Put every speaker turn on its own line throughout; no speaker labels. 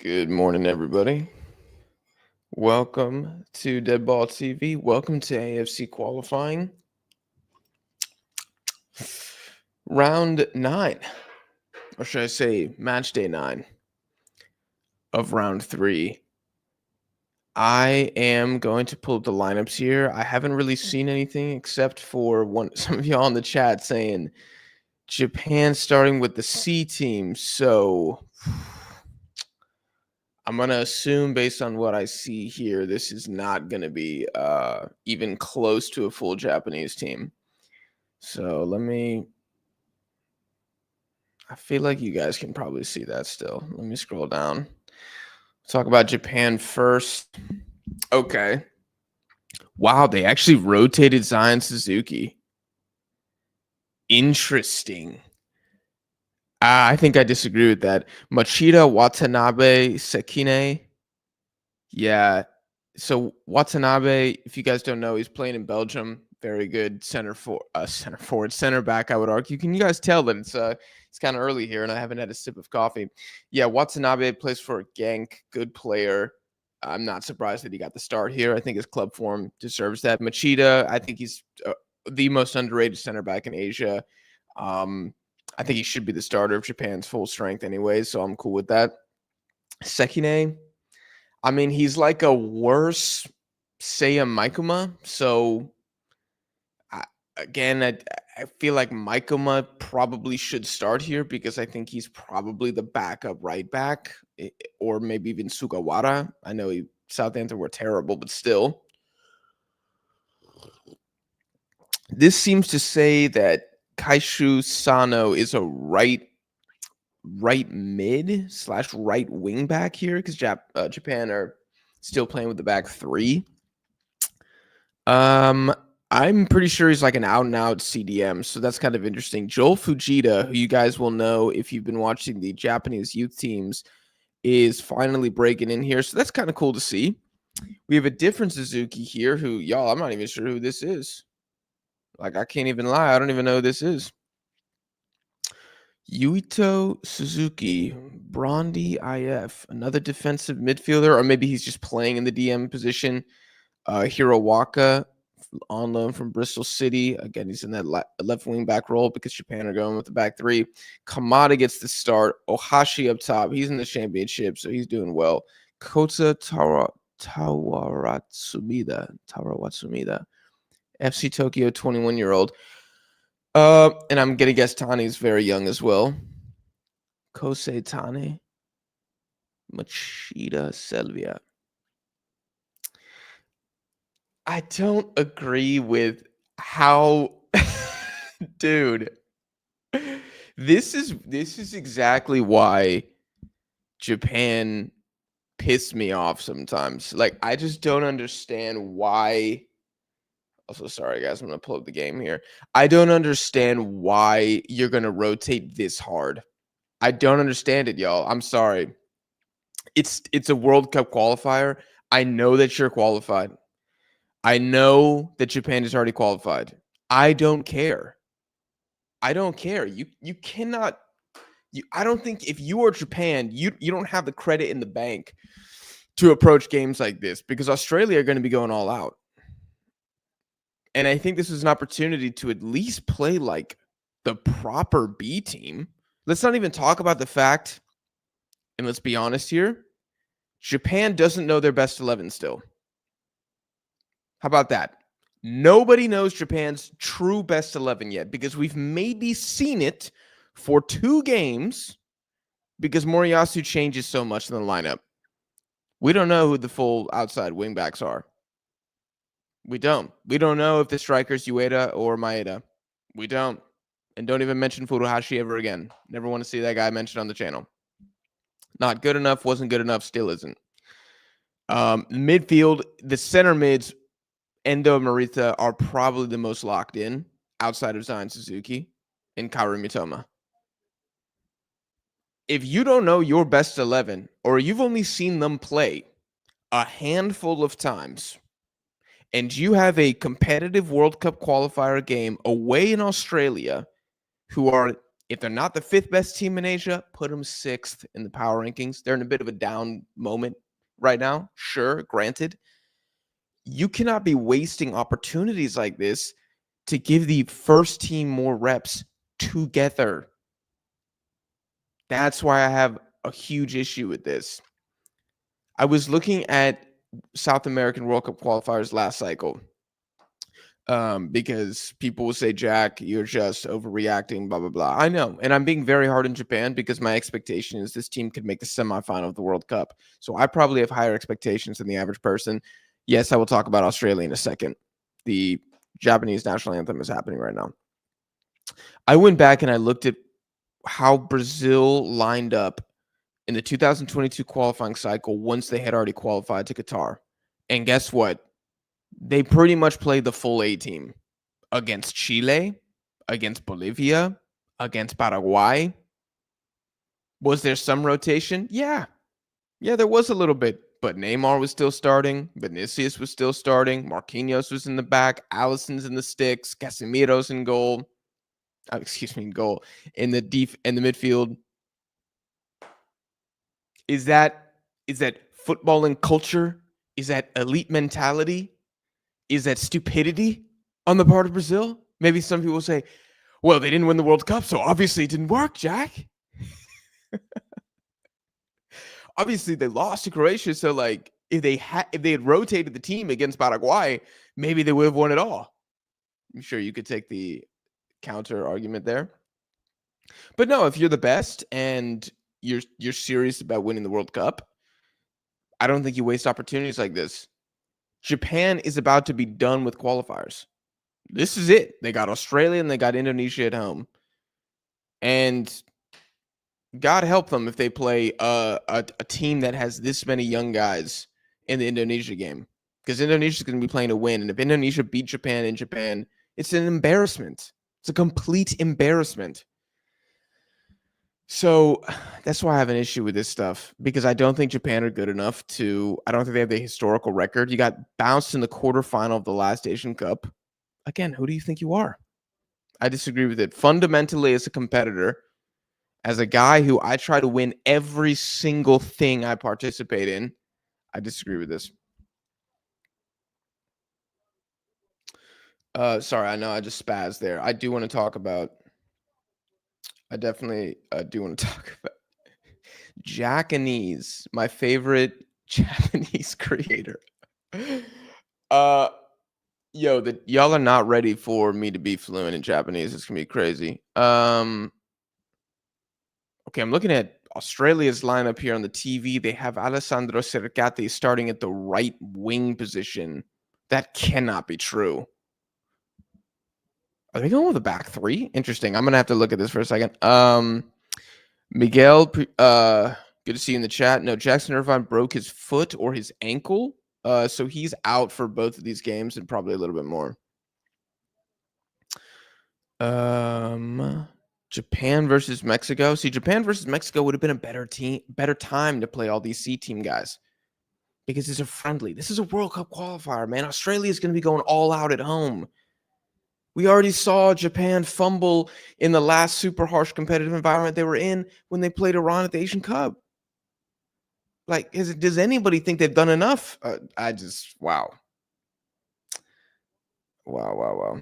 Good morning, everybody. Welcome to Deadball TV. Welcome to AFC qualifying. Round 9, or should I say match day 9 of round 3. I am going to pull up the lineups here. I haven't really seen anything except for some of y'all in the chat saying Japan starting with the C team. So I'm going to assume based on what I see here, this is not going to be even close to a full Japanese team. So I feel like you guys can probably see that still. Let me scroll down. Talk about Japan first. Okay. Wow, they actually rotated Zion Suzuki. Interesting. I think I disagree with that. Machida, Watanabe, Sekine. Yeah. So Watanabe, if you guys don't know, he's playing in Belgium. Very good center back, I would argue. Can you guys tell that it's kind of early here and I haven't had a sip of coffee? Yeah, Watanabe plays for Genk, good player. I'm not surprised that he got the start here. I think his club form deserves that. Machida, I think he's the most underrated center back in Asia. I think he should be the starter of Japan's full strength anyways, so I'm cool with that. Sekine, I mean, he's like a worse Seiya Maikuma. So, I feel like Maikuma probably should start here because I think he's probably the backup right back, or maybe even Sugawara. I know Southampton were terrible, but still. This seems to say that Kaishu Sano is a right mid / right wing back here because Japan are still playing with the back three. I'm pretty sure he's like an out and out CDM, so that's kind of interesting. Joel Fujita, who you guys will know if you've been watching the Japanese youth teams, is finally breaking in here, so that's kind of cool to see. We have a different Suzuki here who, y'all, I'm not even sure who this is. Like, I can't even lie. I don't even know who this is. Yuito Suzuki, Brondi IF, another defensive midfielder, or maybe he's just playing in the DM position. Hirowaka on loan from Bristol City. Again, he's in that left wing back role because Japan are going with the back three. Kamada gets the start. Ohashi up top. He's in the championship, so he's doing well. Kota Tawatsumida. FC Tokyo, 21-year-old. And I'm going to guess Tani's very young as well. Kosei Tane. Machida Selvia. I don't agree with how dude. This is exactly why Japan piss me off sometimes. Like, I just don't understand why. Also, sorry guys, I'm gonna pull up the game here. I don't understand why you're gonna rotate this hard. I don't understand it, y'all. I'm sorry. It's a World Cup qualifier. I know that you're qualified. I know that Japan is already qualified. I don't care. I don't care. You cannot. I don't think if you are Japan, you don't have the credit in the bank to approach games like this because Australia are going to be going all out. And I think this is an opportunity to at least play like the proper B team. Let's not even talk about the fact, and let's be honest here, Japan doesn't know their best 11 still. How about that? Nobody knows Japan's true best 11 yet because we've maybe seen it for 2 games because Moriyasu changes so much in the lineup. We don't know who the full outside wingbacks are. We don't. We don't know if the striker's Ueda or Maeda. We don't. And don't even mention Furuhashi ever again. Never want to see that guy mentioned on the channel. Not good enough, wasn't good enough, still isn't. Midfield, the center mids, Endo and Morita are probably the most locked in outside of Zion Suzuki and Kaoru Mitoma. If you don't know your best 11 or you've only seen them play a handful of times and you have a competitive World Cup qualifier game away in Australia who are If they're not the 5th best team in Asia, put them 6th in the power rankings. They're in a bit of a down moment right now. Sure, granted. You cannot be wasting opportunities like this to give the first team more reps together. That's why I have a huge issue with this. I was looking at South American World Cup qualifiers last cycle. Because people will say, Jack, you're just overreacting, blah, blah, blah. I know. And I'm being very hard on Japan because my expectation is this team could make the semifinal of the World Cup. So I probably have higher expectations than the average person. Yes, I will talk about Australia in a second. The Japanese national anthem is happening right now. I went back and I looked at how Brazil lined up in the 2022 qualifying cycle once they had already qualified to Qatar. And guess what? They pretty much played the full A team against Chile, against Bolivia, against Paraguay. Was there some rotation? Yeah. Yeah, there was a little bit. But Neymar was still starting. Vinicius was still starting. Marquinhos was in the back. Alisson's in the sticks. Casemiro's in goal. In goal. In the midfield. Is that footballing culture? Is that elite mentality? Is that stupidity on the part of Brazil? Maybe some people say, well, they didn't win the World Cup, so obviously it didn't work, Jack. Obviously they lost to Croatia, so like if they had rotated the team against Paraguay, maybe they would have won it all. I'm sure you could take the counter argument there. But no, if you're the best and you're serious about winning the World Cup, I don't think you waste opportunities like this. Japan is about to be done with qualifiers. This is it. They got Australia and they got Indonesia at home. And God help them if they play a team that has this many young guys in the Indonesia game. Because Indonesia is going to be playing to win. And if Indonesia beat Japan in Japan, it's an embarrassment. It's a complete embarrassment. So that's why I have an issue with this stuff, because I don't think Japan are good enough to, I don't think they have the historical record. You got bounced in the quarterfinal of the last Asian Cup. Again, who do you think you are? I disagree with it. Fundamentally, as a competitor, as a guy who I try to win every single thing I participate in, I disagree with this. Sorry, I know I just spazzed there. I do want to talk about, I definitely do want to talk about Japanese, my favorite Japanese creator. Y'all are not ready for me to be fluent in Japanese. It's gonna be crazy. Okay, I'm looking at Australia's lineup here on the TV. They have Alessandro Cercati starting at the right wing position. That cannot be true. Are they going with a back three? Interesting. I'm gonna have to look at this for a second. Miguel, good to see you in the chat. No, Jackson Irvine broke his foot or his ankle. So he's out for both of these games and probably a little bit more. Japan versus Mexico. See, Japan versus Mexico would have been a better time to play all these C team guys, because it's a friendly. This is a World Cup qualifier, man. Australia is going to be going all out at home. We already saw Japan fumble in the last super harsh competitive environment they were in when they played Iran at the Asian Cup. Like, does anybody think they've done enough? Wow. Wow.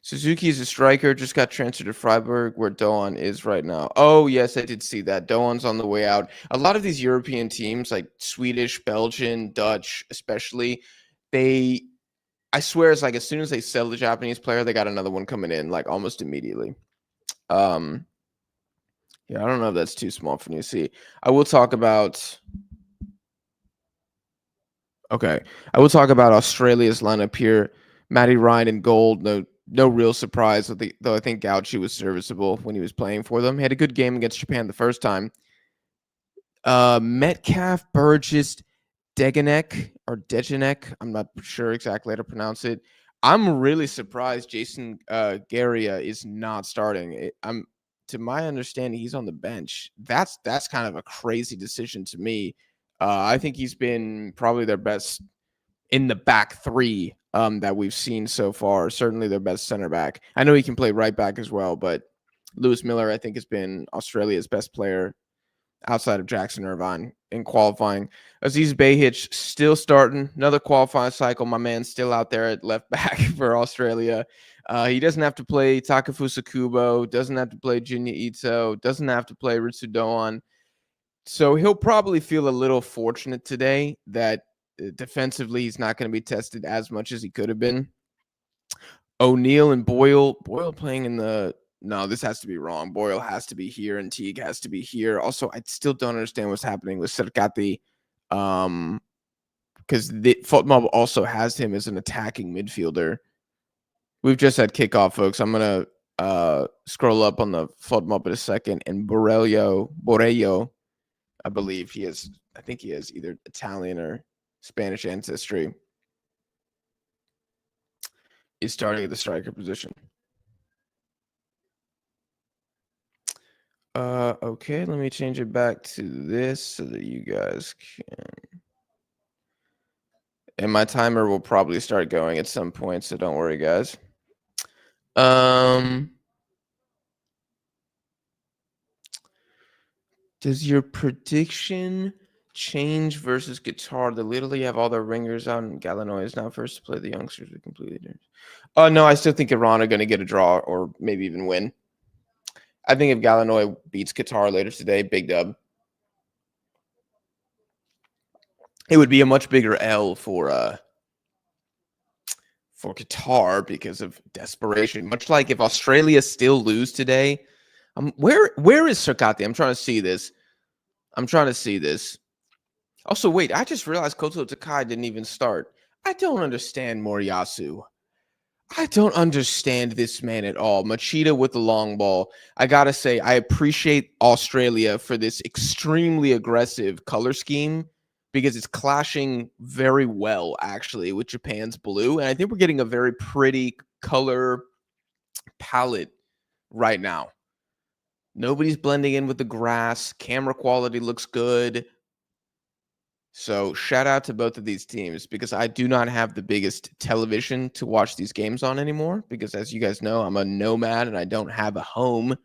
Suzuki is a striker, just got transferred to Freiburg, where Doan is right now. Oh, yes, I did see that. Doan's on the way out. A lot of these European teams, like Swedish, Belgian, Dutch especially, I swear it's like as soon as they sell the Japanese player, they got another one coming in, like almost immediately. Yeah, I don't know if that's too small for me to see. I will talk about Australia's lineup here. Matty Ryan in gold. No real surprise, though I think Gauchi was serviceable when he was playing for them. He had a good game against Japan the first time. Metcalf, Burgess, Degenek, I'm not sure exactly how to pronounce it. I'm really surprised Jason Garia is not starting. To my understanding, he's on the bench. That's kind of a crazy decision to me. I think he's been probably their best in the back three that we've seen so far. Certainly their best center back. I know he can play right back as well, but Lewis Miller, I think, has been Australia's best player outside of Jackson Irvine in qualifying. Aziz Behich still starting another qualifying cycle. My man's still out there at left back for Australia. He doesn't have to play Takafusa Kubo, doesn't have to play Junya Ito, doesn't have to play Ritsu Doan. So he'll probably feel a little fortunate today that defensively he's not going to be tested as much as he could have been. O'Neal and Boyle playing in the no, this has to be wrong. Boyle has to be here and Teague has to be here. Also, I still don't understand what's happening with Serkati, because the FotMob also has him as an attacking midfielder. We've just had kickoff, folks. I'm gonna scroll up on the FotMob in a second. And Borello, I believe he is. I think he has either Italian or Spanish ancestry. Is starting at the striker position. Okay, let me change it back to this so that you guys can. And my timer will probably start going at some point, so don't worry, guys. Does your prediction change versus Qatar? They literally have all their ringers out, and Galinoy is now first to play. The youngsters are completely different. Oh no, I still think Iran are going to get a draw or maybe even win. I think if Galinoy beats Qatar later today, big dub. It would be a much bigger L for Qatar because of desperation. Much like if Australia still lose today, where is Sakati? I'm trying to see this. Also, wait, I just realized Koto Takai didn't even start. I don't understand Moriyasu. I don't understand this man at all. Machida with the long ball. I got to say, I appreciate Australia for this extremely aggressive color scheme because it's clashing very well, actually, with Japan's blue. And I think we're getting a very pretty color palette right now. Nobody's blending in with the grass. Camera quality looks good. So shout out to both of these teams because I do not have the biggest television to watch these games on anymore because as you guys know, I'm a nomad and I don't have a home.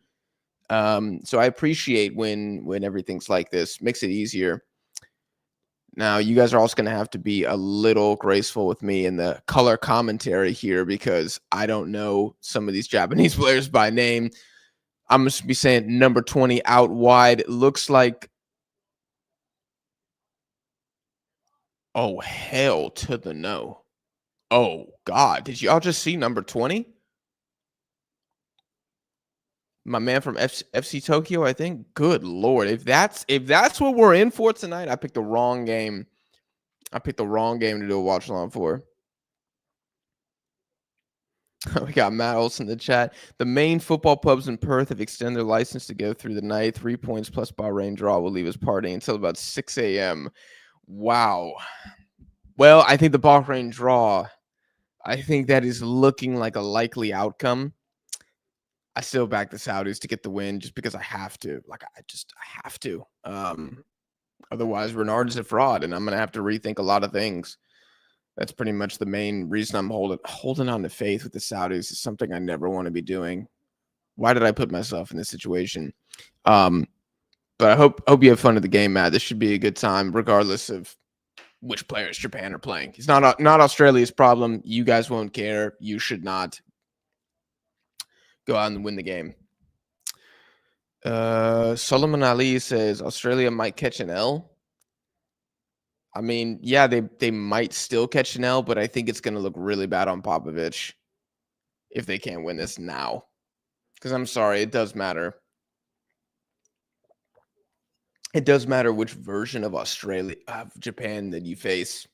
So I appreciate when everything's like this. Makes it easier. Now, you guys are also going to have to be a little graceful with me in the color commentary here because I don't know some of these Japanese players by name. I'm just be saying number 20 out wide. Looks like oh, hell to the no. Oh, God. Did y'all just see number 20? My man from FC Tokyo, I think. Good Lord. If that's what we're in for tonight, I picked the wrong game. I picked the wrong game to do a watch along for. We got Matt Olson in the chat. The main football pubs in Perth have extended their license to go through the night. 3 points plus Bahrain draw will leave us partying until about 6 a.m. Wow. Well, I think the Bahrain draw, I think that is looking like a likely outcome. I still back the Saudis to get the win just because I have to. Like, I have to. Otherwise, Renard is a fraud, and I'm going to have to rethink a lot of things. That's pretty much the main reason I'm holding on to faith with the Saudis is something I never want to be doing. Why did I put myself in this situation? But I hope you have fun at the game, Matt. This should be a good time, regardless of which players Japan are playing. It's not Australia's problem. You guys won't care. You should not go out and win the game. Solomon Ali says Australia might catch an L. I mean, yeah, they might still catch an L, but I think it's going to look really bad on Popovich if they can't win this now. Because I'm sorry, it does matter. It does matter which version of Japan that you face.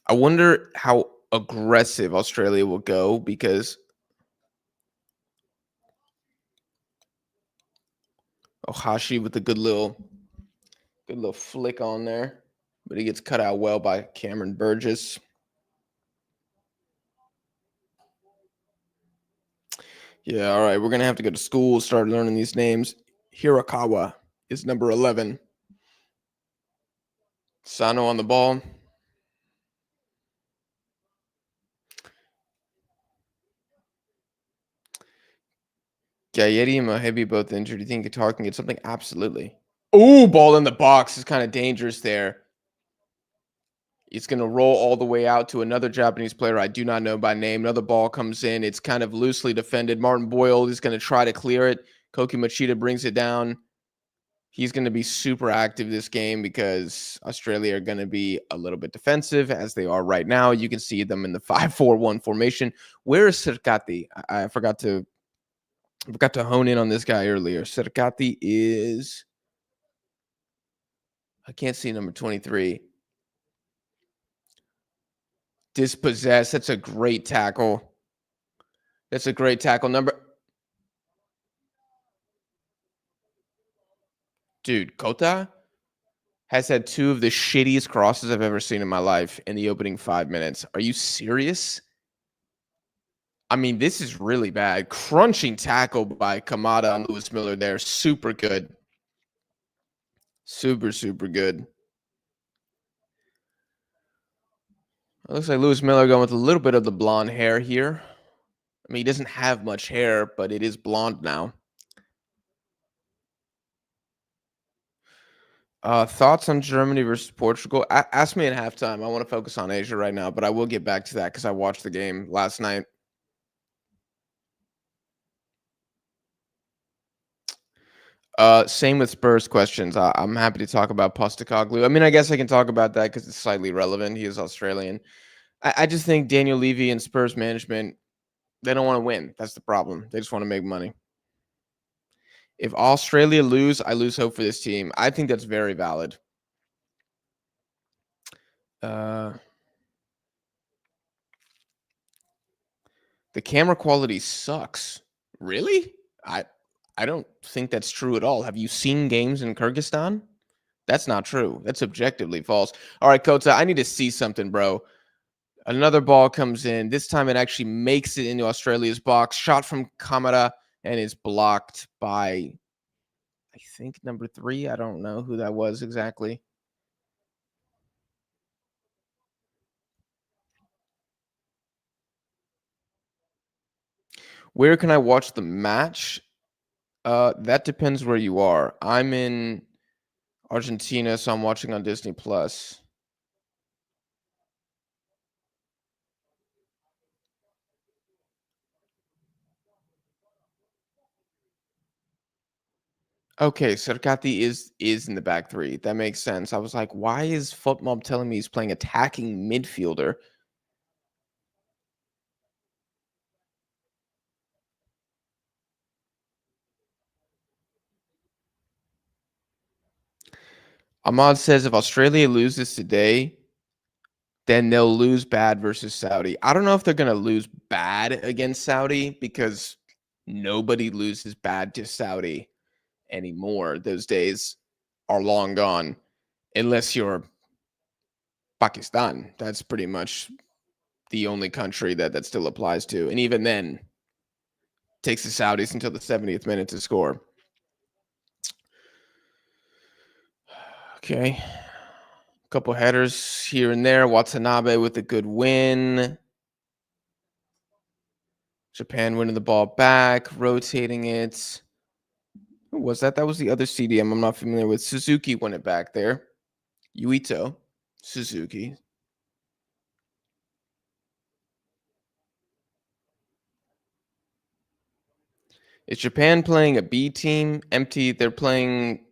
I wonder how aggressive Australia will go because Ohashi with a good little flick on there, but he gets cut out well by Cameron Burgess. Yeah, all right, we're gonna have to go to school, start learning these names. Hirakawa. is number 11. Sano on the ball. Gayeti and Mohebi both injured. Do you think Qatar can get something? Absolutely. Ooh, ball in the box is kind of dangerous there. It's going to roll all the way out to another Japanese player I do not know by name. Another ball comes in. It's kind of loosely defended. Martin Boyle is going to try to clear it. Koki Machida brings it down. He's going to be super active this game because Australia are going to be a little bit defensive as they are right now. You can see them in the 5-4-1 formation. Where is Sirkati? I forgot to hone in on this guy earlier. Sirkati is, I can't see number 23. Dispossessed. That's a great tackle. That's a great tackle. Dude, Kota has had two of the shittiest crosses I've ever seen in my life in the opening 5 minutes. Are you serious? I mean, this is really bad. Crunching tackle by Kamada and Lewis Miller there. Super good. Super, super good. It looks like Lewis Miller going with a little bit of the blonde hair here. I mean, he doesn't have much hair, but it is blonde now. Thoughts on Germany versus Portugal? Ask me at halftime. I want to focus on Asia right now, but I will get back to that because I watched the game last night. Same with Spurs questions. I'm happy to talk about Postecoglou. I mean, I guess I can talk about that because it's slightly relevant. He is Australian. I just think Daniel Levy and Spurs management, they don't want to win. That's the problem. They just want to make money. If Australia lose, I lose hope for this team. I think that's very valid. The camera quality sucks. Really? I don't think that's true at all. Have you seen games in Kyrgyzstan? That's not true. That's objectively false. All right, Kota, I need to see something, bro. Another ball comes in. This time it actually makes it into Australia's box. Shot from Kamara and is blocked by, I think, number 3. I don't know who that was exactly. Where can I watch the match? That depends where you are. I'm in Argentina, so I'm watching on Disney Plus. Okay, Cercati is in the back 3. That makes sense. I was like, why is FootMob telling me he's playing attacking midfielder? Ahmad says if Australia loses today, then they'll lose bad versus Saudi. I don't know if they're going to lose bad against Saudi because nobody loses bad to Saudi anymore. Those days are long gone unless you're Pakistan. That's pretty much the only country that still applies to. And even then, takes the Saudis until the 70th minute to score. Okay. A couple headers here and there. Watanabe with a good win. Japan winning the ball back, rotating it. Who was that? That was the other CDM I'm not familiar with. Suzuki won it back there. Yuito, Suzuki. Is Japan playing a B team? Empty. They're playing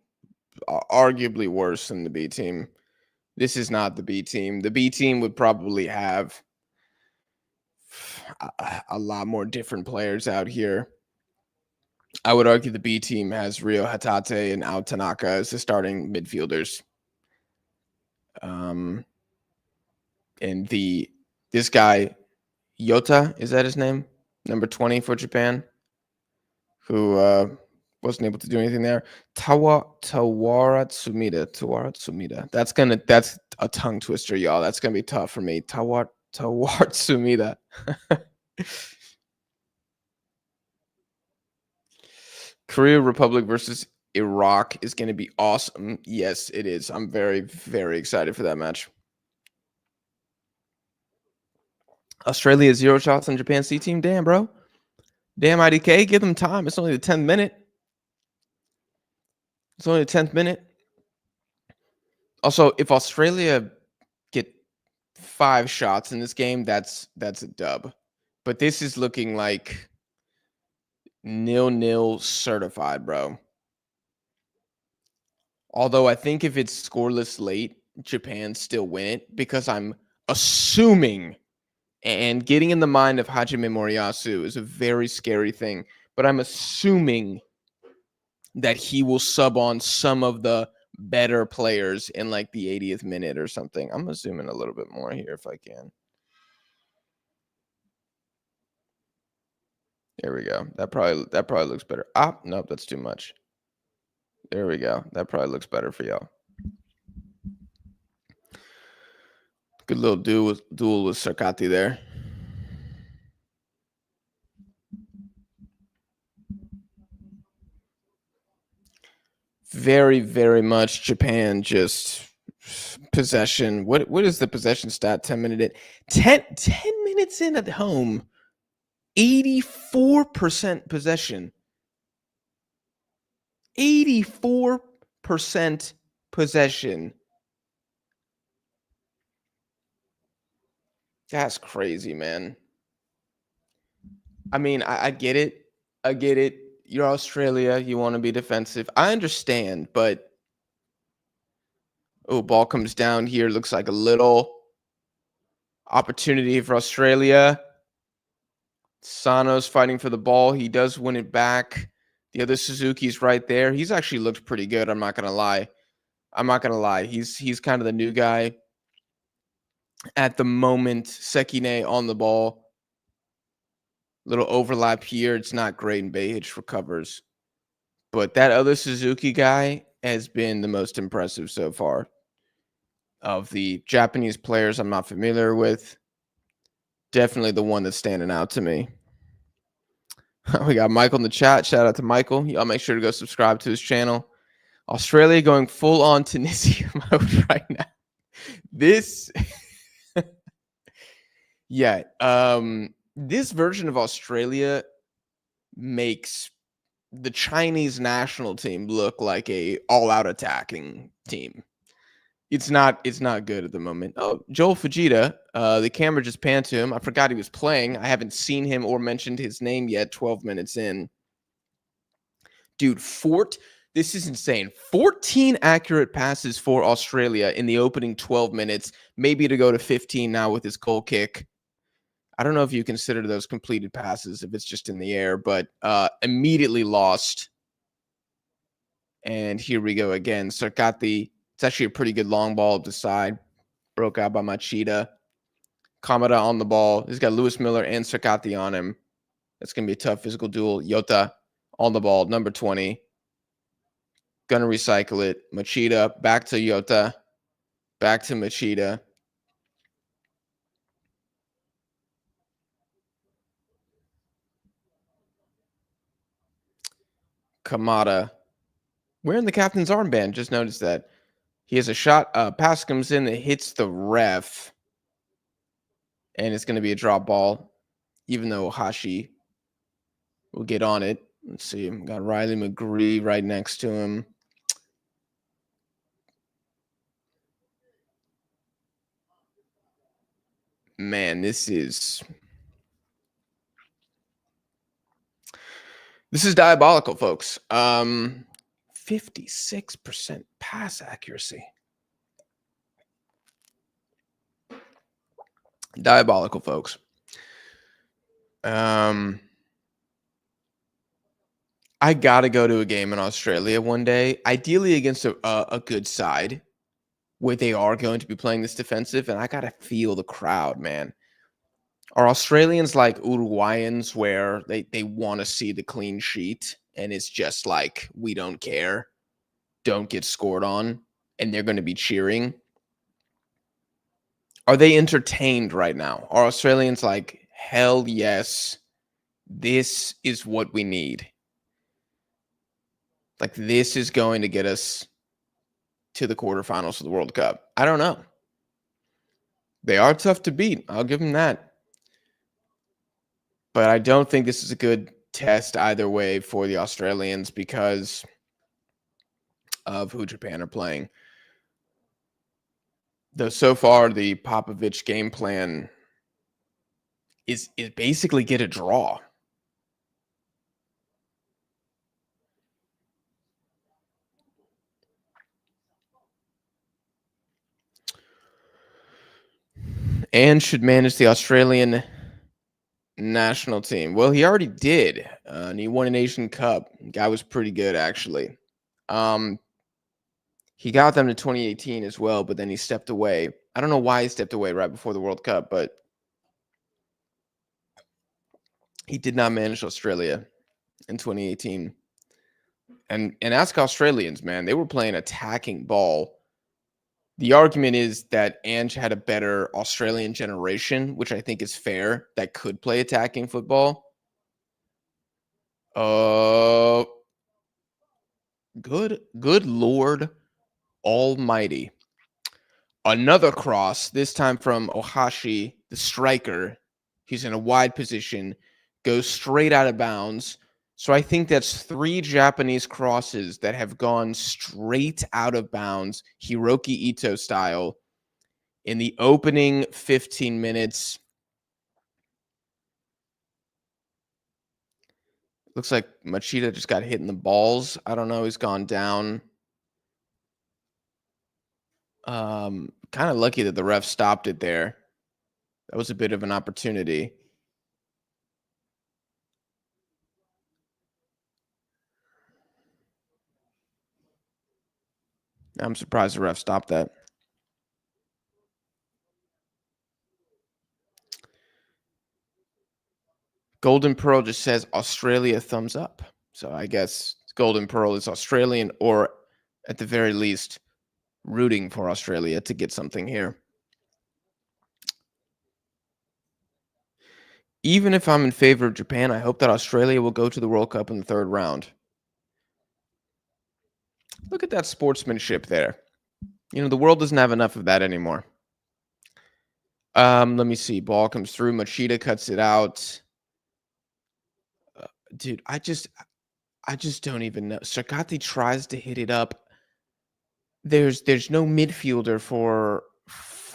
arguably worse than the B team. This is not the B team. The B team would probably have a lot more different players out here. I would argue the B team has Rio Hatate and Ao Tanaka as the starting midfielders. And this guy Yota, is that his name? Number 20 for Japan, who wasn't able to do anything there. Tawara Tsumida. That's a tongue twister, y'all. That's gonna be tough for me. Tawar Tsumida. Korea Republic versus Iraq is going to be awesome. Yes, it is. I'm very, very excited for that match. Australia 0 shots on Japan C team. Damn, bro. Damn, IDK. Give them time. It's only the 10th minute. It's only the 10th minute. Also, if Australia get 5 shots in this game, that's a dub. But this is looking like 0-0 certified, bro. Although I think if it's scoreless late, Japan still win it because I'm assuming, and getting in the mind of Hajime Moriyasu is a very scary thing, but I'm assuming that he will sub on some of the better players in like the 80th minute or something. I'm assuming a little bit more here if I can. There we go. That probably looks better. Ah, nope, that's too much. There we go. That probably looks better for y'all. Good little duel with Sarkati there. Very, very much Japan just possession. What is the possession stat? 10 minute 10 minutes in at home. 84% possession. 84% possession. That's crazy, man. I mean, I get it. I get it. You're Australia. You want to be defensive. I understand, but oh, ball comes down here. Looks like a little opportunity for Australia. Sano's fighting for the ball. He does win it back. The other Suzuki's right there. He's actually looked pretty good. I'm not gonna lie. He's kind of the new guy at the moment. Sekine on the ball. Little overlap here. It's not great, and Behich recovers. But that other Suzuki guy has been the most impressive so far. Of the Japanese players I'm not familiar with, definitely the one that's standing out to me. We got Michael in the chat. Shout out to Michael. Y'all make sure to go subscribe to his channel. Australia going full on Tunisia mode right now. This, yeah, this version of Australia makes the Chinese national team look like a all-out attacking team. It's not good at the moment. Oh, Joel Fujita, the camera just panned to him. I forgot he was playing. I haven't seen him or mentioned his name yet. 12 minutes in. Dude, this is insane. 14 accurate passes for Australia in the opening 12 minutes, maybe to go to 15 now with his goal kick. I don't know if you consider those completed passes if it's just in the air, but immediately lost. And here we go again. Sarkati, it's actually a pretty good long ball up the side. Broke out by Machida. Kamada on the ball. He's got Lewis Miller and Sarkati on him. That's going to be a tough physical duel. Yota on the ball, number 20. Gonna recycle it. Machida, back to Yota. Back to Machida. Kamada. Wearing the captain's armband. Just noticed that. He has a shot. Pass comes in that hits the ref. And it's going to be a drop ball. Even though Hashi will get on it. Let's see. Got Riley McGree right next to him. Man, this is diabolical, folks. 56% pass accuracy. Diabolical, folks. I gotta go to a game in Australia one day, ideally against a good side, where they are going to be playing this defensive, and I gotta feel the crowd, man. Are Australians like Uruguayans where they want to see the clean sheet and it's just like, we don't care, don't get scored on, and they're going to be cheering? Are they entertained right now? Are Australians like, hell yes, this is what we need? Like, this is going to get us to the quarterfinals of the World Cup. I don't know. They are tough to beat. I'll give them that. But I don't think this is a good test either way for the Australians because of who Japan are playing. Though so far the Popovich game plan is basically get a draw. And should manage the Australian national team. Well, he already did, and he won an Asian Cup. Guy was pretty good, actually. Um, he got them to 2018 as well, but then he stepped away. I don't know why he stepped away right before the World Cup, but he did not manage Australia in 2018. And ask Australians, man, they were playing attacking ball. The argument is that Ange had a better Australian generation, which I think is fair, that could play attacking football. Uh, good Lord Almighty. Another cross, this time from Ohashi, the striker. He's in a wide position, goes straight out of bounds. So I think that's 3 Japanese crosses that have gone straight out of bounds, Hiroki Ito style, in the opening 15 minutes. Looks like Machida just got hit in the balls. I don't know. He's gone down. Kind of lucky that the ref stopped it there. That was a bit of an opportunity. I'm surprised the ref stopped that. Golden Pearl just says Australia thumbs up. So I guess Golden Pearl is Australian, or at the very least, rooting for Australia to get something here. Even if I'm in favor of Japan, I hope that Australia will go to the World Cup in the 3rd round. Look at that sportsmanship there. You know, the world doesn't have enough of that anymore. Let me see. Ball comes through. Machida cuts it out. Dude, I just don't even know. Sakati tries to hit it up. There's no midfielder for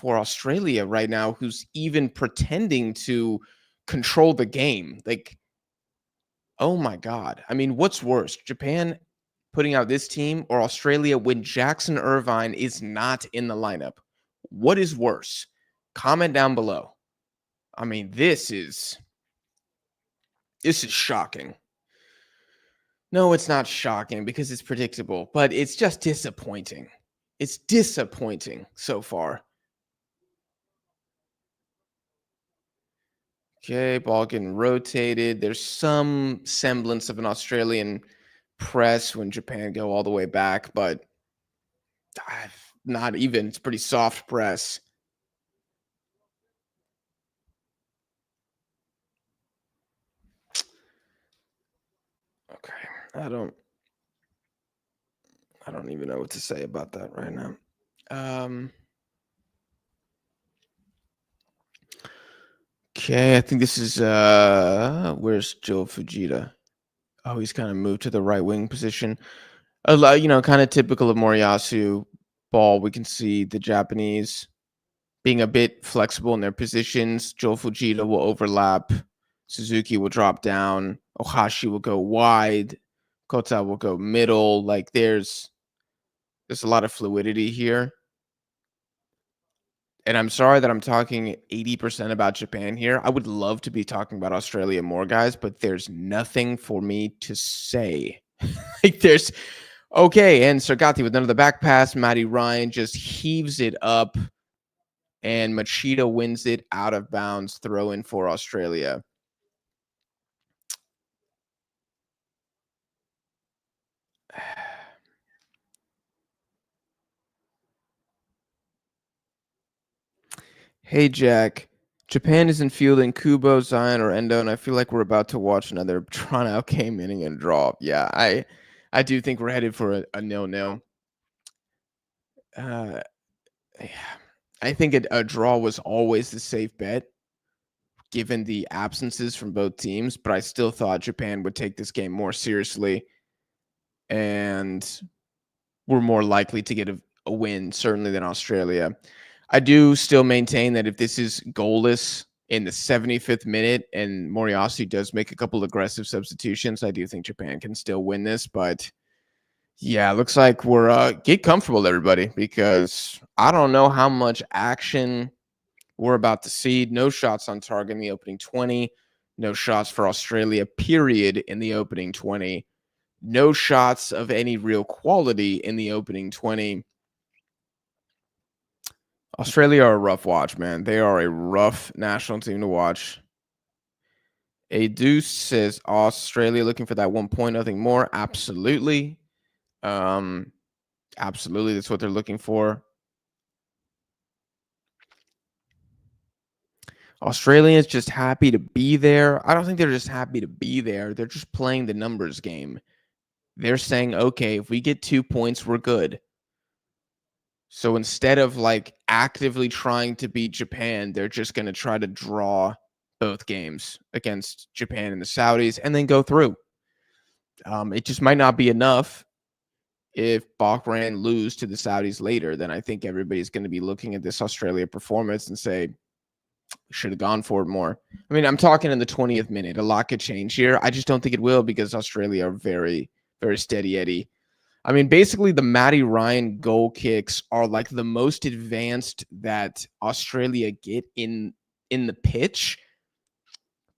Australia right now who's even pretending to control the game. Like, oh my God. I mean, what's worse? Japan putting out this team or Australia when Jackson Irvine is not in the lineup? What is worse? Comment down below. I mean, this is shocking. No, it's not shocking because it's predictable, but it's just disappointing. It's disappointing so far. Okay, ball getting rotated. There's some semblance of an Australian press when Japan go all the way back, but not even. It's pretty soft press. Okay, I don't even know what to say about that right now. Okay, I think this is where's Joe Fujita? Oh, he's kind of moved to the right wing position. You know, kind of typical of Moriyasu ball. We can see the Japanese being a bit flexible in their positions. Joe Fujita will overlap. Suzuki will drop down. Ohashi will go wide. Kota will go middle. Like there's a lot of fluidity here. And I'm sorry that I'm talking 80% about Japan here. I would love to be talking about Australia more, guys, but there's nothing for me to say. Like there's okay, and Sargati with another back pass. Matty Ryan just heaves it up, and Machida wins it out of bounds. Throw in for Australia. Hey, Jack. Japan isn't fielding Kubo, Zion, or Endo, and I feel like we're about to watch another drawn-out game inning and draw. Yeah, I do think we're headed for a nil-nil. Uh, yeah. I think a draw was always the safe bet given the absences from both teams, but I still thought Japan would take this game more seriously and were more likely to get a win, certainly than Australia. I do still maintain that if this is goalless in the 75th minute and Moriyasu does make a couple aggressive substitutions, I do think Japan can still win this. But yeah, it looks like we're get comfortable, everybody, because I don't know how much action we're about to see. No shots on target in the opening 20. No shots for Australia, period, in the opening 20. No shots of any real quality in the opening 20. Australia are a rough watch, man. They are a rough national team to watch. A Deuce says Australia looking for that 1 point, nothing more. Absolutely. Um, absolutely. That's what they're looking for. Australians just happy to be there. I don't think they're just happy to be there. They're just playing the numbers game. They're saying, okay, if we get 2 points, we're good. So instead of like actively trying to beat Japan, they're just going to try to draw both games against Japan and the Saudis and then go through. It just might not be enough. If Bahrain lose to the Saudis later, then I think everybody's going to be looking at this Australia performance and say, should have gone for it more. I mean, I'm talking in the 20th minute. A lot could change here. I just don't think it will because Australia are very, very steady Eddie. I mean, basically, the Matty Ryan goal kicks are like the most advanced that Australia get in the pitch,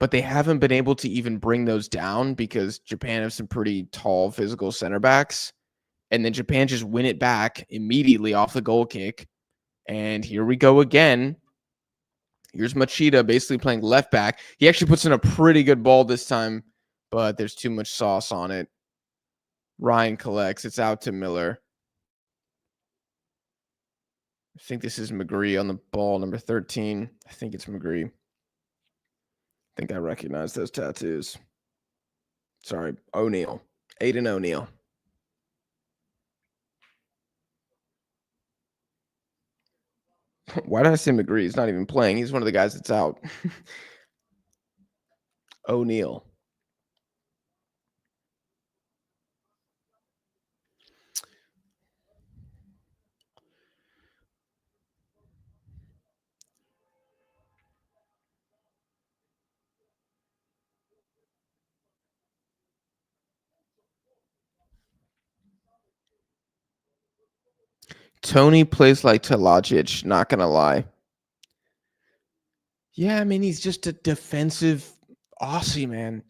but they haven't been able to even bring those down because Japan have some pretty tall physical center backs. And then Japan just win it back immediately off the goal kick. And here we go again. Here's Machida basically playing left back. He actually puts in a pretty good ball this time, but there's too much sauce on it. Ryan collects. It's out to Miller. I think this is McGree on the ball, number 13. I think it's McGree. I think I recognize those tattoos. Sorry, O'Neal. Aiden O'Neal. Why did I say McGree? He's not even playing. He's one of the guys that's out. O'Neal. Tony plays like Talajic, not going to lie. Yeah, I mean, he's just a defensive Aussie, man.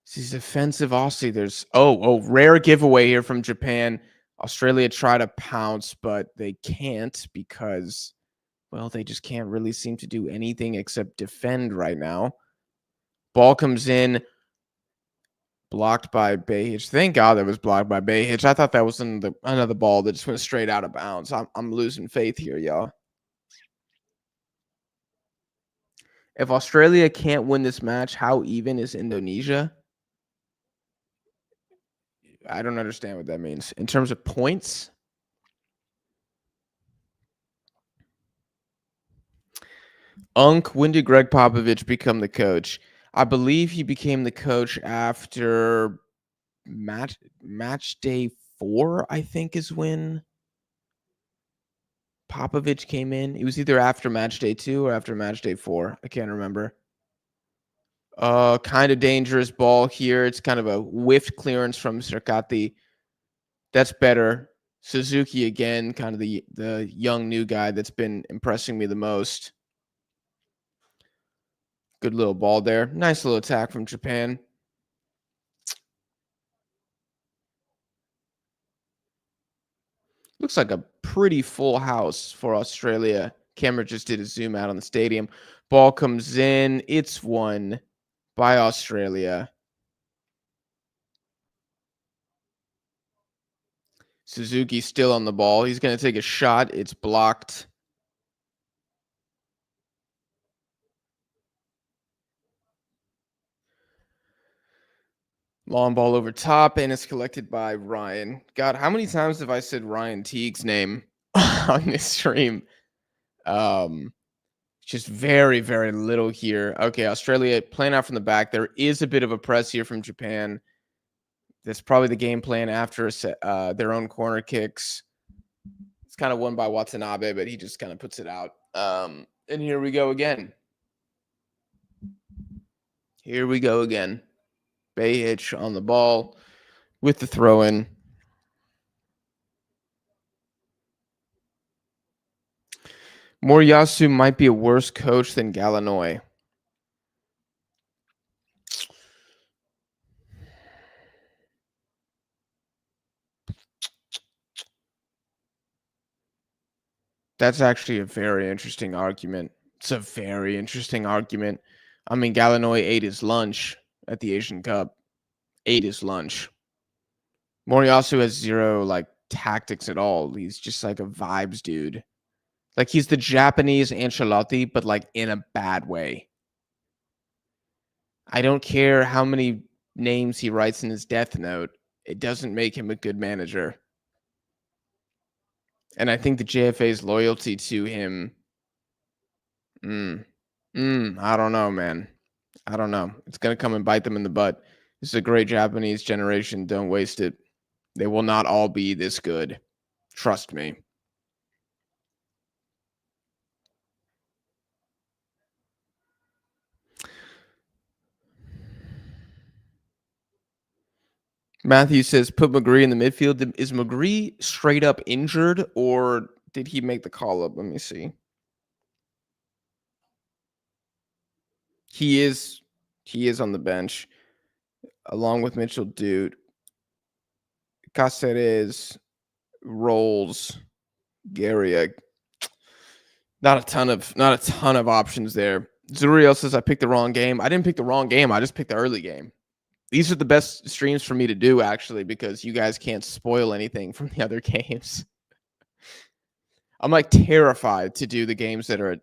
He's defensive Aussie. There's rare giveaway here from Japan. Australia try to pounce, but they can't because, well, they just can't really seem to do anything except defend right now. Ball comes in, blocked by Bayhich. Thank God that was blocked by Bayhich. I thought that was another ball that just went straight out of bounds. I'm losing faith here, y'all. If Australia can't win this match, how even is Indonesia? I don't understand what that means. In terms of points, when did Greg Popovich become the coach? I believe he became the coach after match day 4, I think is when Popovich came in. It was either after match day 2 or after match day 4. I can't remember. Kind of dangerous ball here. It's kind of a whiffed clearance from Serkati. That's better. Suzuki again, kind of the young new guy that's been impressing me the most. Good little ball there. Nice little attack from Japan. Looks like a pretty full house for Australia. Camera just did a zoom out on the stadium. Ball comes in. It's won by Australia. Suzuki still on the ball. He's going to take a shot. It's blocked. Long ball over top, and it's collected by Ryan. God, how many times have I said Ryan Teague's name on this stream? Um, just very, very little here. Okay, Australia playing out from the back. There is a bit of a press here from Japan. That's probably the game plan after their own corner kicks. It's kind of won by Watanabe, but he just kind of puts it out. And here we go again. Here we go again. Bayhich on the ball with the throw in. Moriyasu might be a worse coach than Galinoy. That's actually a very interesting argument. It's a very interesting argument. I mean, Galinoy ate his lunch at the Asian Cup. Ate his lunch. Moriyasu has zero like tactics at all. He's just like a vibes dude. Like he's the Japanese Ancelotti, but like in a bad way. I don't care how many names he writes in his death note. It doesn't make him a good manager. And I think the JFA's loyalty to him, I don't know, man. I don't know. It's going to come and bite them in the butt. This is a great Japanese generation. Don't waste it. They will not all be this good. Trust me. Matthew says, put McGree in the midfield. Is McGree straight up injured or did he make the call up? Let me see. He is on the bench along with Mitchell Dude. Cáceres, Rolls, Garia. Not a ton of options there. Zuriel says I picked the wrong game. I didn't pick the wrong game. I just picked the early game. These are the best streams for me to do, actually, because you guys can't spoil anything from the other games. I'm like terrified to do the games that are at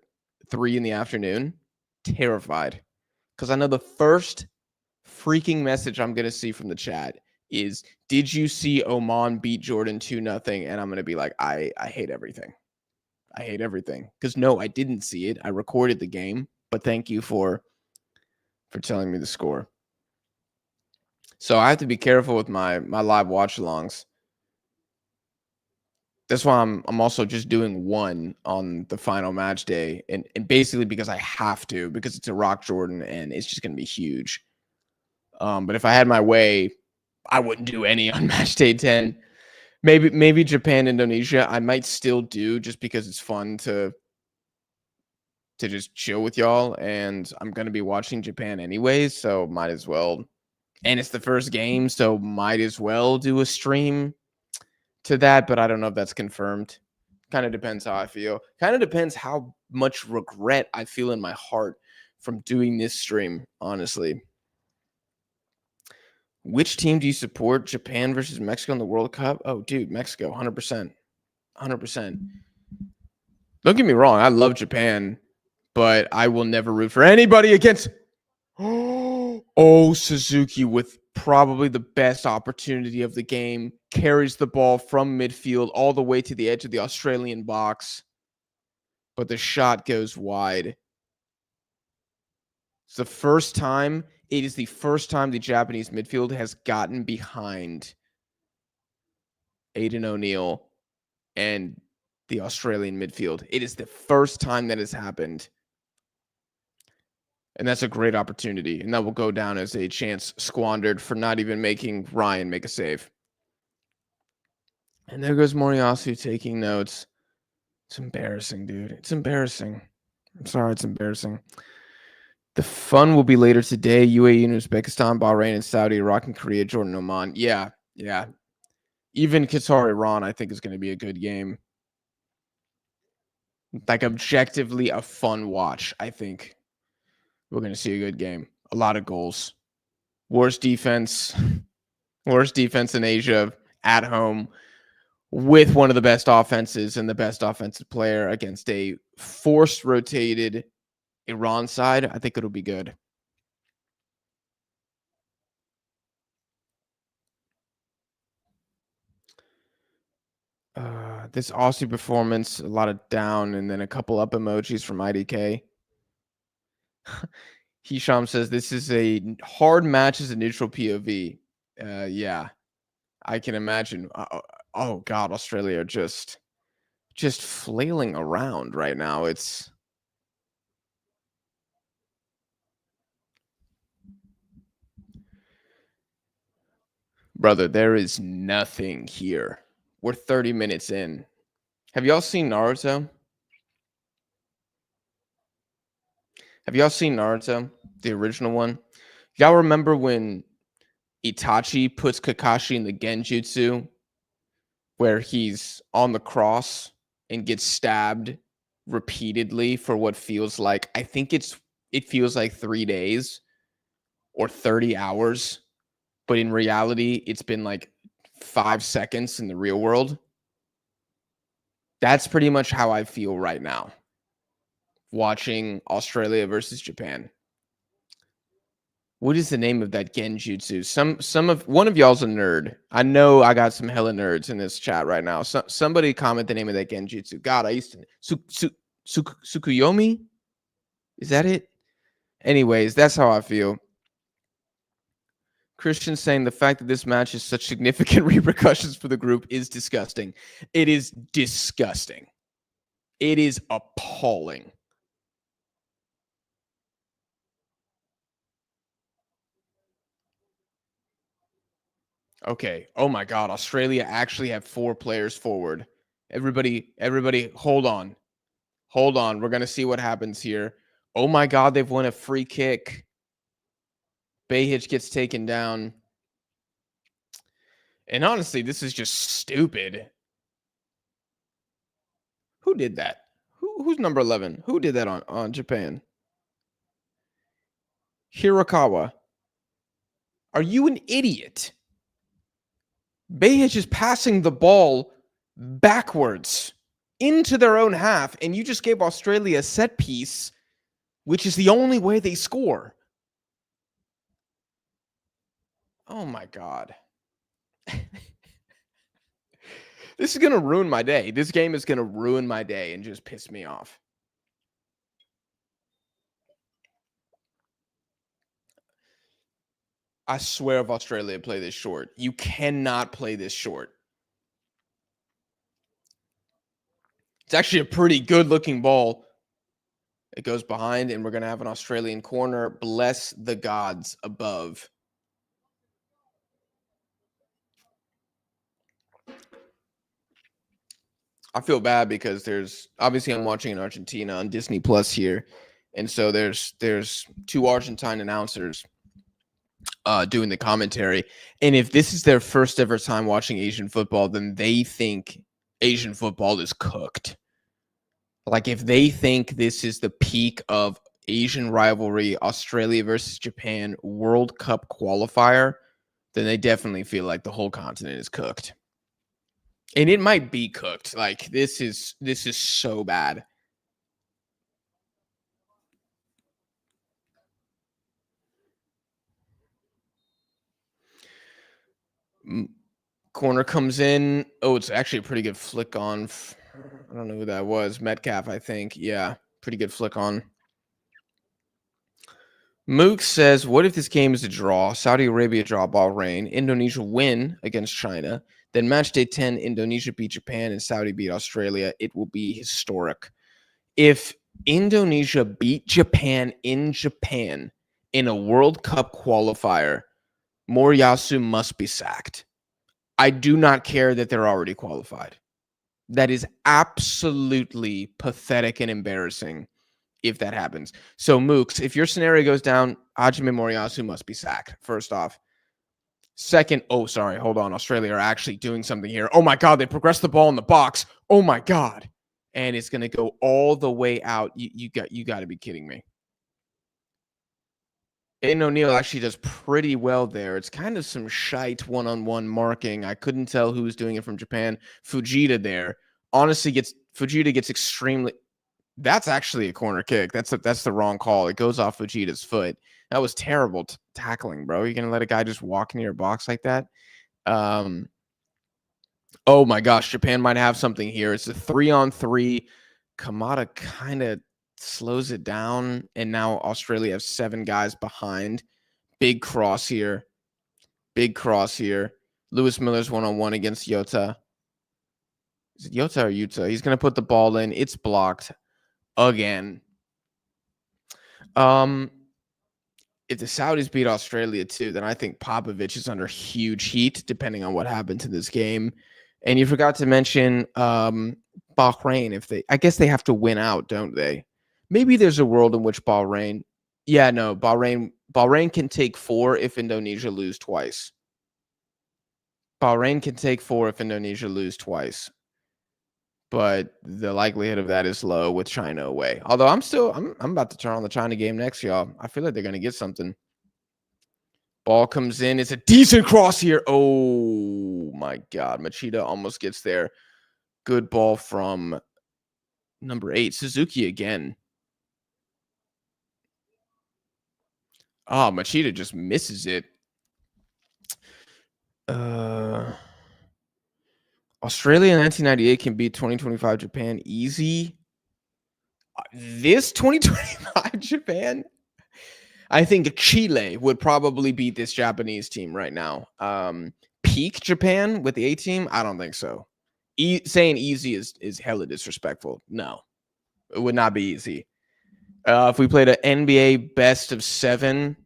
3 in the afternoon. Terrified. Because I know the first freaking message I'm going to see from the chat is, did you see Oman beat Jordan 2-0? And I'm going to be like, I hate everything. I hate everything. Because no, I didn't see it. I recorded the game. But thank you for telling me the score. So I have to be careful with my live watch alongs. That's why I'm also just doing one on the final match day. And basically because I have to, because it's a Rock Jordan and it's just going to be huge. But if I had my way, I wouldn't do any on match day 10. Maybe Japan, Indonesia, I might still do just because it's fun to just chill with y'all. And I'm going to be watching Japan anyways, so might as well. And it's the first game, so might as well do a stream to that, but I don't know if that's confirmed. Kind of depends how I feel. Kind of depends how much regret I feel in my heart from doing this stream, honestly. Which team do you support? Japan versus Mexico in the World Cup? Oh, dude, Mexico, 100%. 100%. Don't get me wrong, I love Japan, but I will never root for anybody against... Oh, Suzuki with probably the best opportunity of the game. Carries the ball from midfield all the way to the edge of the Australian box. But the shot goes wide. It's the first time. It is the first time the Japanese midfield has gotten behind Aidan O'Neill and the Australian midfield. It is the first time that has happened. And that's a great opportunity. And that will go down as a chance squandered for not even making Ryan make a save. And there goes Moriyasu taking notes. It's embarrassing, dude. It's embarrassing. I'm sorry, it's embarrassing. The fun will be later today. UAE and Uzbekistan, Bahrain and Saudi, Iraq and Korea, Jordan, Oman. Yeah. Even Qatar, Iran, I think is going to be a good game. Like objectively a fun watch, I think. We're going to see a good game. A lot of goals. Worst defense in Asia at home with one of the best offenses and the best offensive player against a forced rotated Iran side. I think it'll be good. This Aussie performance, a lot of down, and then a couple up emojis from IDK. Hisham says this is a hard match as a neutral POV. Yeah, I can imagine. Oh God, Australia are just flailing around right now. It's brother, there is nothing here. We're 30 minutes in. Have y'all seen Naruto? Have y'all seen Naruto, the original one? Y'all remember when Itachi puts Kakashi in the Genjutsu where he's on the cross and gets stabbed repeatedly for what feels like, I think it feels like 3 days or 30 hours, but in reality it's been like 5 seconds in the real world. That's pretty much how I feel right now watching Australia versus Japan. What is the name of that genjutsu? One of y'all's a nerd. I know I got some hella nerds in this chat right now. Somebody comment the name of that genjutsu. God, I used to Tsukuyomi? Is that it? Anyways, that's how I feel. Christian saying the fact that this match has such significant repercussions for the group is disgusting. It is disgusting. It is appalling. Okay. Oh my God. Australia actually have 4 players forward. Everybody, hold on. Hold on. We're going to see what happens here. Oh my God. They've won a free kick. Behich gets taken down. And honestly, this is just stupid. Who did that? Who's number 11? Who did that on Japan? Hirakawa. Are you an idiot? Behich is passing the ball backwards into their own half, and you just gave Australia a set piece, which is the only way they score. Oh my God. This is going to ruin my day. This game is going to ruin my day and just piss me off. I swear if Australia play this short, you cannot play this short. It's actually a pretty good looking ball. It goes behind, and we're going to have an Australian corner. Bless the gods above. I feel bad because there's obviously I'm watching in Argentina on Disney Plus here. And so there's 2 Argentine announcers doing the commentary. And if this is their first ever time watching Asian football, then they think Asian football is cooked. Like if they think this is the peak of Asian rivalry, Australia versus Japan World Cup qualifier, then they definitely feel like the whole continent is cooked. And it might be cooked. Like this is so bad. Corner comes in. Oh, it's actually a pretty good flick on. I don't know who that was. Metcalf, I think. Yeah, pretty good flick on. Mook says, what if this game is a draw? Saudi Arabia draw Bahrain, Indonesia win against China, then match day 10, Indonesia beat Japan and Saudi beat Australia. It will be historic. If Indonesia beat Japan in a World Cup qualifier, Moriyasu must be sacked. I do not care that they're already qualified. That is absolutely pathetic and embarrassing if that happens. So, Mooks, if your scenario goes down, Hajime Moriyasu must be sacked, first off. Second, hold on. Australia are actually doing something here. Oh my God, they progressed the ball in the box. Oh my God. And it's going to go all the way out. You got to be kidding me. Aiden O'Neal actually does pretty well there. It's kind of some shite one-on-one marking. I couldn't tell who was doing it from Japan. Fujita there. Honestly, Fujita gets extremely. That's actually a corner kick. That's the wrong call. It goes off Fujita's foot. That was terrible tackling, bro. You're gonna let a guy just walk into your box like that? Oh my gosh, Japan might have something here. It's a 3-on-3. Kamada kind of slows it down, and now Australia have 7 guys behind. Big cross here. Big cross here. Lewis Miller's 1-on-1 against Yota. Is it Yota or Yuta? He's going to put the ball in. It's blocked again. If the Saudis beat Australia too, then I think Popovich is under huge heat, depending on what happens in this game. And you forgot to mention Bahrain. I guess they have to win out, don't they? Maybe there's a world in which Bahrain. Yeah, no, Bahrain can take 4 if Indonesia lose twice. Bahrain can take 4 if Indonesia lose twice. But the likelihood of that is low with China away. Although I'm about to turn on the China game next, y'all. I feel like they're gonna get something. Ball comes in. It's a decent cross here. Oh my God. Machida almost gets there. Good ball from number 8. Suzuki again. Oh, Machida just misses it. Australia in 1998 can beat 2025 Japan easy. This 2025 Japan, I think Chile would probably beat this Japanese team right now. Peak Japan with the A team, I don't think so. Saying easy is hella disrespectful. No, it would not be easy. If we played an NBA best of 7,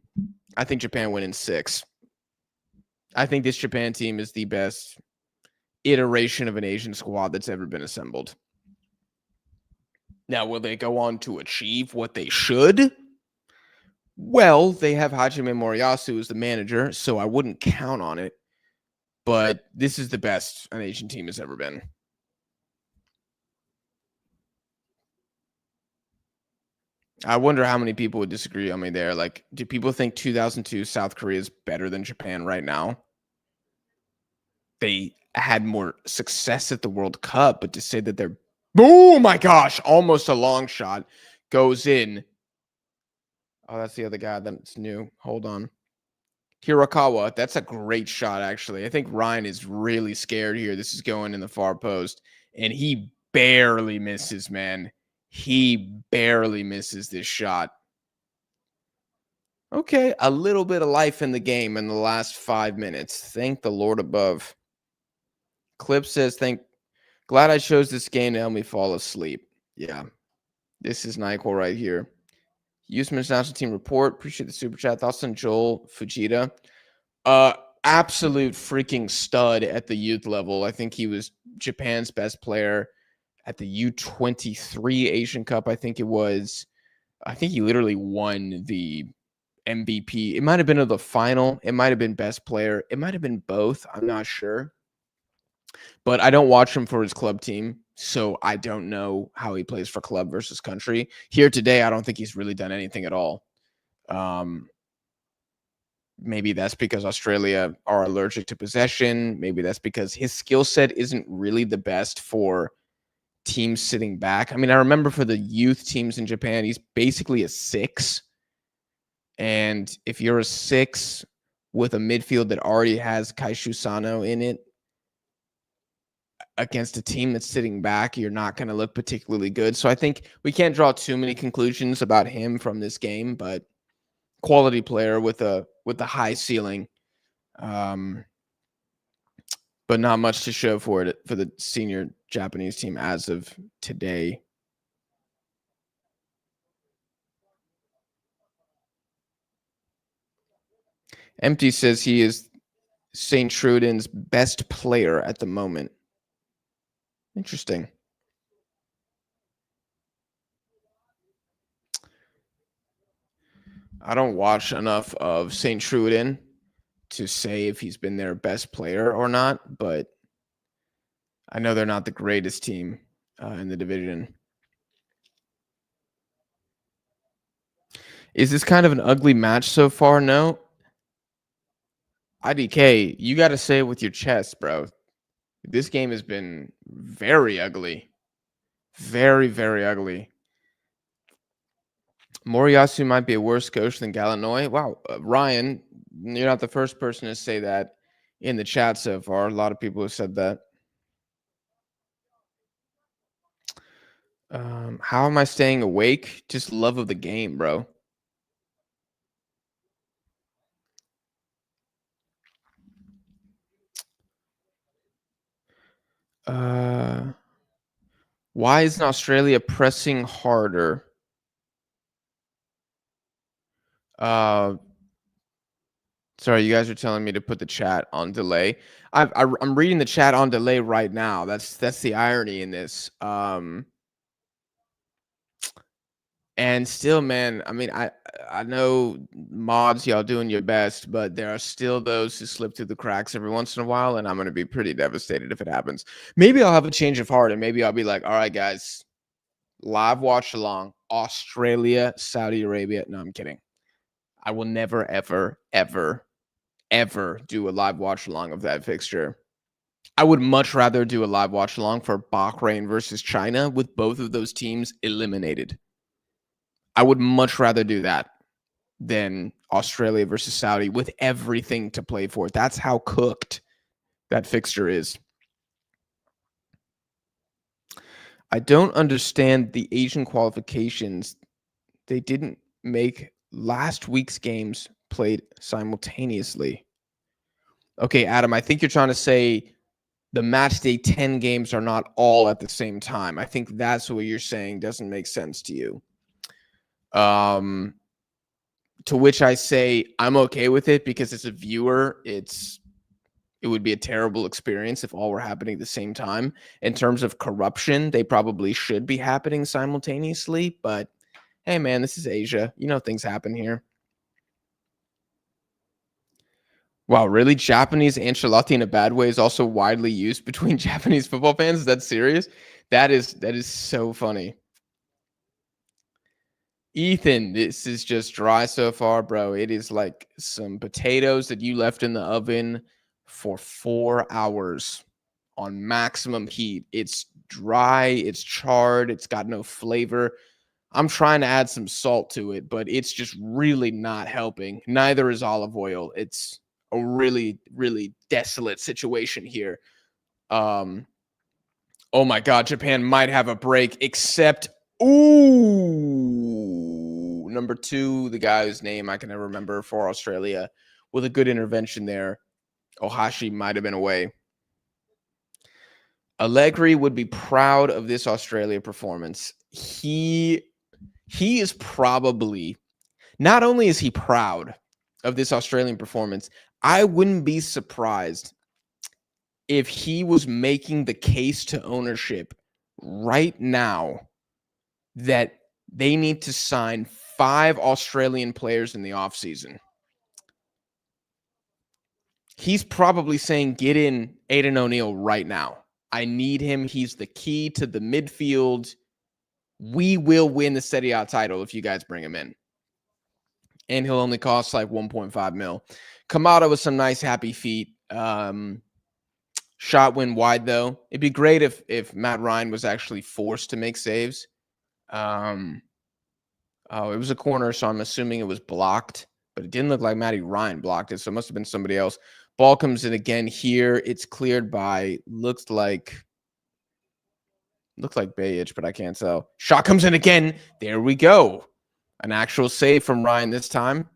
I think Japan win in 6. I think this Japan team is the best iteration of an Asian squad that's ever been assembled. Now, will they go on to achieve what they should? Well, they have Hajime Moriyasu as the manager, so I wouldn't count on it. But this is the best an Asian team has ever been. I wonder how many people would disagree on me there. Like, do people think 2002 South Korea is better than Japan right now? They had more success at the World Cup, but to say that they're, oh my gosh, almost a long shot goes in. Oh, that's the other guy that's new. Hold on. Hirakawa, that's a great shot, actually. I think Ryan is really scared here. This is going in the far post, and he barely misses, man. He barely misses this shot. Okay, a little bit of life in the game in the last 5 minutes. Thank the Lord above. Clip says, glad I chose this game to help me fall asleep. Yeah, this is NyQuil right here. Usman's national team report. Appreciate the super chat. Thoughts on Joel Fujita? Absolute freaking stud at the youth level. I think he was Japan's best player at the U23 Asian Cup. I think he literally won the MVP. It might have been of the final. It might have been best player. It might have been both. I'm not sure. But I don't watch him for his club team, so I don't know how he plays for club versus country. Here today, I don't think he's really done anything at all. Maybe that's because Australia are allergic to possession. Maybe that's because his skill set isn't really the best for teams sitting back. I mean, I remember for the youth teams in Japan, he's basically a 6. And if you're a 6 with a midfield that already has Kaishu Sano in it, against a team that's sitting back, you're not going to look particularly good. So I think we can't draw too many conclusions about him from this game, but quality player with a high ceiling, but not much to show for it for the senior Japanese team as of today. Empty says he is St. Truden's best player at the moment. Interesting. I don't watch enough of St. Truden to say if he's been their best player or not, but I know they're not the greatest team in the division. Is this kind of an ugly match so far? No. IDK, you got to say it with your chest, bro. This game has been very ugly. Very, very ugly. Moriyasu might be a worse coach than Galanoy. Wow, Ryan, you're not the first person to say that in the chat so far. A lot of people have said that. How am I staying awake? Just love of the game, bro. Uh, why isn't Australia pressing harder? Uh, Sorry, you guys are telling me to put the chat on delay. I'm reading the chat on delay right now. That's the irony in this. And still, man, I mean, I know mods, y'all doing your best, but there are still those who slip through the cracks every once in a while, and I'm gonna be pretty devastated if it happens. Maybe I'll have a change of heart, and maybe I'll be like, all right, guys, live watch along, Australia, Saudi Arabia. No, I'm kidding. I will never, ever, ever, ever do a live watch along of that fixture. I would much rather do a live watch along for Bahrain versus China with both of those teams eliminated. I would much rather do that than Australia versus Saudi with everything to play for. That's how cooked that fixture is. I don't understand the Asian qualifications. They didn't make last week's games played simultaneously. Okay, Adam, I think you're trying to say the match day 10 games are not all at the same time. I think that's what you're saying doesn't make sense to you. To which I say I'm okay with it because as a viewer, it would be a terrible experience if all were happening at the same time. In terms of corruption, they probably should be happening simultaneously, but hey man, this is Asia. You know things happen here. Wow, really? Japanese enchilada in a bad way is also widely used between Japanese football fans? Is that serious? That is so funny. Ethan, this is just dry so far, bro. It is like some potatoes that you left in the oven for 4 hours on maximum heat. It's dry, it's charred, it's got no flavor. I'm trying to add some salt to it, but it's just really not helping. Neither is olive oil. It's a really, really desolate situation here. Um, oh my God, Japan might have a break, except, ooh, number two, the guy whose name I can never remember for Australia, with a good intervention there. Ohashi might have been away. Allegri would be proud of this Australia performance. He is probably, not only is he proud of this Australian performance, I wouldn't be surprised if he was making the case to ownership right now that they need to sign 5 Australian players in the offseason. He's probably saying, get in Aiden O'Neill right now. I need him. He's the key to the midfield. We will win the Serie A title if you guys bring him in. And he'll only cost like 1.5 mil. Kamada with some nice happy feet. Shot went wide though. It'd be great if Matt Ryan was actually forced to make saves. Oh, it was a corner, so I'm assuming it was blocked, but it didn't look like Matty Ryan blocked it, so it must have been somebody else. Ball comes in again here. It's cleared by looks like Bayic, but I can't tell. Shot comes in again. There we go. An actual save from Ryan this time.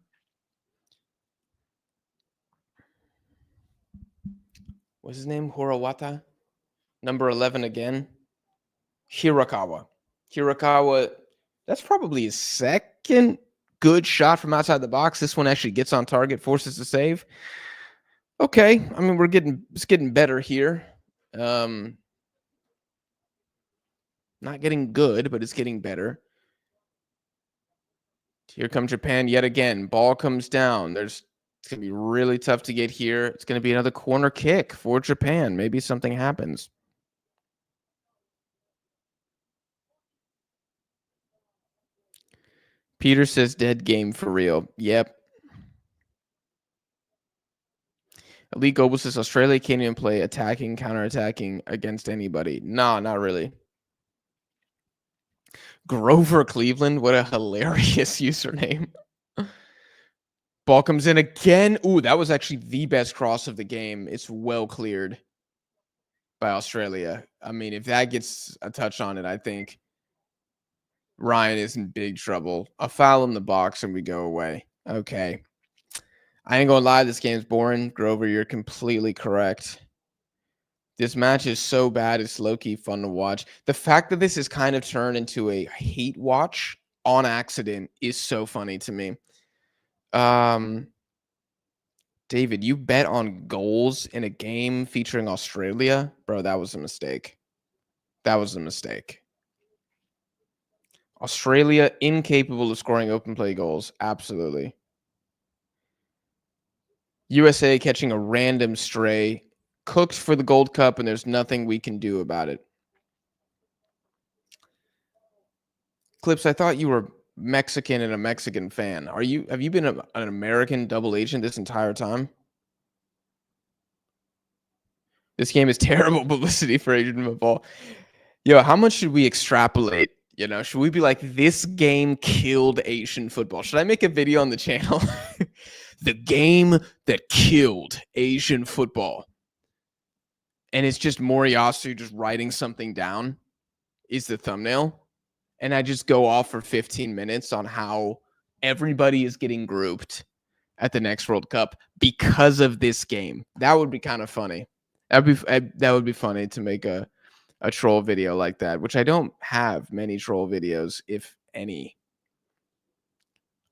What's his name? Horawata? Number 11 again. Hirakawa. That's probably his second good shot from outside the box. This one actually gets on target, forces a save. Okay. I mean, it's getting better here. Not getting good, but it's getting better. Here comes Japan yet again. Ball comes down. It's going to be really tough to get here. It's going to be another corner kick for Japan. Maybe something happens. Peter says dead game for real. Yep. Elite Global says Australia can't even play attacking, counterattacking against anybody. No, not really. Grover Cleveland, what a hilarious username. Ball comes in again. Ooh, that was actually the best cross of the game. It's well cleared by Australia. I mean, if that gets a touch on it, I think Ryan is in big trouble. A foul in the box and we go away. Okay. I ain't gonna lie, this game's boring. Grover, you're completely correct. This match is so bad, it's low-key fun to watch. The fact that this has kind of turned into a hate watch on accident is so funny to me. Um, David, you bet on goals in a game featuring Australia? Bro, that was a mistake. That was a mistake. Australia incapable of scoring open play goals. Absolutely. USA catching a random stray, cooked for the Gold Cup, and there's nothing we can do about it. Clips, I thought you were Mexican and a Mexican fan. Have you been an American double agent this entire time? This game is terrible publicity for Asian football. Yo, how much should we extrapolate? You know, should we be like, this game killed Asian football? Should I make a video on the channel? The game that killed Asian football. And it's just Moriyasu just writing something down is the thumbnail. And I just go off for 15 minutes on how everybody is getting grouped at the next World Cup because of this game. That would be kind of funny. That would be funny to make a troll video like that, which I don't have many troll videos, if any.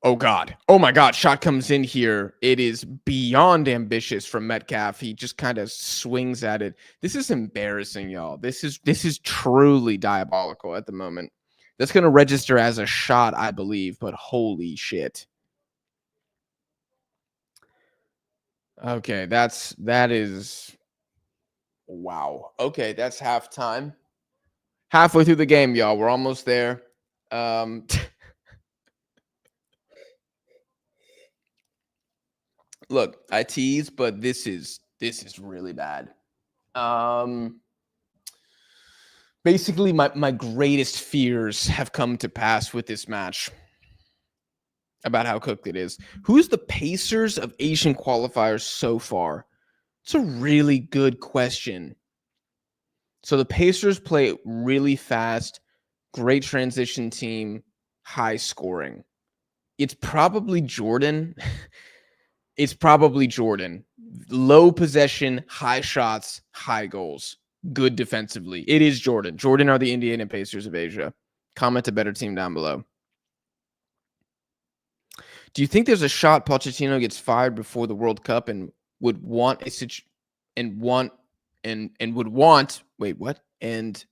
Oh, God. Oh, my God. Shot comes in here. It is beyond ambitious from Metcalf. He just kind of swings at it. This is embarrassing, y'all. This is truly diabolical at the moment. That's going to register as a shot, I believe, but holy shit. Okay, that is wow. Okay, that's halftime. Halfway through the game, y'all. We're almost there. Look, I tease, but this is really bad. Basically, my greatest fears have come to pass with this match about how cooked it is. Who's the Pacers of Asian qualifiers so far? It's a really good question. So the Pacers play really fast, great transition team, high scoring. It's probably Jordan. It's probably Jordan. Low possession, high shots, high goals. Good defensively. It is Jordan. Jordan are the Indiana Pacers of Asia. Comment a better team down below. Do you think there's a shot Pochettino gets fired before the World Cup and would want wait, what? And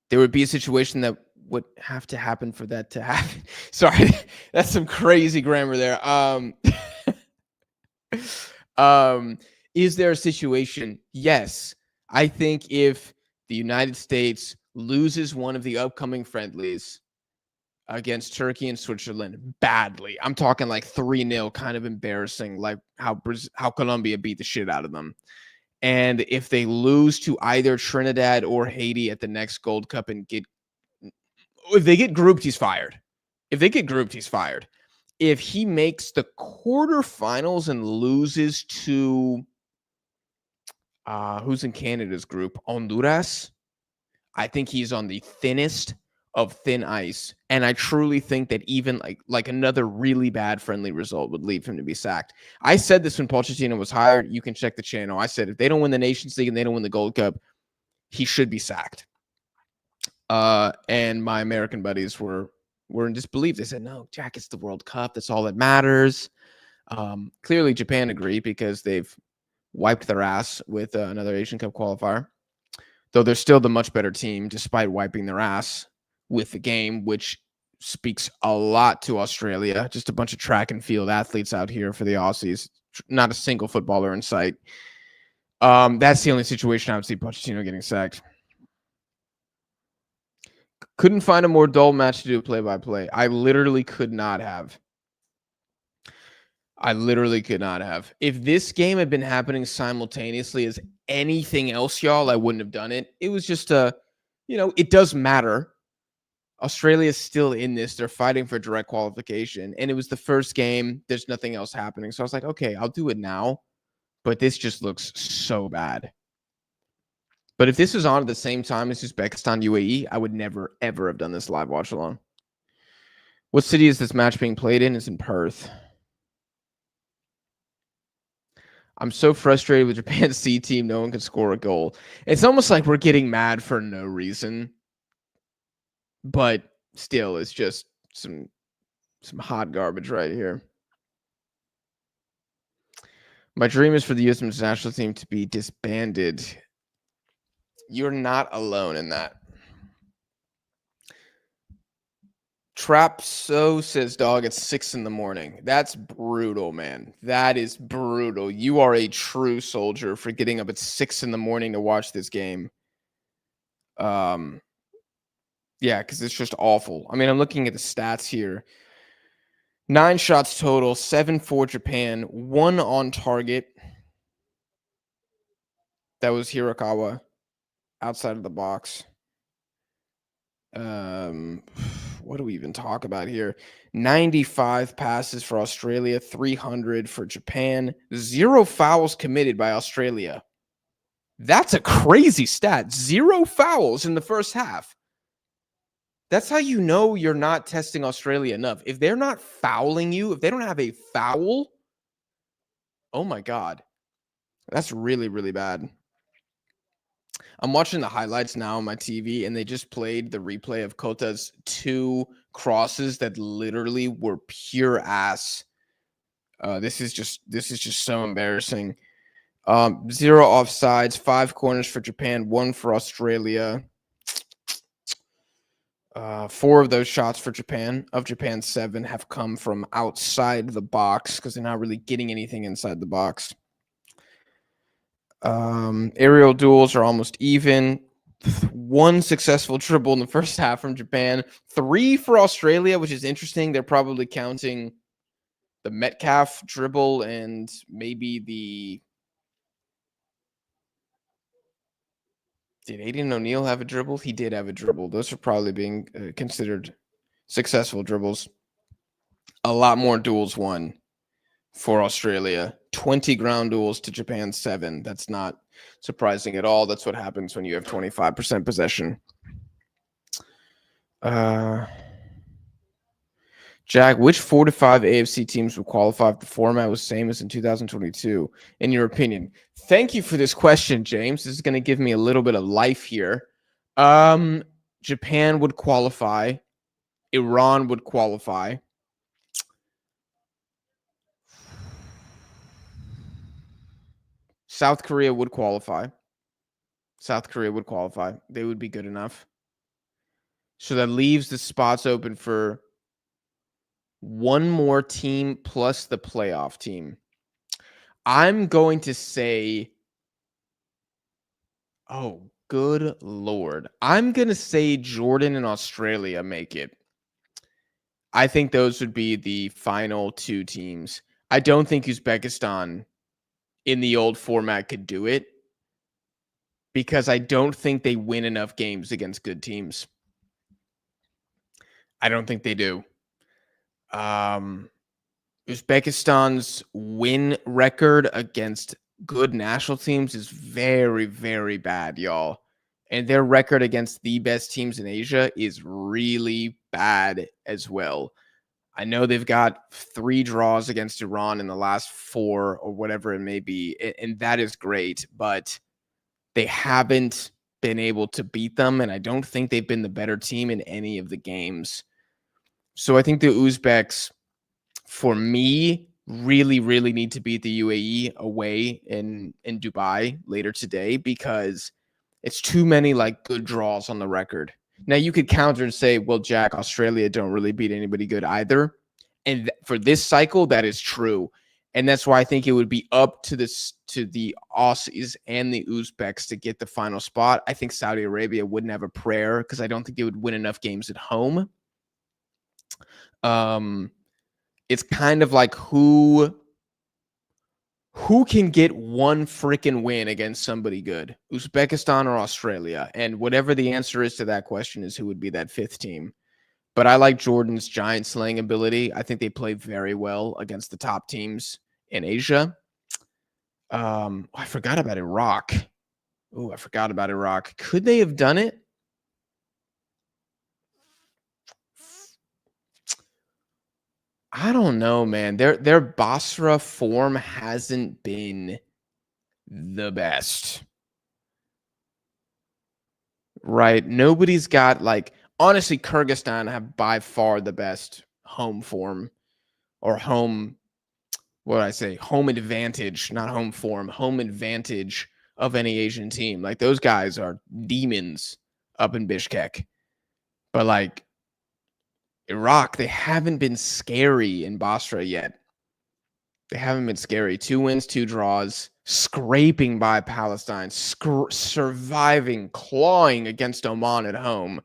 there would be a situation that would have to happen for that to happen. Sorry, that's some crazy grammar there. Is there a situation? Yes. I think if the United States loses one of the upcoming friendlies against Turkey and Switzerland badly, I'm talking like 3-0, kind of embarrassing, like how Colombia beat the shit out of them. And if they lose to either Trinidad or Haiti at the next Gold Cup and if they get grouped, he's fired. If they get grouped, he's fired. If he makes the quarterfinals and loses to who's in Canada's group, Honduras, I think he's on the thinnest of thin ice. And I truly think that even like another really bad friendly result would leave him to be sacked. I said this when Pochettino was hired. You can check the channel. I said if they don't win the Nations League and they don't win the Gold Cup, he should be sacked. And my American buddies were in disbelief. They said, no, Jack, it's the World Cup. That's all that matters. Clearly, Japan agreed because they've wiped their ass with another Asian Cup qualifier. Though they're still the much better team, despite wiping their ass with the game, which speaks a lot to Australia. Just a bunch of track and field athletes out here for the Aussies. Not a single footballer in sight. That's the only situation I would see Pochettino getting sacked. Couldn't find a more dull match to do play-by-play. I literally could not have. If this game had been happening simultaneously as anything else, y'all, I wouldn't have done it. It was just it does matter. Australia is still in this. They're fighting for direct qualification. And it was the first game. There's nothing else happening. So I was like, okay, I'll do it now. But this just looks so bad. But if this was on at the same time as Uzbekistan, UAE, I would never, ever have done this live watch along. What city is this match being played in? It's in Perth. I'm so frustrated with Japan's C team. No one can score a goal. It's almost like we're getting mad for no reason. But still, it's just some hot garbage right here. My dream is for the U.S. Men's national team to be disbanded. You're not alone in that. Trapso says, dog, it's 6 a.m. That's brutal, man. That is brutal. You are a true soldier for getting up at 6 a.m. to watch this game. Yeah, because it's just awful. I mean, I'm looking at the stats here. 9 shots total, 7 for Japan, 1 on target. That was Hirakawa outside of the box. What do we even talk about here? 95 passes for Australia, 300 for Japan, 0 fouls committed by Australia. That's a crazy stat. 0 fouls in the first half. That's how you know you're not testing Australia enough. If they're not fouling you, if they don't have a foul, oh my God. That's really, really bad. I'm watching the highlights now on my TV, and they just played the replay of Kota's 2 crosses that literally were pure ass. This is just so embarrassing. 0 offsides, 5 corners for Japan, 1 for Australia. 4 of those shots for Japan, of Japan's 7, have come from outside the box because they're not really getting anything inside the box. Aerial duels are almost even. 1 successful dribble in the first half from Japan. 3 for Australia, which is interesting. They're probably counting the Metcalf dribble and maybe the... Did Aiden O'Neal have a dribble? He did have a dribble. Those are probably being considered successful dribbles. A lot more duels won for Australia. 20 ground duels to Japan's 7. That's not surprising at all. That's what happens when you have 25% possession. Jack, which 4 to 5 AFC teams will qualify if the format was same as in 2022, in your opinion? Thank you for this question, James. This is going to give me a little bit of life here. Japan would qualify. Iran would qualify. South Korea would qualify. South Korea would qualify. They would be good enough. So that leaves the spots open for 1 more team plus the playoff team. I'm going to say, oh, good Lord. I'm going to say Jordan and Australia make it. I think those would be the final 2 teams. I don't think Uzbekistan in the old format could do it because I don't think they win enough games against good teams. I don't think they do. Uzbekistan's win record against good national teams is very, very bad, y'all. And their record against the best teams in Asia is really bad as well. I know they've got 3 draws against Iran in the last 4 or whatever it may be, and that is great, but they haven't been able to beat them, and I don't think they've been the better team in any of the games. So I think the Uzbeks, for me, really, really need to beat the UAE away in Dubai later today because it's too many like good draws on the record. Now you could counter and say, well, Jack, Australia don't really beat anybody good either. And for this cycle, that is true. And that's why I think it would be up to the Aussies and the Uzbeks to get the final spot. I think Saudi Arabia wouldn't have a prayer because I don't think they would win enough games at home. It's kind of like who can get 1 freaking win against somebody good, Uzbekistan or Australia? And whatever the answer is to that question is who would be that 5th team. But I like Jordan's giant slaying ability. I think they play very well against the top teams in Asia. I forgot about Iraq. Oh, I forgot about Iraq. Could they have done it? I don't know, man. Their Basra form hasn't been the best, right? Nobody's got like honestly, Kyrgyzstan have by far the best home form or home. What would I say? Home advantage, not home form. Home advantage of any Asian team. Like those guys are demons up in Bishkek, but like Iraq, they haven't been scary in Basra yet. They haven't been scary. 2 wins, 2 draws, scraping by Palestine, surviving, clawing against Oman at home.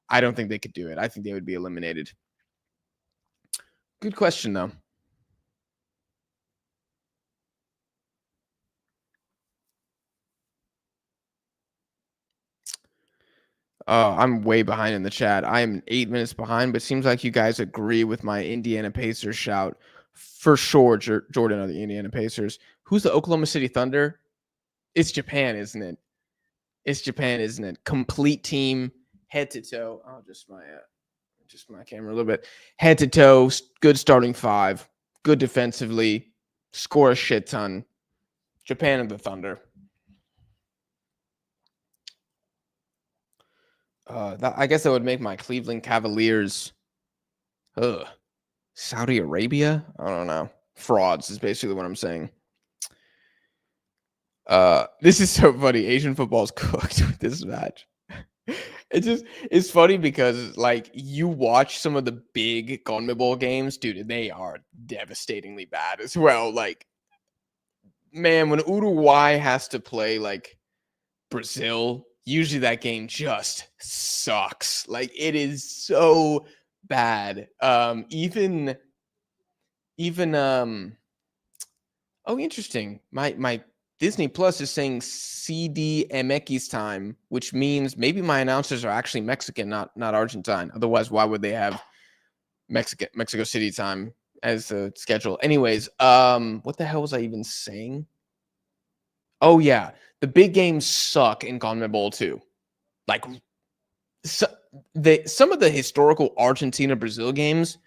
I don't think they could do it. I think they would be eliminated. Good question, though. I'm way behind in the chat. I am 8 minutes behind, but seems like you guys agree with my Indiana Pacers shout. For sure, Jordan are the Indiana Pacers. Who's the Oklahoma City Thunder? It's Japan, isn't it? It's Japan, isn't it? Complete team, head to toe. Oh, just my camera a little bit. Head to toe, good starting five, good defensively, score a shit ton. Japan and the Thunder. I guess that would make my Cleveland Cavaliers. Saudi Arabia? I don't know. Frauds is basically what I'm saying. This is so funny. Asian football's cooked with this match. It's funny because like you watch some of the big CONMEBOL games, dude, they are devastatingly bad as well. Like, man, when Uruguay has to play like Brazil, usually that game just sucks. Like it is so bad. Even oh, interesting. My Disney Plus is saying CDMX time, which means maybe my announcers are actually Mexican, not Argentine. Otherwise, why would they have Mexico City time as a schedule? Anyways, what the hell was I even saying? Oh yeah, the big games suck in CONMEBOL too. Like so, some of the historical Argentina Brazil games,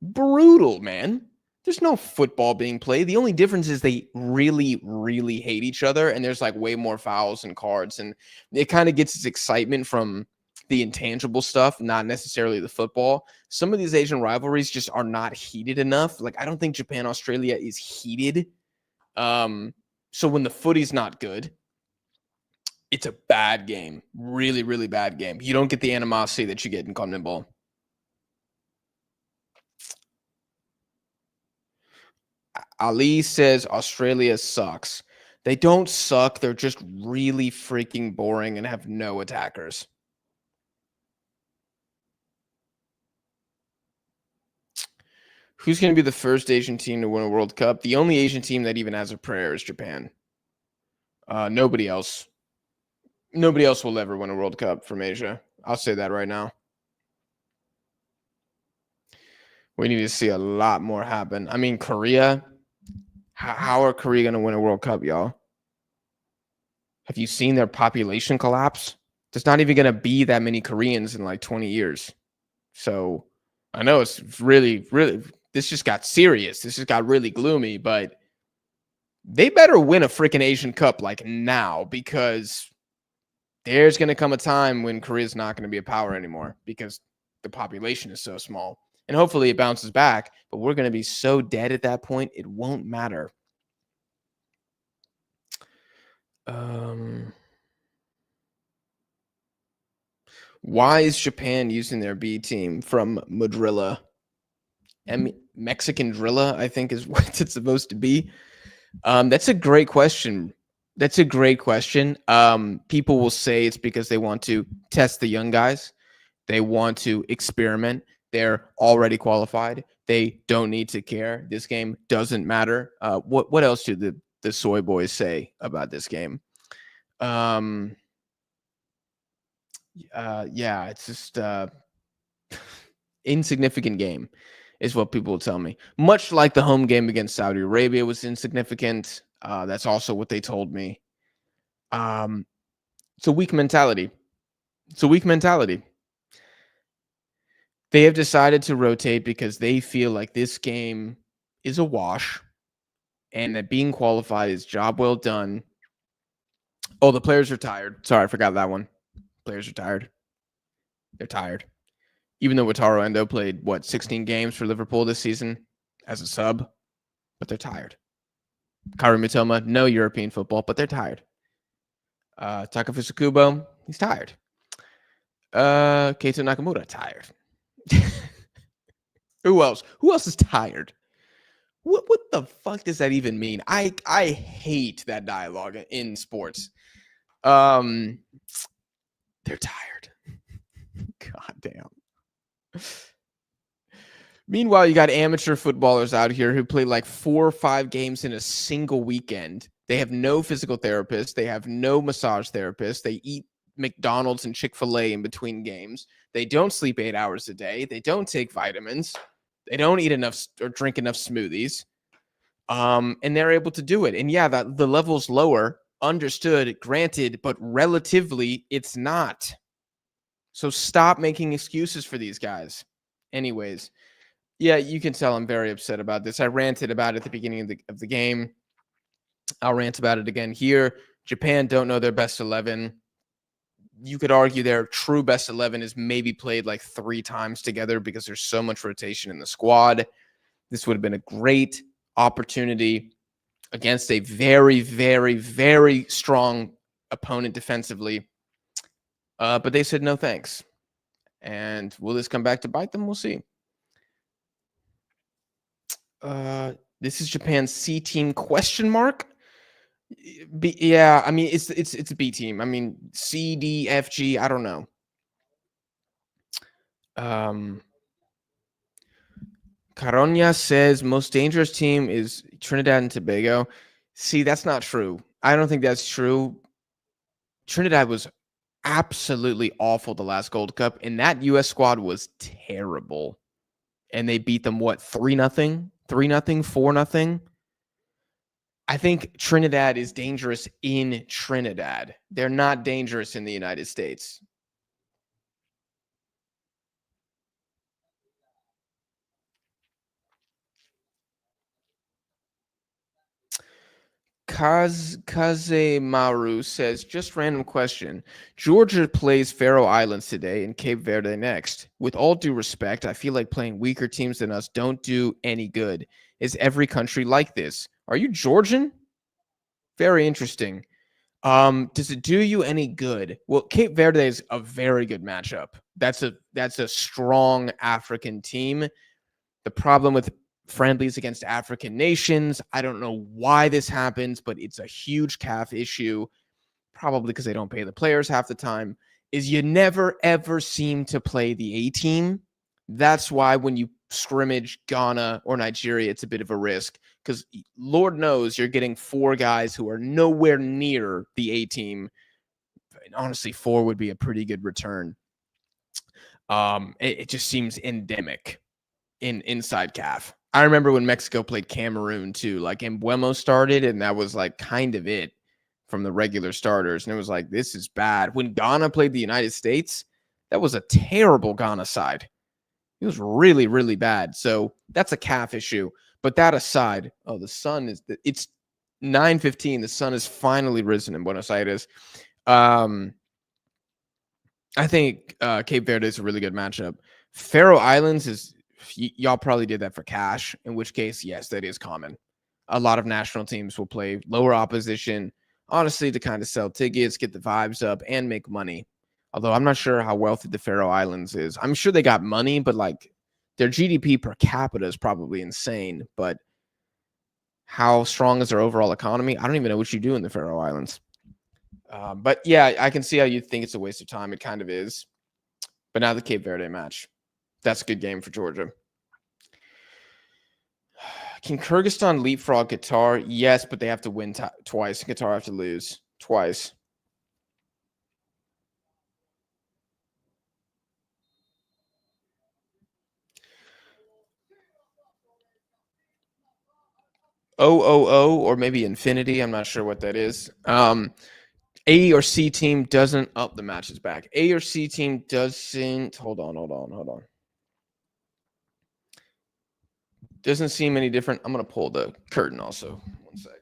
brutal, man. There's no football being played. The only difference is they really, really hate each other, and there's like way more fouls and cards, and it kind of gets its excitement from the intangible stuff, not necessarily the football. Some of these Asian rivalries just are not heated enough. Like I don't think Japan Australia is heated. So when the footy's not good, it's a bad game. Really, really bad game. You don't get the animosity that you get in CONMEBOL. Ali says Australia sucks. They don't suck. They're just really freaking boring and have no attackers. Who's going to be the first Asian team to win a World Cup? The only Asian team that even has a prayer is Japan. Nobody else. Nobody else will ever win a World Cup from Asia. I'll say that right now. We need to see a lot more happen. I mean, Korea. How are Korea going to win a World Cup, y'all? Have you seen their population collapse? There's not even going to be that many Koreans in like 20 years. So I know it's really, really, this just got serious. This just got really gloomy, but they better win a freaking Asian Cup like now because there's going to come a time when Korea's not going to be a power anymore because the population is so small. And hopefully it bounces back, but we're going to be so dead at that point, it won't matter. Why is Japan using their B team from Madrilla? Mexican Drilla, I think, is what it's supposed to be. That's a great question. People will say it's because they want to test the young guys. They want to experiment. They're already qualified. They don't need to care. This game doesn't matter. What else do the soy boys say about this game? Yeah, it's just insignificant game is what people will tell me. Much like the home game against Saudi Arabia was insignificant. That's also what they told me. It's a weak mentality. They have decided to rotate because they feel like this game is a wash and that being qualified is job well done. Oh, the players are tired. Sorry, I forgot that one. Players are tired. They're tired. Even though Wataru Endo played, 16 games for Liverpool this season as a sub, but they're tired. Kairi Mitoma, no European football, but they're tired. Takafusa Kubo, he's tired. Keito Nakamura, tired. Who else? Who else is tired? What the fuck does that even mean? I hate that dialogue in sports. They're tired. God damn. Meanwhile, you got amateur footballers out here who play like 4 or 5 games in a single weekend. They have no physical therapist. They have no massage therapist. They eat McDonald's and Chick-fil-A in between games. They don't sleep 8 hours a day. They don't take vitamins. They don't eat enough or drink enough smoothies. And they're able to do it. And yeah, that the level's lower, understood, granted, but relatively it's not. So stop making excuses for these guys. Anyways, yeah, you can tell I'm very upset about this. I ranted about it at the beginning of the game. I'll rant about it again here. Japan don't know their best 11. You could argue their true best 11 is maybe played like 3 times together because there's so much rotation in the squad. This would have been a great opportunity against a very, very, very strong opponent defensively. But they said no thanks. And will this come back to bite them? We'll see. This is Japan's C team ? Yeah, I mean it's a B team. I mean C, D, F, G. I don't know. Caronia says most dangerous team is Trinidad and Tobago. See, that's not true. I don't think that's true. Trinidad was absolutely awful the last Gold Cup, and that U.S. squad was terrible. And they beat them, 3-0? 3-0? 4-0? I think Trinidad is dangerous in Trinidad. They're not dangerous in the United States. Kazemaru says, just random question. Georgia plays Faroe Islands today and Cape Verde next. With all due respect, I feel like playing weaker teams than us don't do any good. Is every country like this? Are you Georgian? Very interesting. Does it do you any good? Well, Cape Verde is a very good matchup. That's a strong African team. The problem with friendlies against African nations, I don't know why this happens, but it's a huge CAF issue, probably because they don't pay the players half the time, is you never, ever seem to play the A team. That's why when you scrimmage Ghana or Nigeria, it's a bit of a risk because Lord knows you're getting 4 guys who are nowhere near the A team. And honestly, 4 would be a pretty good return. It just seems endemic inside CAF. I remember when Mexico played Cameroon too. Like Embuemo started, and that was like kind of it from the regular starters. And it was like, this is bad. When Ghana played the United States, that was a terrible Ghana side. It was really, really bad. So that's a CAF issue. But that aside, the sun it's 9:15. The sun has finally risen in Buenos Aires. I think Cape Verde is a really good matchup. Faroe Islands is y'all probably did that for cash, in which case, yes, that is common. A lot of national teams will play lower opposition, honestly, to kind of sell tickets, get the vibes up, and make money. Although I'm not sure how wealthy the Faroe Islands is. I'm sure they got money, but like their GDP per capita is probably insane. But how strong is their overall economy? I don't even know what you do in the Faroe Islands. But yeah, I can see how you think it's a waste of time. It kind of is. But now the Cape Verde match. That's a good game for Georgia. Can Kyrgyzstan leapfrog Qatar? Yes, but they have to win twice. Qatar have to lose twice. OOO or maybe Infinity. I'm not sure what that is. A or C team doesn't up the matches back. A or C team doesn't. Hold on. Doesn't seem any different. I'm going to pull the curtain also. One sec.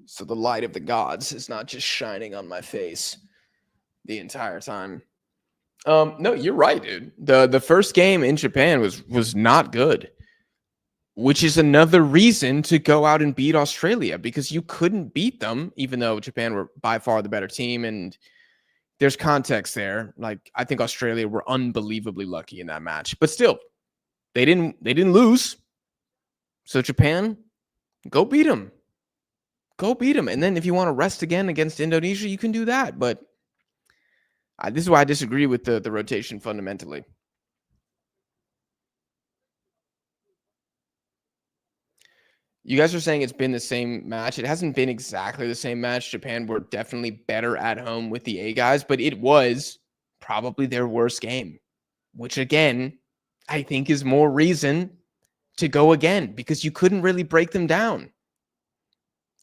So the light of the gods is not just shining on my face the entire time. No, you're right, dude. The first game in Japan was not good, which is another reason to go out and beat Australia because you couldn't beat them, even though Japan were by far the better team. And there's context there. Like I think Australia were unbelievably lucky in that match, but still, they didn't lose. So Japan, go beat them. Go beat them. And then if you want to rest again against Indonesia, you can do that. But this is why I disagree with the rotation fundamentally. You guys are saying it's been the same match. It hasn't been exactly the same match. Japan were definitely better at home with the A guys, but it was probably their worst game, which again, I think is more reason to go again because you couldn't really break them down.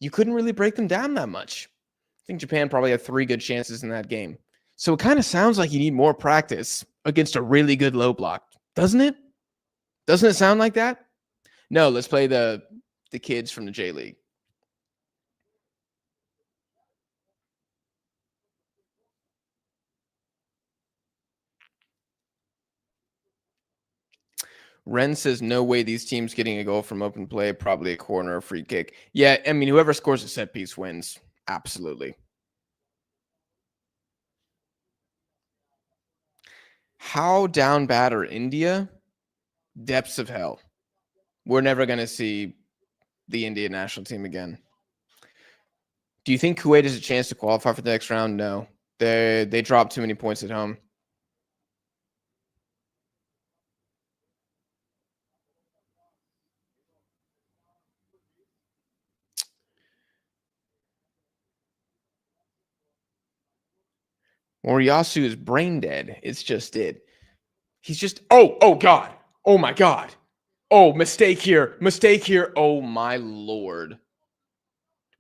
You couldn't really break them down that much. I think Japan probably had 3 good chances in that game. So it kind of sounds like you need more practice against a really good low block, doesn't it? Doesn't it sound like that? No, let's play the kids from the J League. Ren says, no way these teams getting a goal from open play, probably a corner or free kick. Yeah, I mean, whoever scores a set piece wins. Absolutely. How down bad are India? Depths of hell. We're never going to see the India national team again. Do you think Kuwait has a chance to qualify for the next round? No. They dropped too many points at home. Moriyasu is brain dead. It's just it. He's just, oh God. Oh my God. Oh, mistake here. Mistake here. Oh my Lord.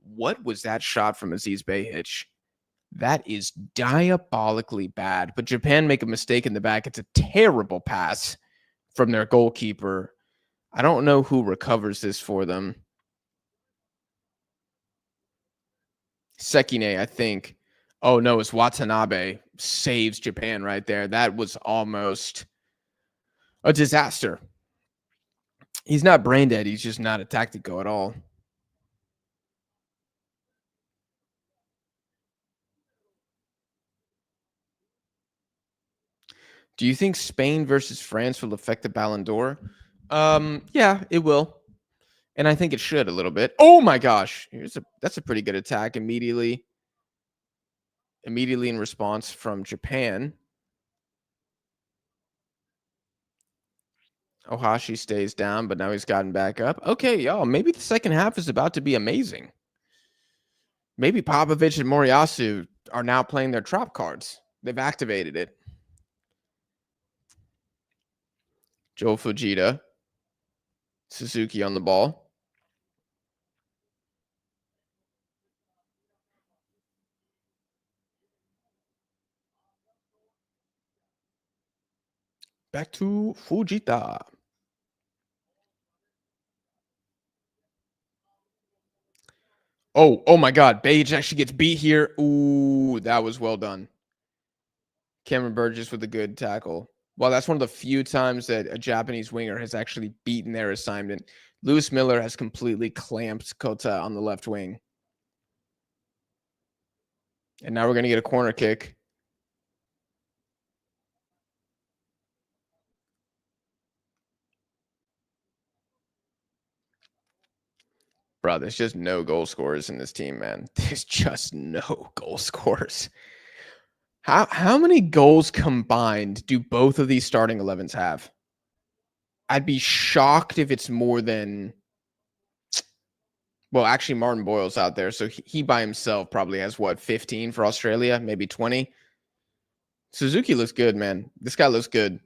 What was that shot from Aziz Behich? That is diabolically bad. But Japan make a mistake in the back. It's a terrible pass from their goalkeeper. I don't know who recovers this for them. Sekine, I think. Oh, no, it's Watanabe. Saves Japan right there. That was almost a disaster. He's not brain dead. He's just not a tactico at all. Do you think Spain versus France will affect the Ballon d'Or? Yeah, it will. And I think it should a little bit. Oh my gosh. That's a pretty good attack immediately in response from Japan. Ohashi stays down, but now he's gotten back up. Okay, y'all, maybe the second half is about to be amazing. Maybe Popovich and Moriyasu are now playing their trap cards. They've activated it. Joe Fujita. Suzuki on the ball. Back to Fujita. Oh my God. Beige actually gets beat here. Ooh, that was well done. Cameron Burgess with a good tackle. Well, that's one of the few times that a Japanese winger has actually beaten their assignment. Lewis Miller has completely clamped Kota on the left wing. And now we're going to get a corner kick. Bro, there's just no goal scorers in this team, man. There's just no goal scorers. How many goals combined do both of these starting 11s have? I'd be shocked if it's more than... Well, actually, Martin Boyle's out there, so he by himself probably has, what, 15 for Australia? Maybe 20? Suzuki looks good, man. This guy looks good.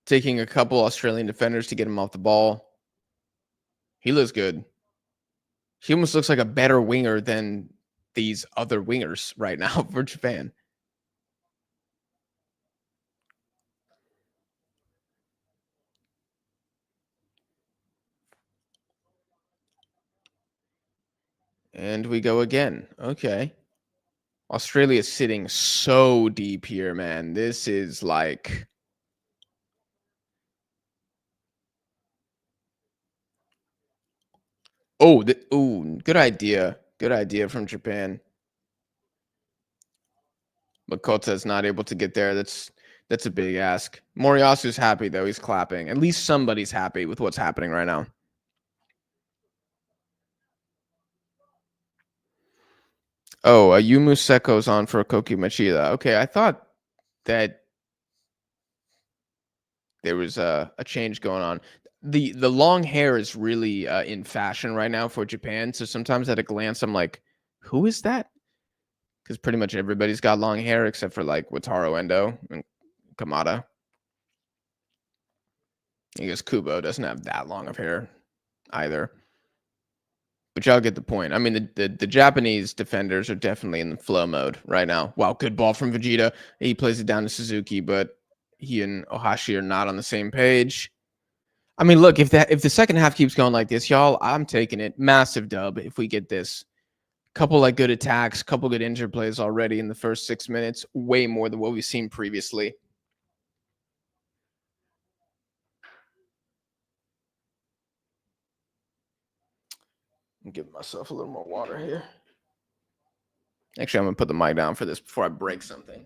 Taking a couple Australian defenders to get him off the ball. He looks good. He almost looks like a better winger than these other wingers right now for Japan. And we go again. Okay. Australia's sitting so deep here, man. This is like, oh, ooh, good idea. Good idea from Japan. Makota's not able to get there. That's a big ask. Moriyasu's happy though. He's clapping. At least somebody's happy with what's happening right now. Oh, Yumu Seko's on for Koki Machida. Okay, I thought that there was a change going on. The long hair is really in fashion right now for Japan. So sometimes at a glance, I'm like, who is that? Because pretty much everybody's got long hair except for like Wataru Endo and Kamada. I guess Kubo doesn't have that long of hair either. But y'all get the point. I mean, the Japanese defenders are definitely in the flow mode right now. Wow, good ball from Vegeta. He plays it down to Suzuki, but he and Ohashi are not on the same page. I mean, look, if the second half keeps going like this, y'all, I'm taking it. Massive dub if we get this. Couple like good attacks, couple good interplays already in the first 6 minutes. Way more than what we've seen previously. I'm giving myself a little more water here. Actually, I'm going to put the mic down for this before I break something.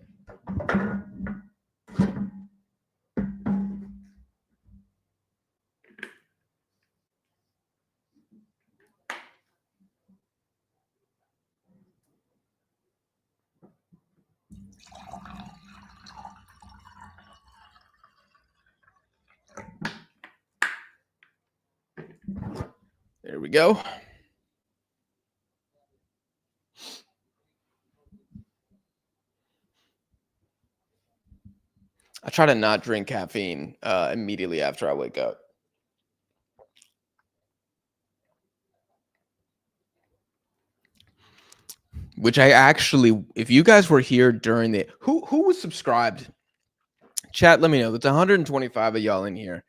There we go. I try to not drink caffeine immediately after I wake up. Which I actually, if you guys were here during the who was subscribed, chat, let me know. There's 125 of y'all in here.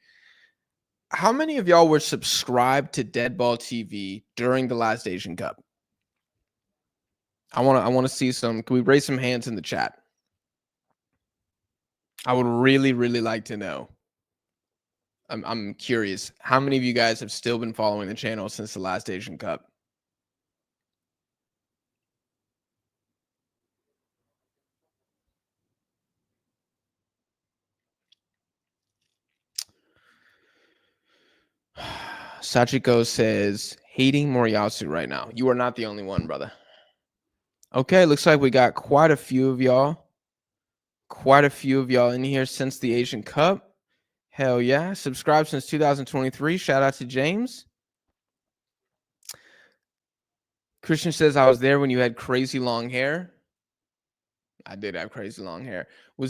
How many of y'all were subscribed to Deadball TV during the last Asian Cup? I want to see some. Can we raise some hands in the chat? I would really, really like to know. I'm curious. How many of you guys have still been following the channel since the last Asian Cup? Sachiko says, hating Moriyasu right now. You are not the only one, brother. Okay, looks like we got quite a few of y'all. Quite a few of y'all in here since the Asian Cup. Hell yeah. Subscribed since 2023. Shout out to James. Christian says, I was there when you had crazy long hair. I did have crazy long hair.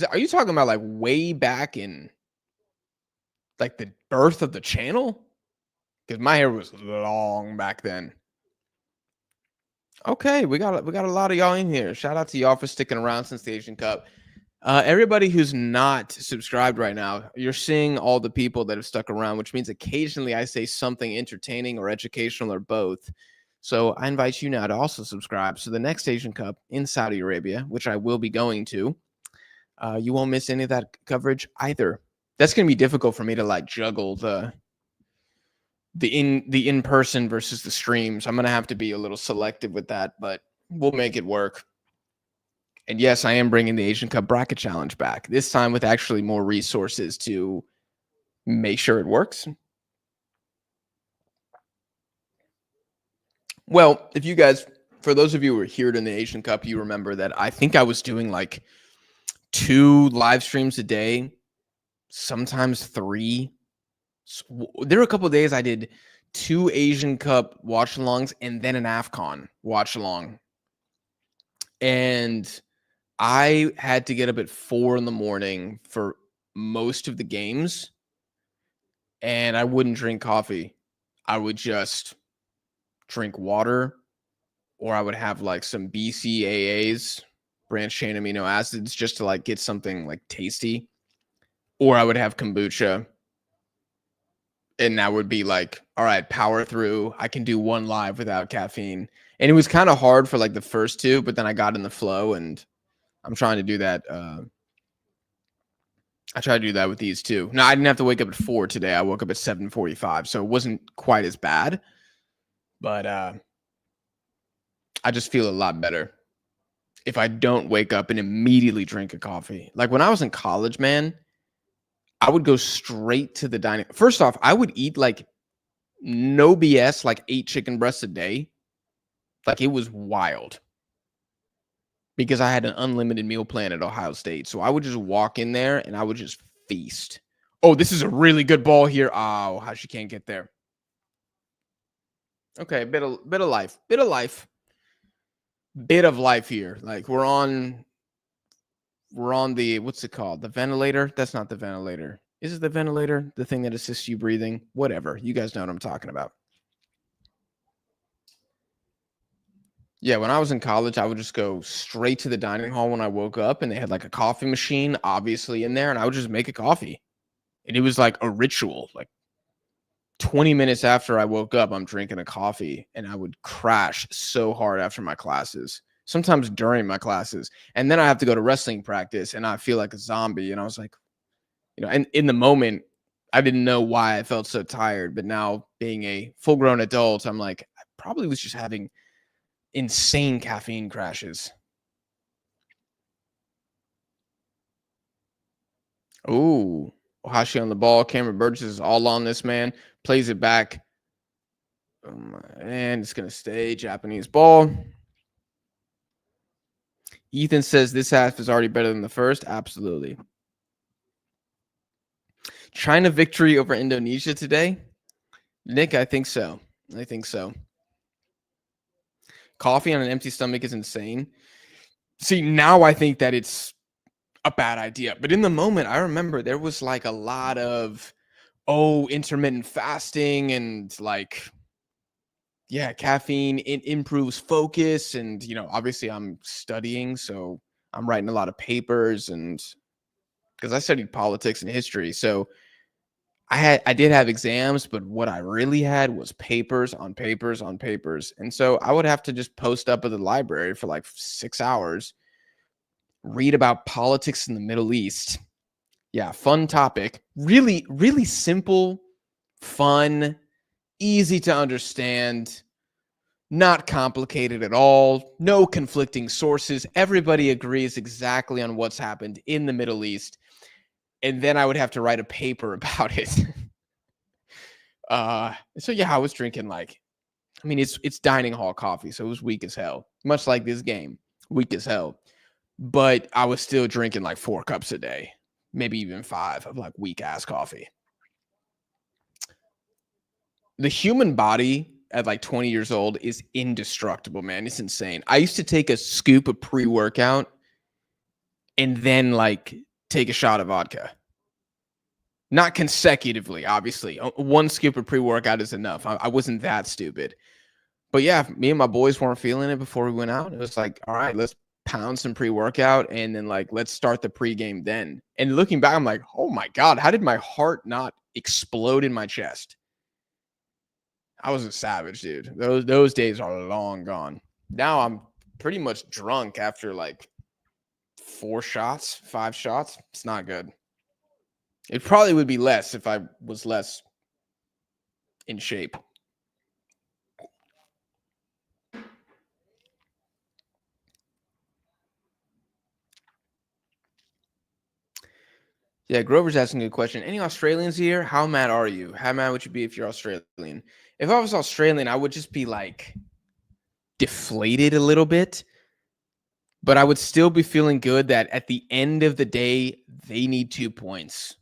Are you talking about like way back in like the birth of the channel? Because my hair was long back then. Okay, we got a lot of y'all in here. Shout out to y'all for sticking around since the Asian Cup. Everybody who's not subscribed right now, you're seeing all the people that have stuck around, which means occasionally I say something entertaining or educational or both. So I invite you now to also subscribe. So the next Asian Cup in Saudi Arabia, which I will be going to, you won't miss any of that coverage either. That's going to be difficult for me to like juggle the in-person versus the streams. I'm going to have to be a little selective with that, but we'll make it work. And yes, I am bringing the Asian Cup Bracket Challenge back, this time with actually more resources to make sure it works. Well, if you guys, for those of you who were here in the Asian Cup, you remember that I think I was doing like 2 live streams a day, sometimes 3. There were a couple of days I did 2 Asian Cup watch-alongs and then an AFCON watch-along. And I had to get up at 4 in the morning for most of the games, and I wouldn't drink coffee. I would just drink water, or I would have like some BCAAs, branched chain amino acids, just to like get something like tasty, or I would have kombucha. And that would be like, all right, power through. I can do 1 live without caffeine. And it was kinda hard for, like, the first 2, but then I got in the flow, and I'm trying to do that, I try to do that with these too. No, I didn't have to wake up at 4 today. I woke up at 7:45, so it wasn't quite as bad, but, I just feel a lot better if I don't wake up and immediately drink a coffee. Like, when I was in college, man, I would go straight to the dining first off, I would eat, like, no BS, like, 8 chicken breasts a day. Like, it was wild because I had an unlimited meal plan at Ohio State, so I would just walk in there and I would just feast. Oh, this is a really good ball here. Oh, how she can't get there. Okay, bit of life. Bit of life here. Like, we're on the what's it called? The ventilator? That's not the ventilator. Is it the ventilator? The thing that assists you breathing? Whatever. You guys know what I'm talking about. Yeah, when I was in college, I would just go straight to the dining hall when I woke up, and they had like a coffee machine obviously in there, and I would just make a coffee. And it was like a ritual. Like 20 minutes after I woke up, I'm drinking a coffee, and I would crash so hard after my classes, sometimes during my classes. And then I have to go to wrestling practice, and I feel like a zombie. And I was like, and in the moment, I didn't know why I felt so tired. But now, being a full grown adult, I'm like, I probably was just having insane caffeine crashes. Ooh, Ohashi on the ball. Cameron Burgess is all on this man. Plays it back. And it's going to stay Japanese ball. Ethan says this half is already better than the first. Absolutely. China victory over Indonesia today. Nick, I think so. I think so. Coffee on an empty stomach is insane. See, now I think that it's a bad idea. But in the moment, I remember there was like a lot of, intermittent fasting and like, yeah, caffeine, it improves focus. And, obviously I'm studying. So I'm writing a lot of papers, and because I studied politics and history. So I did have exams, but what I really had was papers on papers on papers. And so I would have to just post up at the library for like 6 hours, read about politics in the Middle East. Yeah, fun topic. Really, really simple, fun, easy to understand, not complicated at all, no conflicting sources. Everybody agrees exactly on what's happened in the Middle East. And then I would have to write a paper about it. So yeah, I was drinking like, I mean, it's dining hall coffee, so it was weak as hell. Much like this game, weak as hell. But I was still drinking like 4 cups a day, maybe even 5 of like weak ass coffee. The human body at like 20 years old is indestructible, man. It's insane. I used to take a scoop of pre-workout and then like take a shot of vodka. Not consecutively, obviously. One scoop of pre-workout is enough. I wasn't that stupid. But yeah, me and my boys weren't feeling it before we went out. It was like, all right, let's pound some pre-workout, and then like let's start the pregame then. And looking back, I'm like, oh my God, how did my heart not explode in my chest? I was a savage, dude. Those days are long gone. Now I'm pretty much drunk after like 4 shots, 5 shots. It's not good. It probably would be less if I was less in shape. Yeah, Grover's asking a good question. Any Australians here? How mad are you? How mad would you be if you're Australian? If I was Australian, I would just be like deflated a little bit, but I would still be feeling good that at the end of the day, they need 2 points.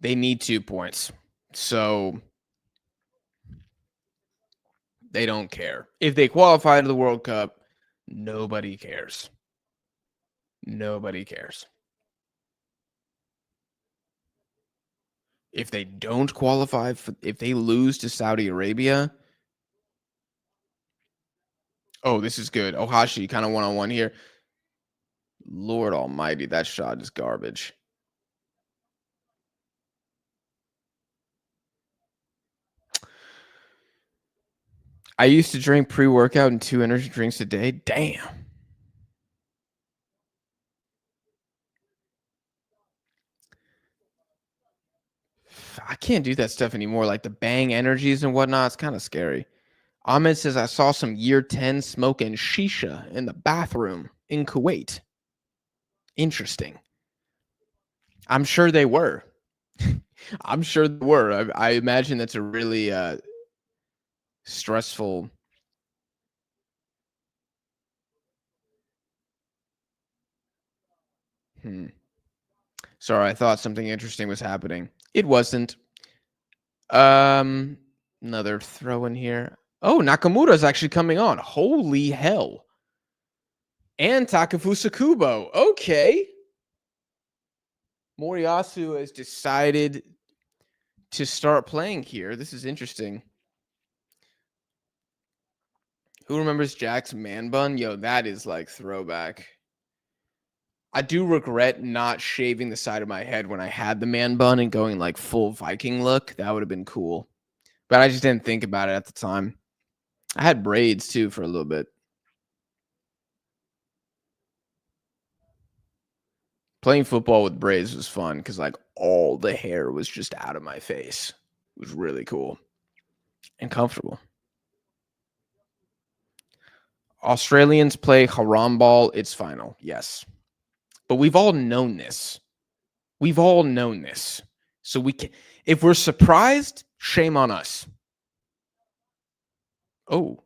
They need 2 points. So they don't care. If they qualify to the World Cup, nobody cares. Nobody cares. If they don't qualify, if they lose to Saudi Arabia, oh, this is good. Ohashi kind of one-on-one here. Lord almighty, that shot is garbage. I used to drink pre-workout and 2 energy drinks a day. Damn. I can't do that stuff anymore, like the Bang energies and whatnot. It's kinda scary. Ahmed says, "I saw some year 10 smoking shisha in the bathroom in Kuwait." Interesting. I'm sure they were. I'm sure they were. I imagine that's a really, stressful. Hmm. Sorry, I thought something interesting was happening. It wasn't. Um, Another throw in here. Oh, Nakamura's actually coming on. Holy hell. And Takefusa Kubo. Okay. Moriyasu has decided to start playing here. This is interesting. Who remembers Jack's man bun? Yo, that is like throwback. I do regret not shaving the side of my head when I had the man bun and going like full Viking look. That would have been cool. But I just didn't think about it at the time. I had braids too for a little bit. Playing football with braids was fun because like all the hair was just out of my face. It was really cool and comfortable. Australians play haram ball. It's final. Yes. But we've all known this. We've all known this. So we can, if we're surprised, shame on us. Oh,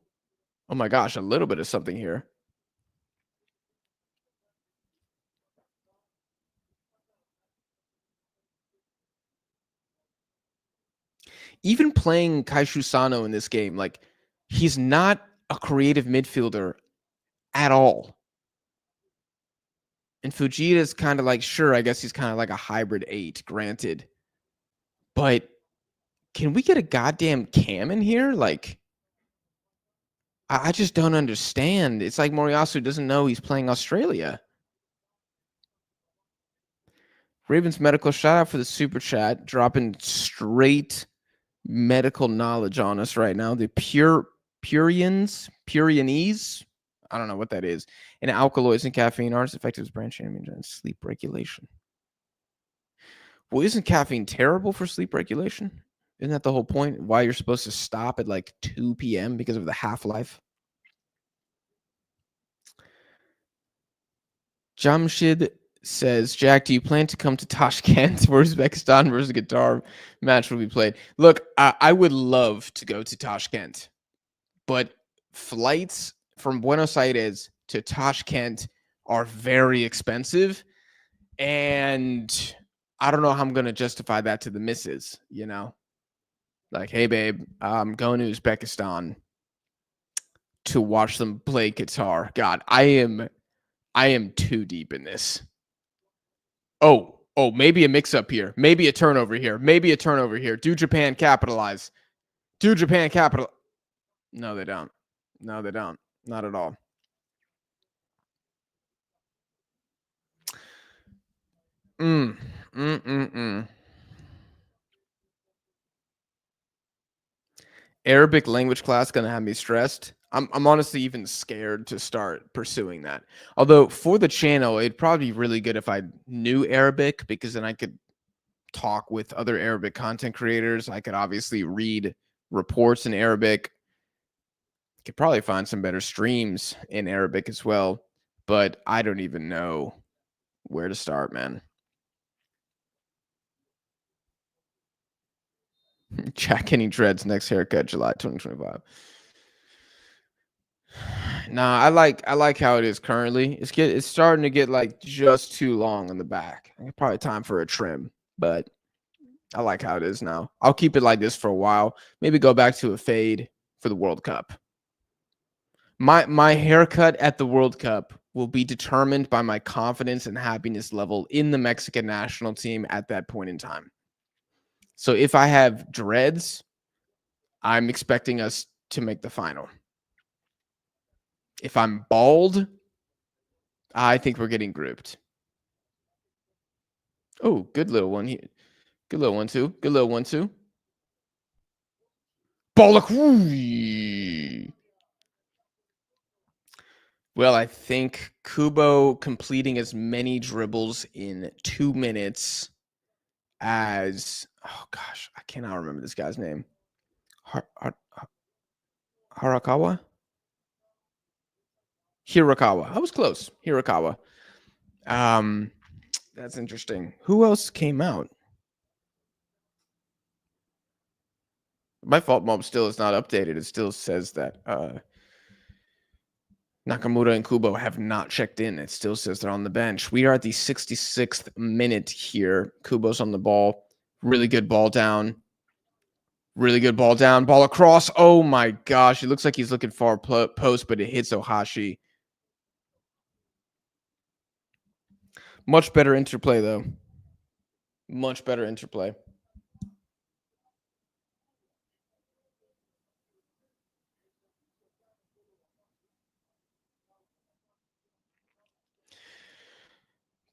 oh my gosh, a little bit of something here. Even playing Kaishu Sano in this game, like he's not a creative midfielder at all. And Fujita's kind of like, sure, I guess he's kind of like a hybrid 8, granted. But can we get a goddamn cam in here? Like, I just don't understand. It's like Moriyasu doesn't know he's playing Australia. Ravens Medical, shout out for the super chat, dropping straight medical knowledge on us right now. The Purionese, I don't know what that is. And alkaloids and caffeine are as effective as branching and sleep regulation. Well, isn't caffeine terrible for sleep regulation? Isn't that the whole point? Why you're supposed to stop at like 2 p.m. because of the half-life? Jamshid says, Jack, do you plan to come to Tashkent where Uzbekistan versus guitar match will be played? Look, I would love to go to Tashkent, but flights from Buenos Aires to Tashkent are very expensive. And I don't know how I'm going to justify that to the missus, you know? Like, hey, babe, I'm going to Uzbekistan to watch them play guitar. God, I am too deep in this. Oh, maybe a mix-up here. Maybe a turnover here. Maybe a turnover here. Do Japan capitalize? Do Japan capital? No, they don't. No, they don't. Not at all. Mm. Mm-mm-mm. Arabic language class gonna have me stressed. I'm honestly even scared to start pursuing that. Although for the channel, it'd probably be really good if I knew Arabic because then I could talk with other Arabic content creators. I could obviously read reports in Arabic. Could probably find some better streams in Arabic as well, but I don't even know where to start, man. Jack Kenny Dreads next haircut, July 2025. Nah, I like how it is currently. It's starting to get like just too long in the back. Probably time for a trim, but I like how it is now. I'll keep it like this for a while. Maybe go back to a fade for the World Cup. My haircut at the World Cup will be determined by my confidence and happiness level in the Mexican national team at that point in time. So if I have dreads, I'm expecting us to make the final. If I'm bald, I think we're getting grouped. Oh, good little one here. Good little one too. Good little one too. Bolak. Well, I think Kubo completing as many dribbles in 2 minutes as, oh gosh, I cannot remember this guy's name. Harakawa? Hirakawa. I was close. Hirakawa. That's interesting. Who else came out? My fault mob still is not updated. It still says that Nakamura and Kubo have not checked in. It still says they're on the bench. We are at the 66th minute here. Kubo's on the ball. Really good ball down. Really good ball down. Ball across. Oh my gosh. It looks like he's looking far post, but it hits Ohashi. Much better interplay, though. Much better interplay.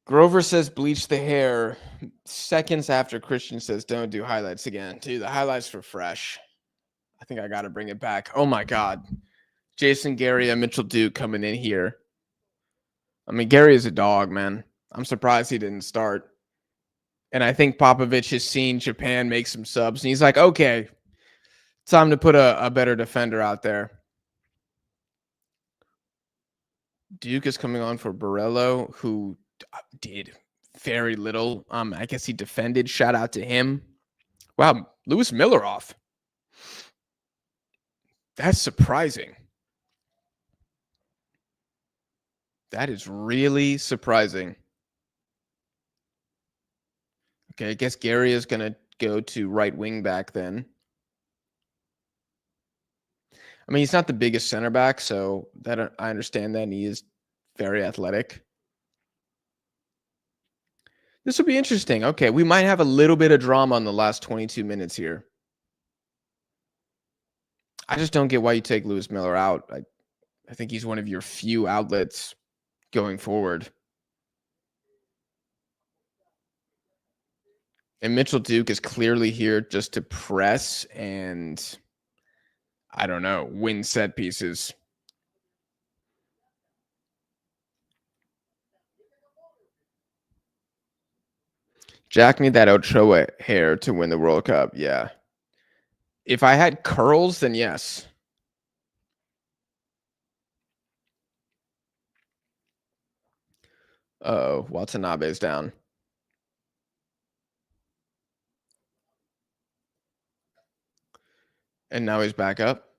Grover says bleach the hair. Seconds after Christian says don't do highlights again. Dude, the highlights were fresh. I think I got to bring it back. Oh my God. Jason Gary and Mitchell Duke coming in here. I mean, Gary is a dog, man. I'm surprised he didn't start. And I think Popovich has seen Japan make some subs, and he's like, okay, time to put a better defender out there. Duke is coming on for Borello, who did very little. I guess he defended. Shout out to him. Wow, Lewis Miller off. That's surprising. That is really surprising. Okay, I guess Gary is going to go to right wing back then. I mean, he's not the biggest center back, so that I understand that, and he is very athletic. This will be interesting. Okay, we might have a little bit of drama on the last 22 minutes here. I just don't get why you take Lewis Miller out. I think he's one of your few outlets going forward. And Mitchell Duke is clearly here just to press and, I don't know, win set pieces. Jack need that Ochoa hair to win the World Cup. Yeah. If I had curls, then yes. Oh, Watanabe's down. And now he's back up.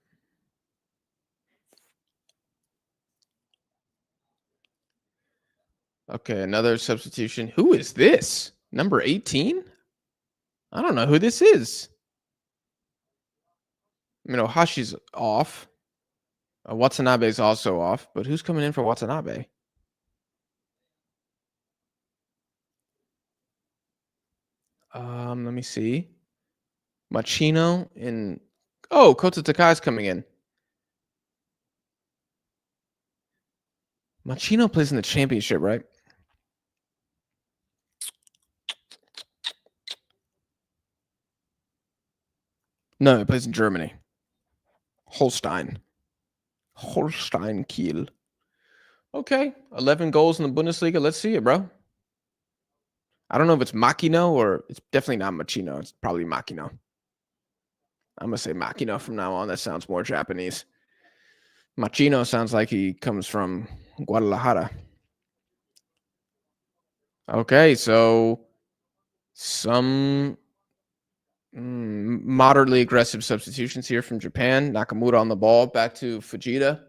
Okay, another substitution. Who is this? Number 18? I don't know who this is. I mean, Ohashi's off. Watanabe's also off, but who's coming in for Watanabe? Let me see. Machino and Kota Takai's coming in. Machino plays in the championship, right? No, he plays in Germany. Holstein Kiel. Okay, 11 goals in the Bundesliga. Let's see it, bro. I don't know if it's Machino or it's definitely not Machino. It's probably Machino. I'm going to say Machino from now on. That sounds more Japanese. Machino sounds like he comes from Guadalajara. Okay, so some moderately aggressive substitutions here from Japan. Nakamura on the ball, back to Fujita.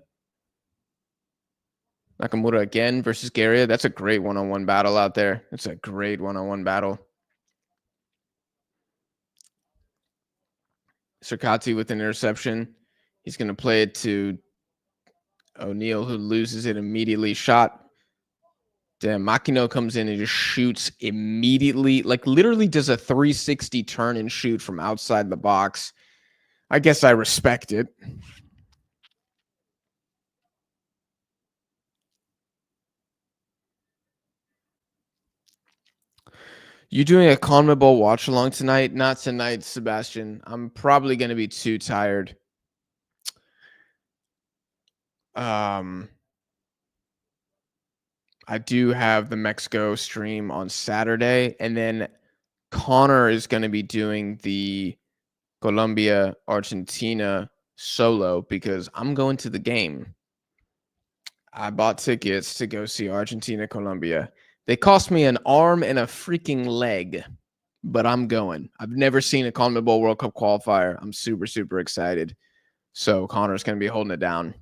Nakamura again versus Garia. That's a great one-on-one battle out there. It's a great one-on-one battle. Circati with an interception. He's going to play it to O'Neal, who loses it immediately. Shot. Damn, Makino comes in and just shoots immediately. Like, literally does a 360 turn and shoot from outside the box. I guess I respect it. You doing a CONMEBOL watch along tonight? Not tonight, Sebastian. I'm probably gonna be too tired. Um, I do have the Mexico stream on Saturday, and then Connor is gonna be doing the Colombia Argentina solo because I'm going to the game. I bought tickets to go see Argentina Colombia. They cost me an arm and a freaking leg, but I'm going. I've never seen a CONMEBOL World Cup qualifier. I'm super, super excited. So Connor's going to be holding it down.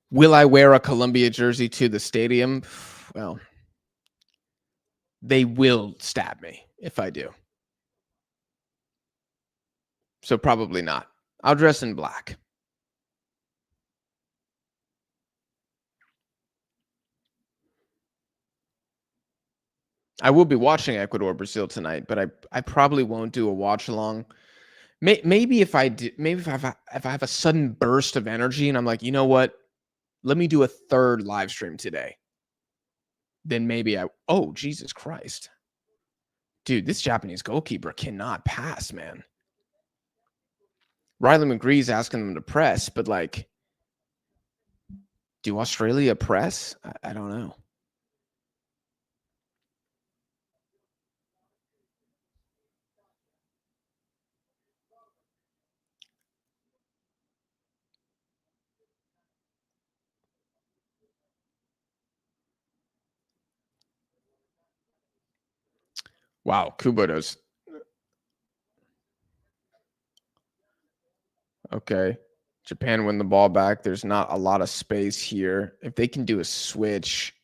Will I wear a Colombia jersey to the stadium? Well, they will stab me if I do. So probably not. I'll dress in black. I will be watching Ecuador Brazil tonight, but I probably won't do a watch along. Maybe if I do, maybe if I have a sudden burst of energy and I'm like, you know what, let me do a third live stream today. Then maybe oh, Jesus Christ, dude, this Japanese goalkeeper cannot pass, man. Riley McGree's asking them to press, but like, do Australia press? I don't know. Wow, Kubota's okay. Japan win the ball back. There's not a lot of space here. If they can do a switch,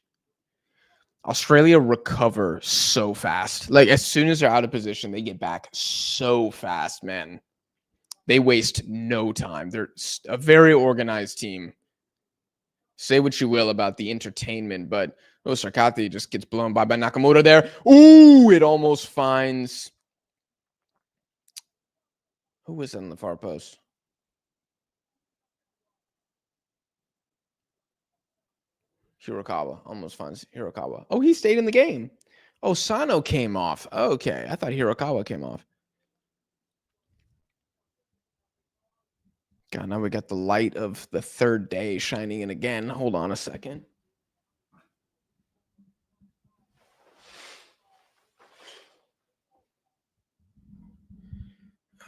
Australia recover so fast. Like as soon as they're out of position, they get back so fast, man. They waste no time. They're a very organized team. Say what you will about the entertainment, but Osakate just gets blown by Nakamura there. Ooh, it almost finds. Who was on the far post? Hirokawa almost finds Hirokawa. Oh, he stayed in the game. Oh, Sano came off. Okay, I thought Hirokawa came off. God, now we got the light of the third day shining in again. Hold on a second.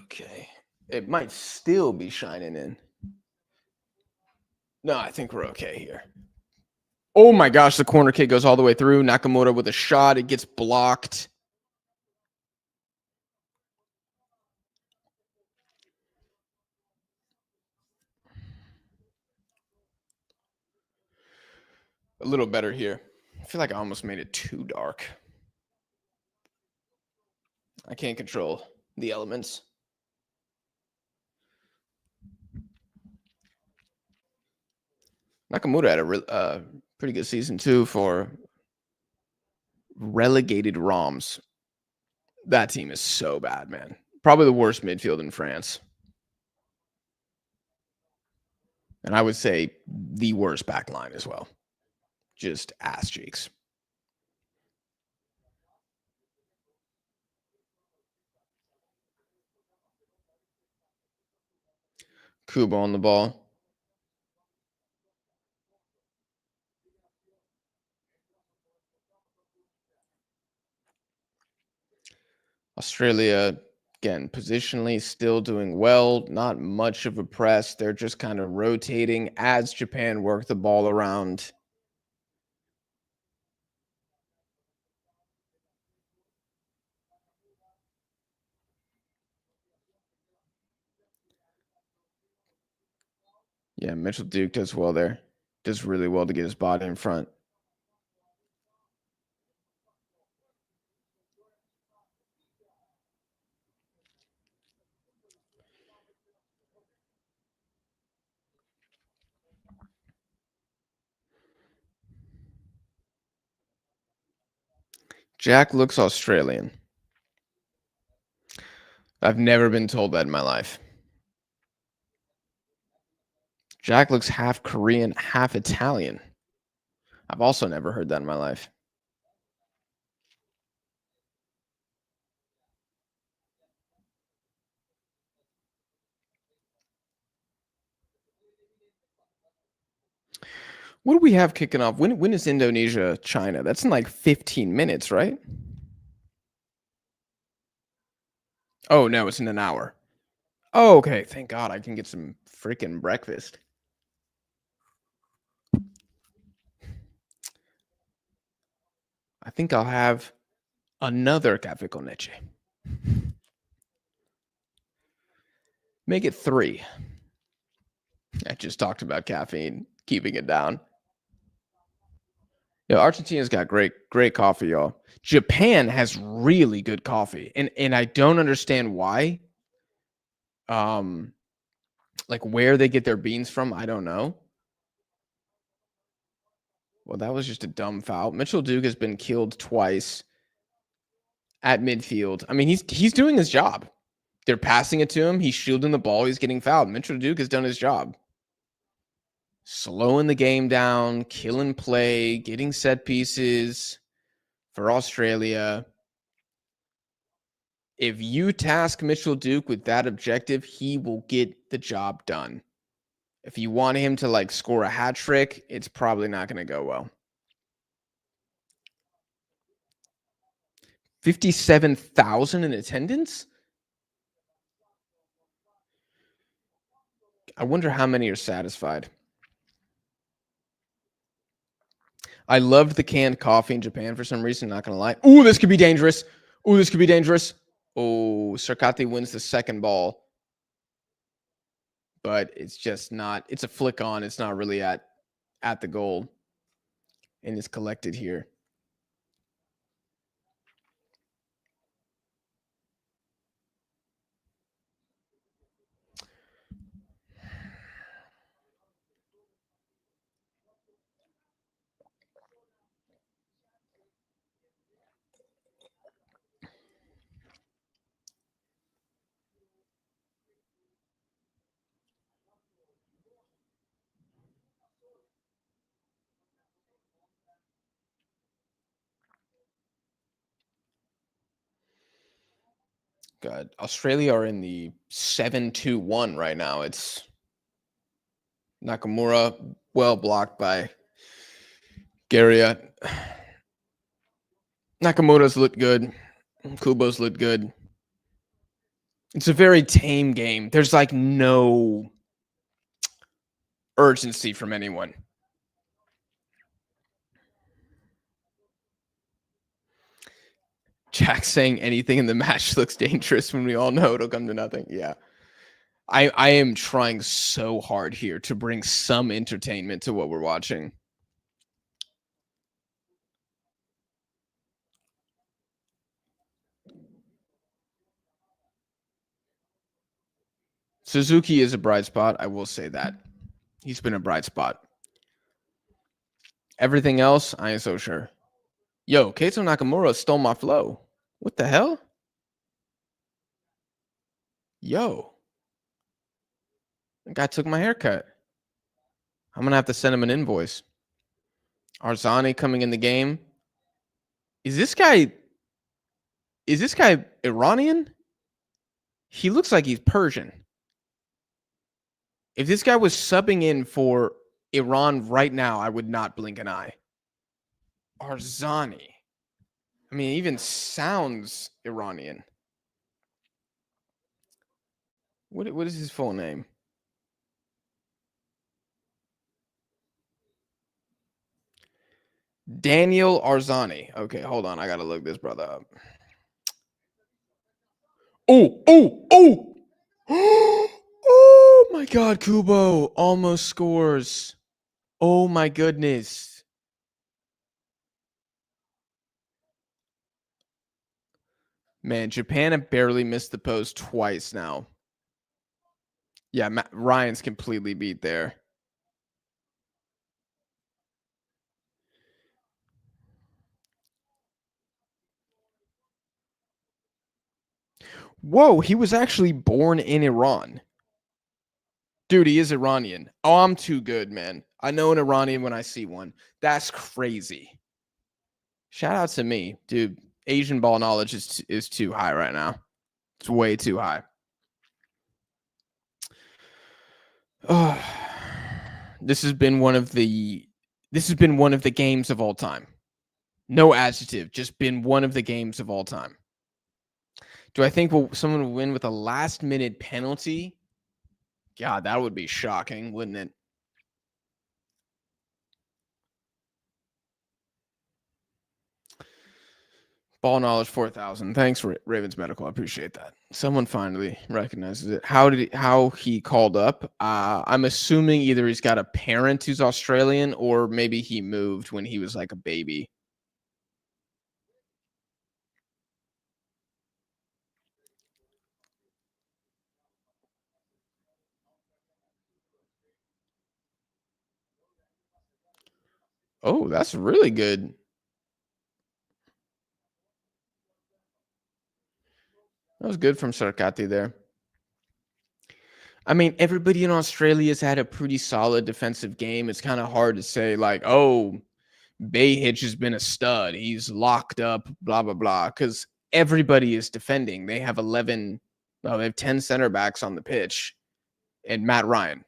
Okay. It might still be shining in. No, I think we're okay here. Oh my gosh, the corner kick goes all the way through. Nakamura with a shot. It gets blocked. A little better here. I feel like I almost made it too dark. I can't control the elements. Nakamura had a pretty good season too for relegated ROMs. That team is so bad, man. Probably the worst midfield in France. And I would say the worst back line as well. Just ass cheeks. Kubo on the ball. Australia, again, positionally still doing well. Not much of a press. They're just kind of rotating as Japan work the ball around. Yeah, Mitchell Duke does well there. Does really well to get his body in front. Jack looks Australian. I've never been told that in my life. Jack looks half Korean, half Italian. I've also never heard that in my life. What do we have kicking off? When is Indonesia, China? That's in like 15 minutes, right? Oh no, it's in an hour. Oh, okay. Thank God I can get some freaking breakfast. I think I'll have another cafe con leche. Make it 3. I just talked about caffeine, keeping it down. Yeah, Argentina's got great coffee, y'all. Japan has really good coffee, and I don't understand why. Um, like where they get their beans from, I don't know. Well, that was just a dumb foul. Mitchell Duke has been killed twice at midfield. I mean, he's doing his job. They're passing it to him. He's shielding the ball. He's getting fouled. Mitchell Duke has done his job. Slowing the game down, killing play, getting set pieces for Australia. If you task Mitchell Duke with that objective, he will get the job done. If you want him to like score a hat trick, it's probably not going to go well. 57,000 in attendance? I wonder how many are satisfied. I loved the canned coffee in Japan for some reason, not going to lie. Ooh, this could be dangerous. Ooh, this could be dangerous. Oh, Sarkati wins the second ball. But it's just not, it's a flick on. It's not really at the goal. And it's collected here. God, Australia are in the 7-2-1 right now. It's Nakamura well blocked by Garia. Nakamura's looked good. Kubo's looked good. It's a very tame game. There's like no urgency from anyone. Jack saying anything in the match looks dangerous when we all know it'll come to nothing. Yeah. I am trying so hard here to bring some entertainment to what we're watching. Suzuki is a bright spot. I will say that. He's been a bright spot. Everything else, I ain't so sure. Yo, Keito Nakamura stole my flow. What the hell? Yo. The guy took my haircut. I'm going to have to send him an invoice. Arzani coming in the game. Is this guy Iranian? He looks like he's Persian. If this guy was subbing in for Iran right now, I would not blink an eye. Arzani. I mean, it even sounds Iranian. What is his full name? Daniel Arzani. Okay, hold on. I got to look this brother up. Oh. Oh my God, Kubo almost scores. Oh my goodness. Man, Japan have barely missed the post twice now. Yeah, Ryan's completely beat there. Whoa, he was actually born in Iran. Dude, he is Iranian. Oh, I'm too good, man. I know an Iranian when I see one. That's crazy. Shout out to me, dude. Asian ball knowledge is too high right now. It's way too high. Oh, this has been one of the This has been one of the games of all time. No adjective, just been one of the games of all time. Do I think someone will win with a last-minute penalty? God, that would be shocking, wouldn't it? Ball knowledge 4,000. Thanks, Ravens Medical. I appreciate that. Someone finally recognizes it. How he called up? I'm assuming either he's got a parent who's Australian, or maybe he moved when he was like a baby. Oh, that's really good. That was good from Sarkati there. I mean, everybody in Australia's had a pretty solid defensive game. It's kind of hard to say, like, oh, Bayhitch has been a stud. He's locked up, blah, blah, blah, because everybody is defending. They have 11, they have 10 center backs on the pitch, and Matt Ryan.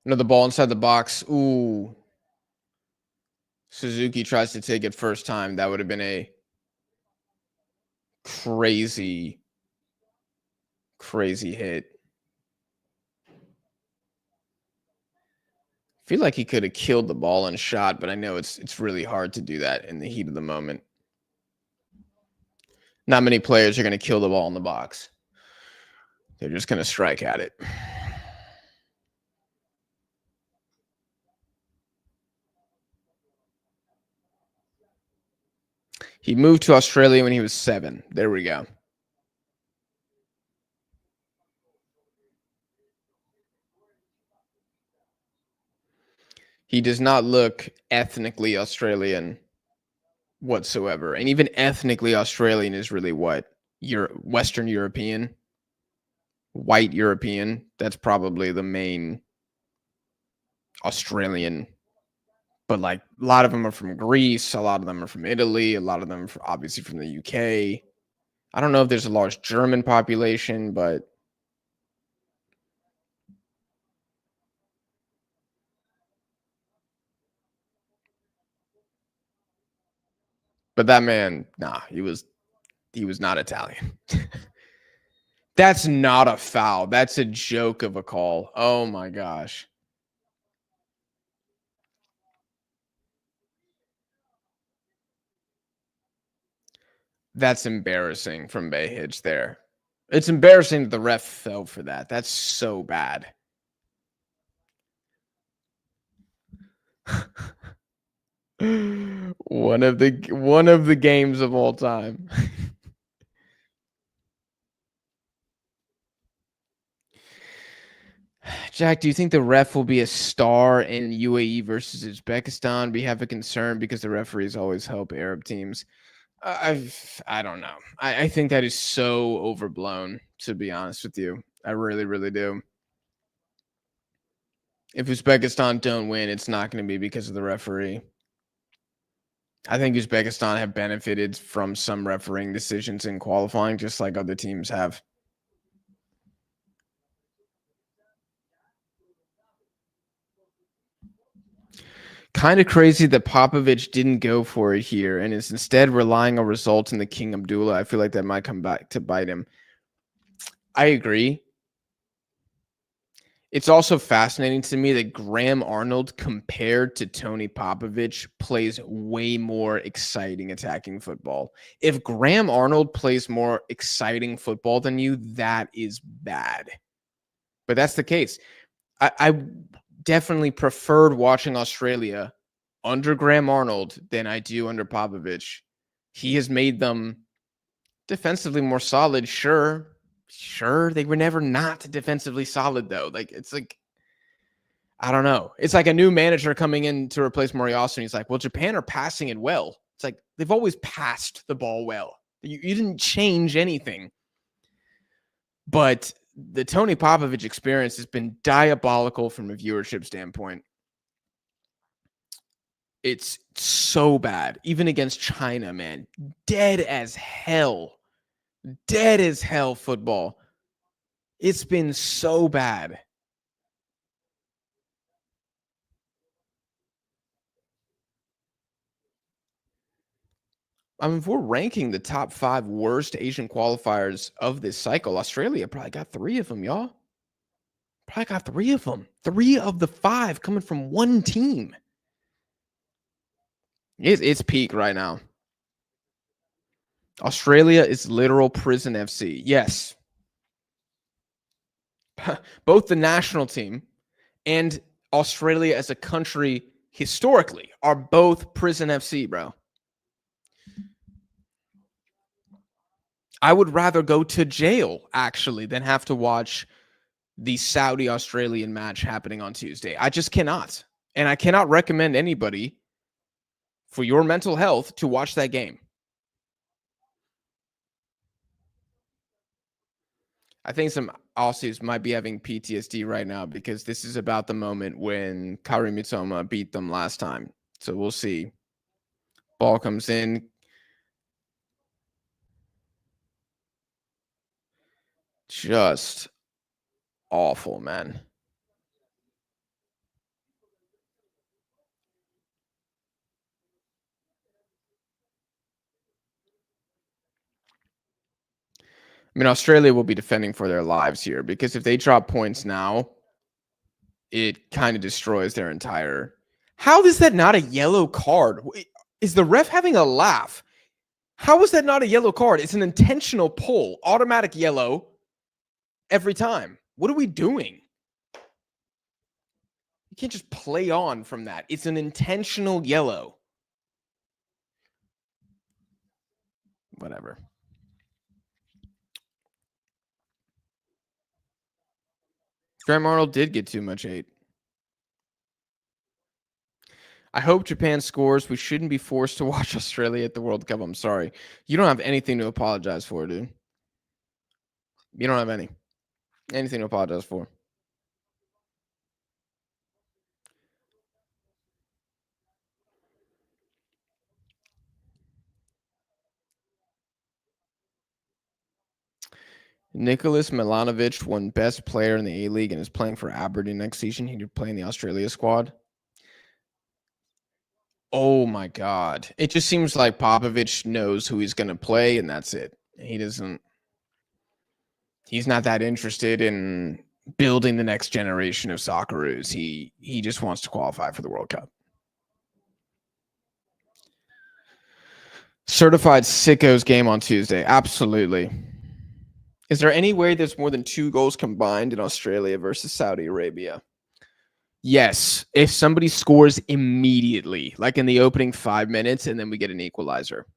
Another ball inside the box. Ooh. Suzuki tries to take it first time. That would have been a crazy, crazy hit. I feel like he could have killed the ball and shot, but I know it's really hard to do that in the heat of the moment. Not many players are going to kill the ball in the box. They're just going to strike at it. He moved to Australia when he was 7. There we go. He does not look ethnically Australian whatsoever. And even ethnically Australian is really what? Western European, white European. That's probably the main Australian. But like a lot of them are from Greece, a lot of them are from Italy, a lot of them are obviously from the UK. I don't know if there's a large German population, but that man, nah, he was not Italian. That's not a foul. That's a joke of a call. Oh my gosh. That's embarrassing from Bayhitch there. It's embarrassing that the ref fell for that. That's so bad. one of the games of all time. Jack, do you think the ref will be a star in UAE versus Uzbekistan? We have a concern because the referees always help Arab teams. I don't know. I think that is so overblown, to be honest with you. I really, really do. If Uzbekistan don't win, it's not going to be because of the referee. I think Uzbekistan have benefited from some refereeing decisions in qualifying, just like other teams have. Kind of crazy that Popovich didn't go for it here and is instead relying on results in the King Abdullah. I feel like that might come back to bite him. I agree. It's also fascinating to me that Graham Arnold, compared to Tony Popovich, plays way more exciting attacking football. If Graham Arnold plays more exciting football than you, that is bad. But that's the case. I definitely preferred watching Australia under Graham Arnold than I do under Popovich. He has made them defensively more solid, sure. Sure, they were never not defensively solid though. Like it's like I don't know. It's like a new manager coming in to replace Moriyasu, and he's like, "Well, Japan are passing it well." It's like they've always passed the ball well. You didn't change anything. But the Tony Popovich experience has been diabolical from a viewership standpoint. It's so bad. Even against China, man. Dead as hell. Dead as hell football. It's been so bad. I mean, if we're ranking the top 5 worst Asian qualifiers of this cycle, Australia probably got 3 of them, y'all. Probably got 3 of them. 3 of the 5 coming from one team. It's peak right now. Australia is literal prison FC. Yes. Both the national team and Australia as a country historically are both prison FC, bro. I would rather go to jail, actually, than have to watch the Saudi-Australian match happening on Tuesday. I just cannot. And I cannot recommend anybody for your mental health to watch that game. I think some Aussies might be having PTSD right now because this is about the moment when Kairi Mitoma beat them last time. So we'll see. Ball comes in. Just awful, man. I mean, Australia will be defending for their lives here because if they drop points now, it kind of destroys their entire. How is that not a yellow card? Is the ref having a laugh? How is that not a yellow card? It's an intentional pull, automatic yellow every time. What are we doing? You can't just play on from that. It's an intentional yellow. Whatever. Graham Arnold did get too much hate. I hope Japan scores. We shouldn't be forced to watch Australia at the World Cup. I'm sorry. You don't have anything to apologize for, dude. You don't have anything to apologize for. Nicholas Milanovic won Best Player in the A-League and is playing for Aberdeen next season. He could play in the Australia squad. Oh my God. It just seems like Popovich knows who he's going to play, and that's it. He's not that interested in building the next generation of Socceroos. He just wants to qualify for the World Cup. Certified sickos game on Tuesday. Absolutely. Is there any way there's more than 2 goals combined in Australia versus Saudi Arabia? Yes, if somebody scores immediately, like in the opening 5 minutes, and then we get an equalizer.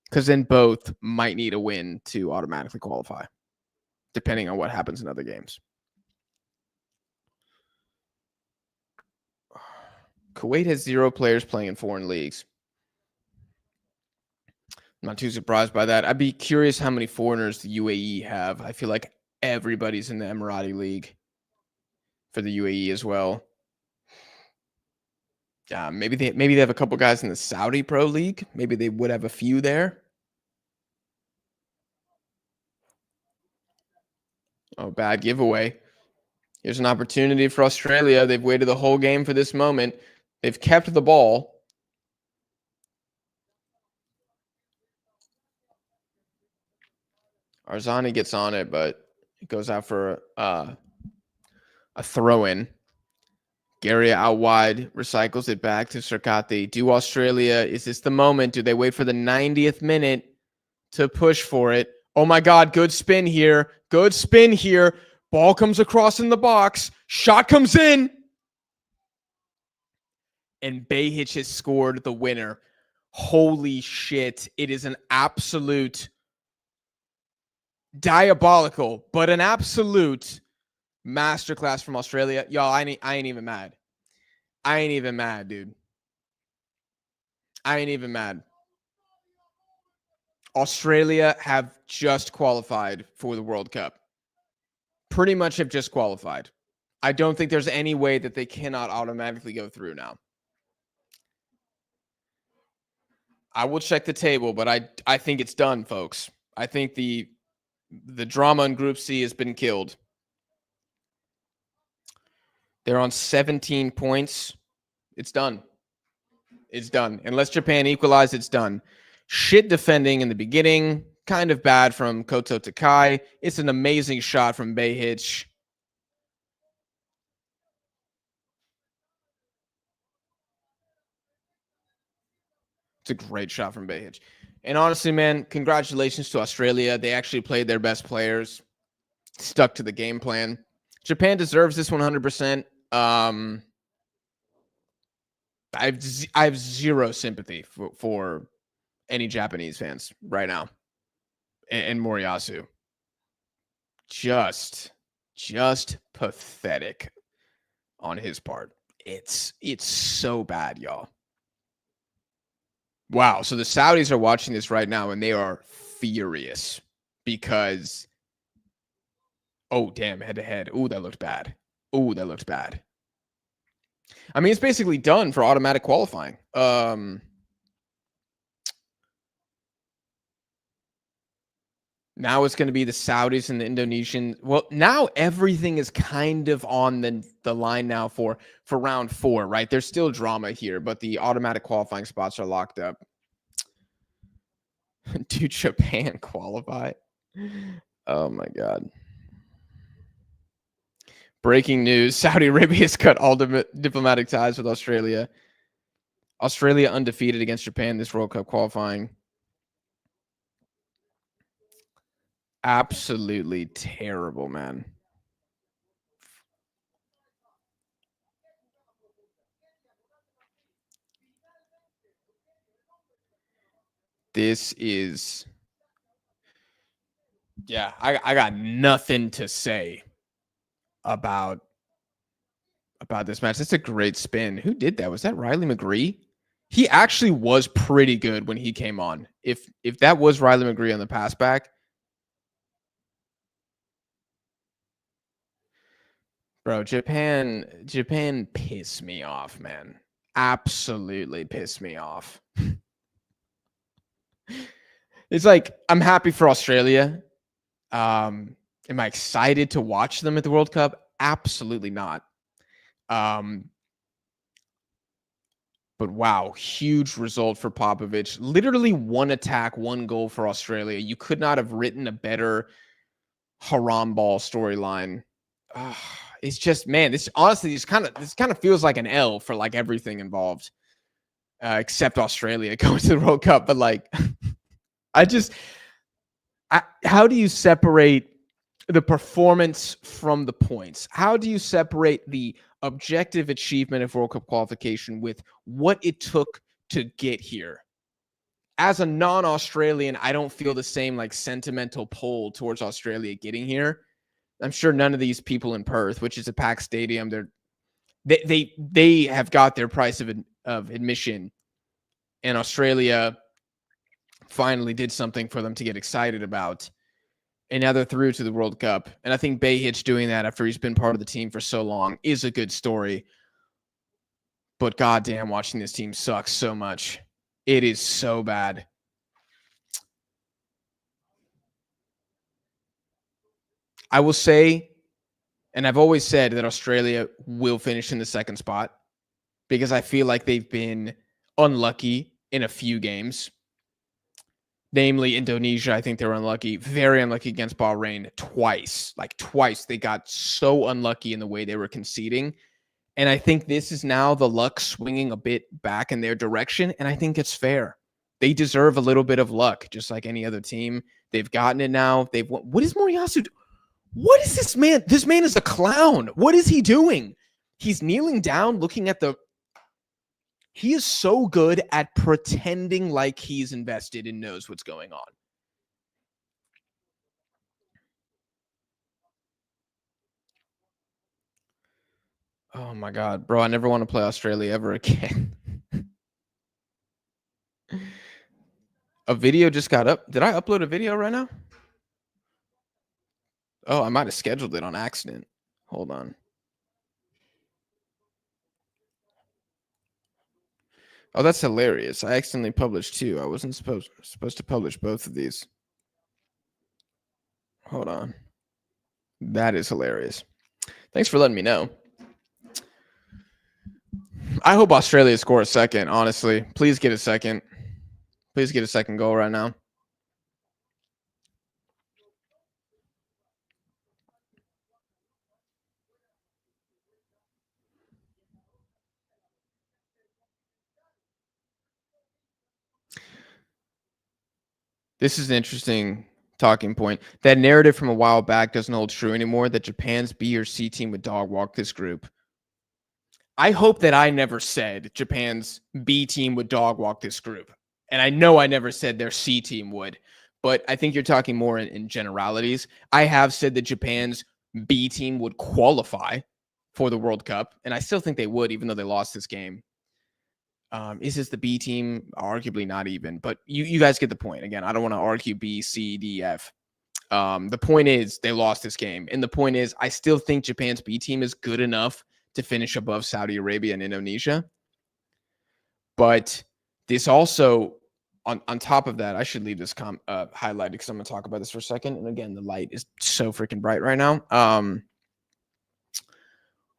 Because then both might need a win to automatically qualify, depending on what happens in other games. Kuwait has 0 players playing in foreign leagues. I'm not too surprised by that. I'd be curious how many foreigners the UAE have. I feel like everybody's in the Emirati League for the UAE as well. Maybe they have a couple guys in the Saudi Pro League. Maybe they would have a few there. Oh, bad giveaway. Here's an opportunity for Australia. They've waited the whole game for this moment. They've kept the ball. Arzani gets on it, but it goes out for a throw-in. Gary out wide, recycles it back to Sarkati. Do Australia, is this the moment? Do they wait for the 90th minute to push for it? Oh my God, good spin here. Good spin here. Ball comes across in the box. Shot comes in. And Behic has scored the winner. Holy shit. It is an absolute diabolical, but an absolute masterclass from Australia. Y'all, I ain't even mad. I ain't even mad, dude. I ain't even mad. Australia have just qualified for the World Cup. Pretty much have just qualified. I don't think there's any way that they cannot automatically go through now. I will check the table, but I think it's done, folks. I think the drama in Group C has been killed. They're on 17 points. It's done. It's done. Unless Japan equalize, it's done. Shit defending in the beginning. Kind of bad from Koto Takai. It's an amazing shot from Behich. It's a great shot from Behich. And honestly, man, congratulations to Australia. They actually played their best players, stuck to the game plan. Japan deserves this 100%. I have zero sympathy for any Japanese fans right now. And Moriyasu. Just pathetic on his part. It's so bad, y'all. Wow. So the Saudis are watching this right now and they are furious because, oh, damn, head to head. Oh, that looked bad. Oh, that looked bad. I mean, it's basically done for automatic qualifying. Now it's going to be the Saudis and the Indonesians. Well, now everything is kind of on the line now for round 4, right? There's still drama here, but the automatic qualifying spots are locked up. Do Japan qualify? Oh my God. Breaking news. Saudi Arabia has cut all diplomatic ties with Australia. Australia undefeated against Japan this World Cup qualifying. Absolutely terrible, man. This is, yeah, I got nothing to say about this match. That's a great spin. Who did that? Was that Riley McGree? He actually was pretty good when he came on. If that was Riley McGree on the pass back, bro, Japan pissed me off, man. Absolutely pissed me off. It's like, I'm happy for Australia. Am I excited to watch them at the World Cup? Absolutely not. But wow, huge result for Popovich. Literally one attack, one goal for Australia. You could not have written a better haram ball storyline. It's just, man, this honestly, this kind of feels like an L for like everything involved, except Australia going to the World Cup. But like, how do you separate the performance from the points? How do you separate the objective achievement of World Cup qualification with what it took to get here? As a non-Australian, I don't feel the same like sentimental pull towards Australia getting here. I'm sure none of these people in Perth, which is a packed stadium, they have got their price of admission, and Australia finally did something for them to get excited about. And now they're through to the World Cup. And I think Behich doing that after he's been part of the team for so long is a good story. But goddamn, watching this team sucks so much. It is so bad. I will say, and I've always said that Australia will finish in the second spot because I feel like they've been unlucky in a few games. Namely, Indonesia, I think they were unlucky, very unlucky against Bahrain twice. Like twice, they got so unlucky in the way they were conceding. And I think this is now the luck swinging a bit back in their direction. And I think it's fair. They deserve a little bit of luck, just like any other team. They've gotten it now. They've won. What is Moriyasu do? What is this man? This man is a clown. What is he doing? He's kneeling down, looking at the. He is so good at pretending like he's invested and knows what's going on. Oh my God, bro. I never want to play Australia ever again. A video just got up. Did I upload a video right now? Oh, I might have scheduled it on accident. Hold on. Oh, that's hilarious. I accidentally published two. I wasn't supposed to publish both of these. Hold on. That is hilarious. Thanks for letting me know. I hope Australia score a second, honestly. Please get a second. Please get a second goal right now. This is an interesting talking point. That narrative from a while back doesn't hold true anymore, that Japan's B or C team would dog walk this group. I hope that I never said Japan's B team would dog walk this group. And I know I never said their C team would, but I think you're talking more in generalities. I have said that Japan's B team would qualify for the World Cup, and I still think they would, even though they lost this game. Is this the B team? Arguably not even, but you guys get the point. Again, I don't want to argue B, C, D, F. The point is they lost this game. And the point is I still think Japan's B team is good enough to finish above Saudi Arabia and Indonesia. But this also, on top of that, I should leave this highlighted because I'm going to talk about this for a second. And again, the light is so freaking bright right now.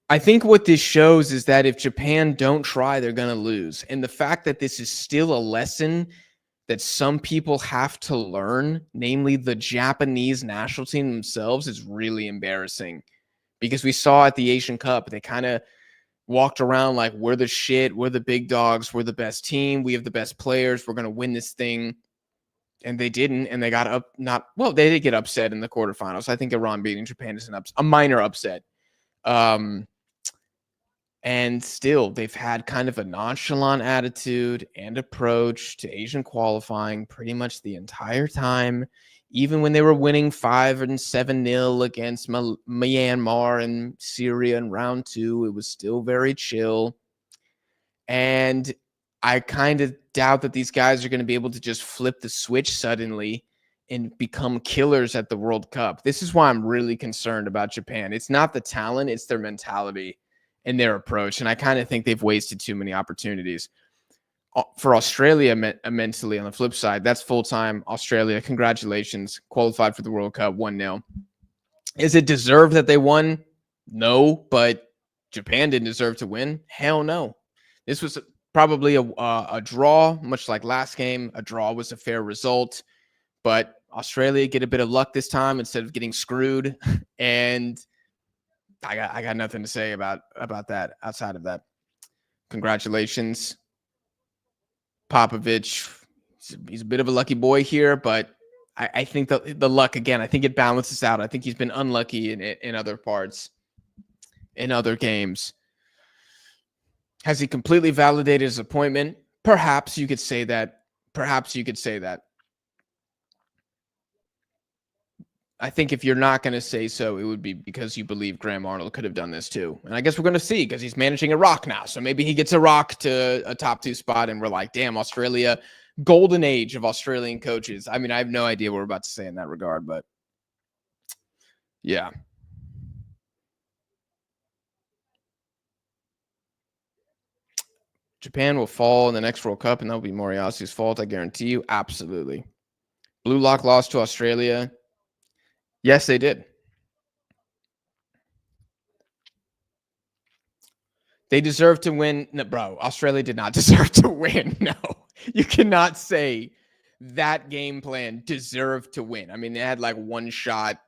I think what this shows is that if Japan don't try, they're going to lose. And the fact that this is still a lesson that some people have to learn, namely the Japanese national team themselves, is really embarrassing. Because we saw at the Asian Cup, they kind of walked around like, we're the shit, we're the big dogs, we're the best team, we have the best players, we're going to win this thing. And they didn't, and they got they did get upset in the quarterfinals. I think Iran beating Japan is a minor upset. And still, they've had kind of a nonchalant attitude and approach to Asian qualifying pretty much the entire time. Even when they were winning 5 and 7-0 against Myanmar and Syria in round 2, it was still very chill. And I kind of doubt that these guys are going to be able to just flip the switch suddenly and become killers at the World Cup. This is why I'm really concerned about Japan. It's not the talent, it's their mentality and their approach. And I kind of think they've wasted too many opportunities. For Australia, mentally, on the flip side, that's full-time Australia. Congratulations. Qualified for the World Cup 1-0. Is it deserved that they won? No, but Japan didn't deserve to win? Hell no. This was probably a draw, much like last game. A draw was a fair result. But Australia get a bit of luck this time instead of getting screwed. And I got nothing to say about that outside of that. Congratulations, Popovich. He's a bit of a lucky boy here, but I think the luck, again, I think it balances out. I think he's been unlucky in other parts, in other games. Has he completely validated his appointment? Perhaps you could say that. I think if you're not going to say so, it would be because you believe Graham Arnold could have done this too. And I guess we're going to see because he's managing Iraq now. So maybe he gets Iraq to a top 2 spot and we're like, damn, Australia, golden age of Australian coaches. I mean, I have no idea what we're about to say in that regard, but yeah. Japan will fall in the next World Cup and that'll be Moriarty's fault. I guarantee you. Absolutely. Blue Lock lost to Australia. Yes, they did. They deserve to win. No, bro, Australia did not deserve to win. No, you cannot say that game plan deserved to win. I mean, they had like one shot.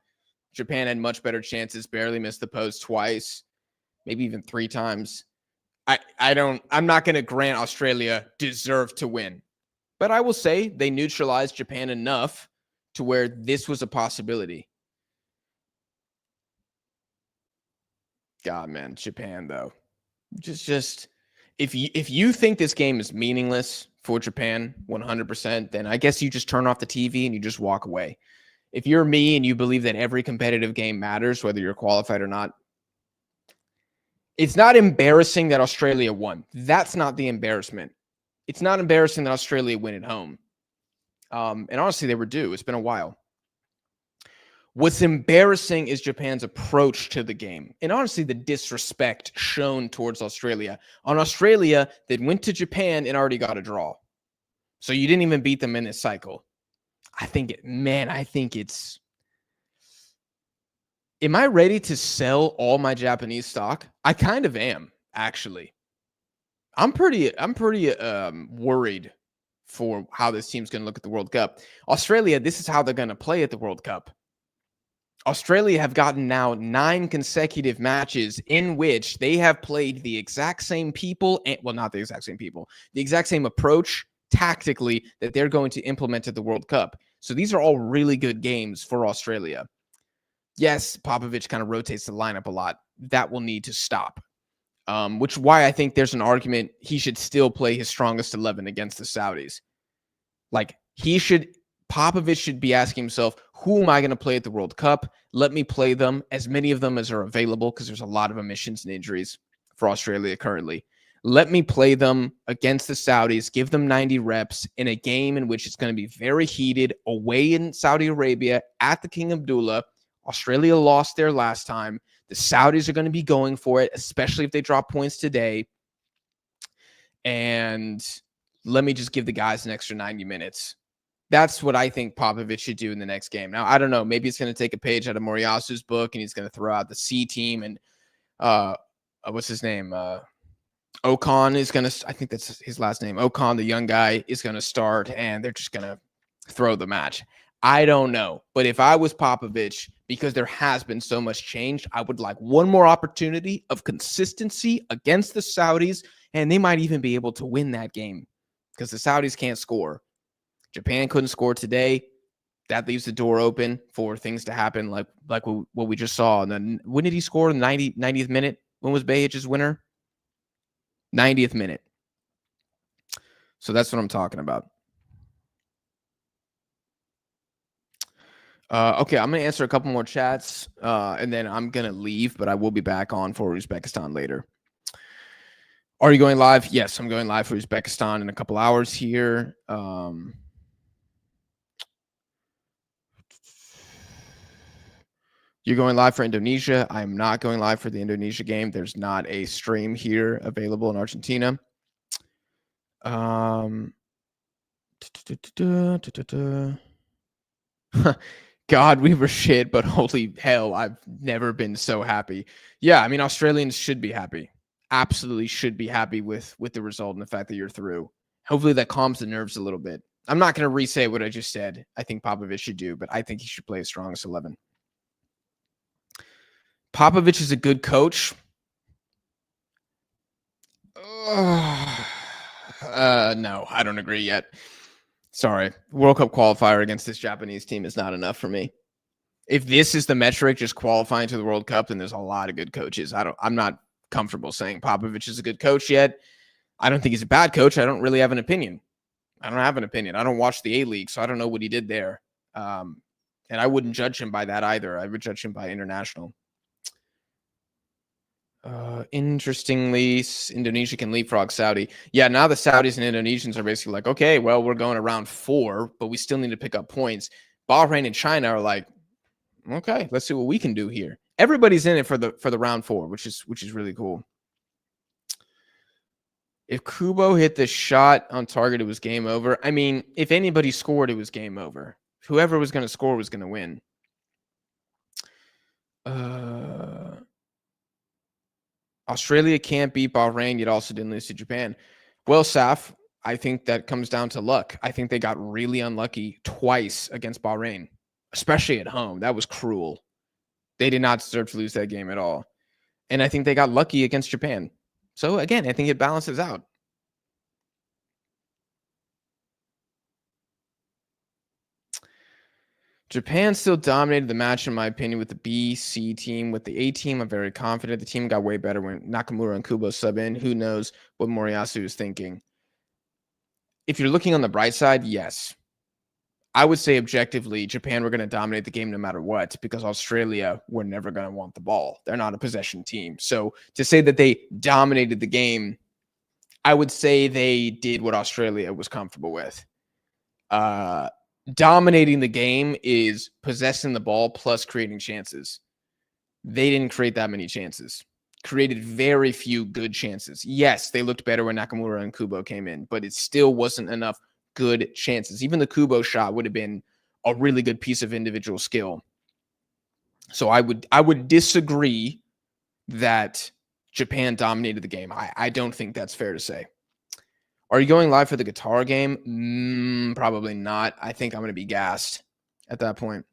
Japan had much better chances, barely missed the post twice, maybe even 3 times. I'm not going to grant Australia deserve to win, but I will say they neutralized Japan enough to where this was a possibility. God, man, Japan though. Just if you think this game is meaningless for Japan 100%, then I guess you just turn off the TV and you just walk away. If you're me and you believe that every competitive game matters, whether you're qualified or not, it's not embarrassing that Australia won. That's not the embarrassment. It's not embarrassing that Australia win at home. And honestly, they were due. It's been a while. What's embarrassing is Japan's approach to the game, and honestly, the disrespect shown towards Australia. On Australia, they went to Japan and already got a draw. So you didn't even beat them in this cycle. I think it's. Am I ready to sell all my Japanese stock? I kind of am, actually. I'm pretty worried for how this team's going to look at the World Cup. Australia, this is how they're going to play at the World Cup. Australia have gotten now 9 consecutive matches in which they have played the exact same people, and, well, not the exact same people, the exact same approach tactically that they're going to implement at the World Cup. So these are all really good games for Australia. Yes, Popovich kind of rotates the lineup a lot. That will need to stop, which is why I think there's an argument he should still play his strongest 11 against the Saudis. Like, Popovich should be asking himself, who am I going to play at the World Cup? Let me play them, as many of them as are available, because there's a lot of omissions and injuries for Australia currently. Let me play them against the Saudis, give them 90 reps in a game in which it's going to be very heated, away in Saudi Arabia at the King Abdullah. Australia lost there last time. The Saudis are going to be going for it, especially if they drop points today. And let me just give the guys an extra 90 minutes. That's what I think Popovich should do in the next game. Now, I don't know. Maybe it's going to take a page out of Moriyasu's book, and he's going to throw out the C team. And what's his name? Ocon is going to – I think that's his last name. Ocon, the young guy, is going to start, and they're just going to throw the match. I don't know. But if I was Popovich, because there has been so much change, I would like one more opportunity of consistency against the Saudis, and they might even be able to win that game because the Saudis can't score. Japan couldn't score today. That leaves the door open for things to happen like what we just saw. And then when did he score? The 90th minute? When was Behic's winner? 90th minute. So that's what I'm talking about. Okay, I'm going to answer a couple more chats, and then I'm going to leave, but I will be back on for Uzbekistan later. Are you going live? Yes, I'm going live for Uzbekistan in a couple hours here. You're going live for Indonesia. I'm not going live for the Indonesia game. There's not a stream here available in Argentina. God, we were shit, but holy hell, I've never been so happy. Yeah, I mean, Australians should be happy. Absolutely should be happy with the result and the fact that you're through. Hopefully that calms the nerves a little bit. I'm not going to re-say what I just said. I think Popovich should do, but I think he should play his strongest 11. Popovich is a good coach. No, I don't agree yet. Sorry. World Cup qualifier against this Japanese team is not enough for me. If this is the metric, just qualifying to the World Cup, then there's a lot of good coaches. I'm not comfortable saying Popovich is a good coach yet. I don't think he's a bad coach. I don't really have an opinion. I don't have an opinion. I don't watch the A-League, so I don't know what he did there. And I wouldn't judge him by that either. I would judge him by international. Interestingly, Indonesia can leapfrog Saudi. Yeah, now the Saudis and Indonesians are basically like, okay, well, we're going to round 4, but we still need to pick up points. Bahrain and China are like, okay, let's see what we can do here. Everybody's in it for the round 4, which is really cool. If Kubo hit the shot on target, it was game over. I mean, if anybody scored, it was game over. Whoever was going to score was going to win. Australia can't beat Bahrain, yet also didn't lose to Japan. Well, Saf, I think that comes down to luck. I think they got really unlucky twice against Bahrain, especially at home. That was cruel. They did not deserve to lose that game at all. And I think they got lucky against Japan. So, again, I think it balances out. Japan still dominated the match, in my opinion, with the B, C team. With the A team, I'm very confident. The team got way better when Nakamura and Kubo sub in. Who knows what Moriyasu is thinking? If you're looking on the bright side, yes. I would say objectively, Japan were going to dominate the game no matter what, because Australia were never going to want the ball. They're not a possession team. So to say that they dominated the game, I would say they did what Australia was comfortable with. dominating the game is possessing the ball plus creating chances. They didn't create that many chances. Created very few good chances. Yes, they looked better when Nakamura and Kubo came in, but it still wasn't enough good chances. Even the Kubo shot would have been a really good piece of individual skill. So I would disagree that Japan dominated the game. I don't think that's fair to say. Are you going live for the guitar game? Probably not. I think I'm going to be gassed at that point.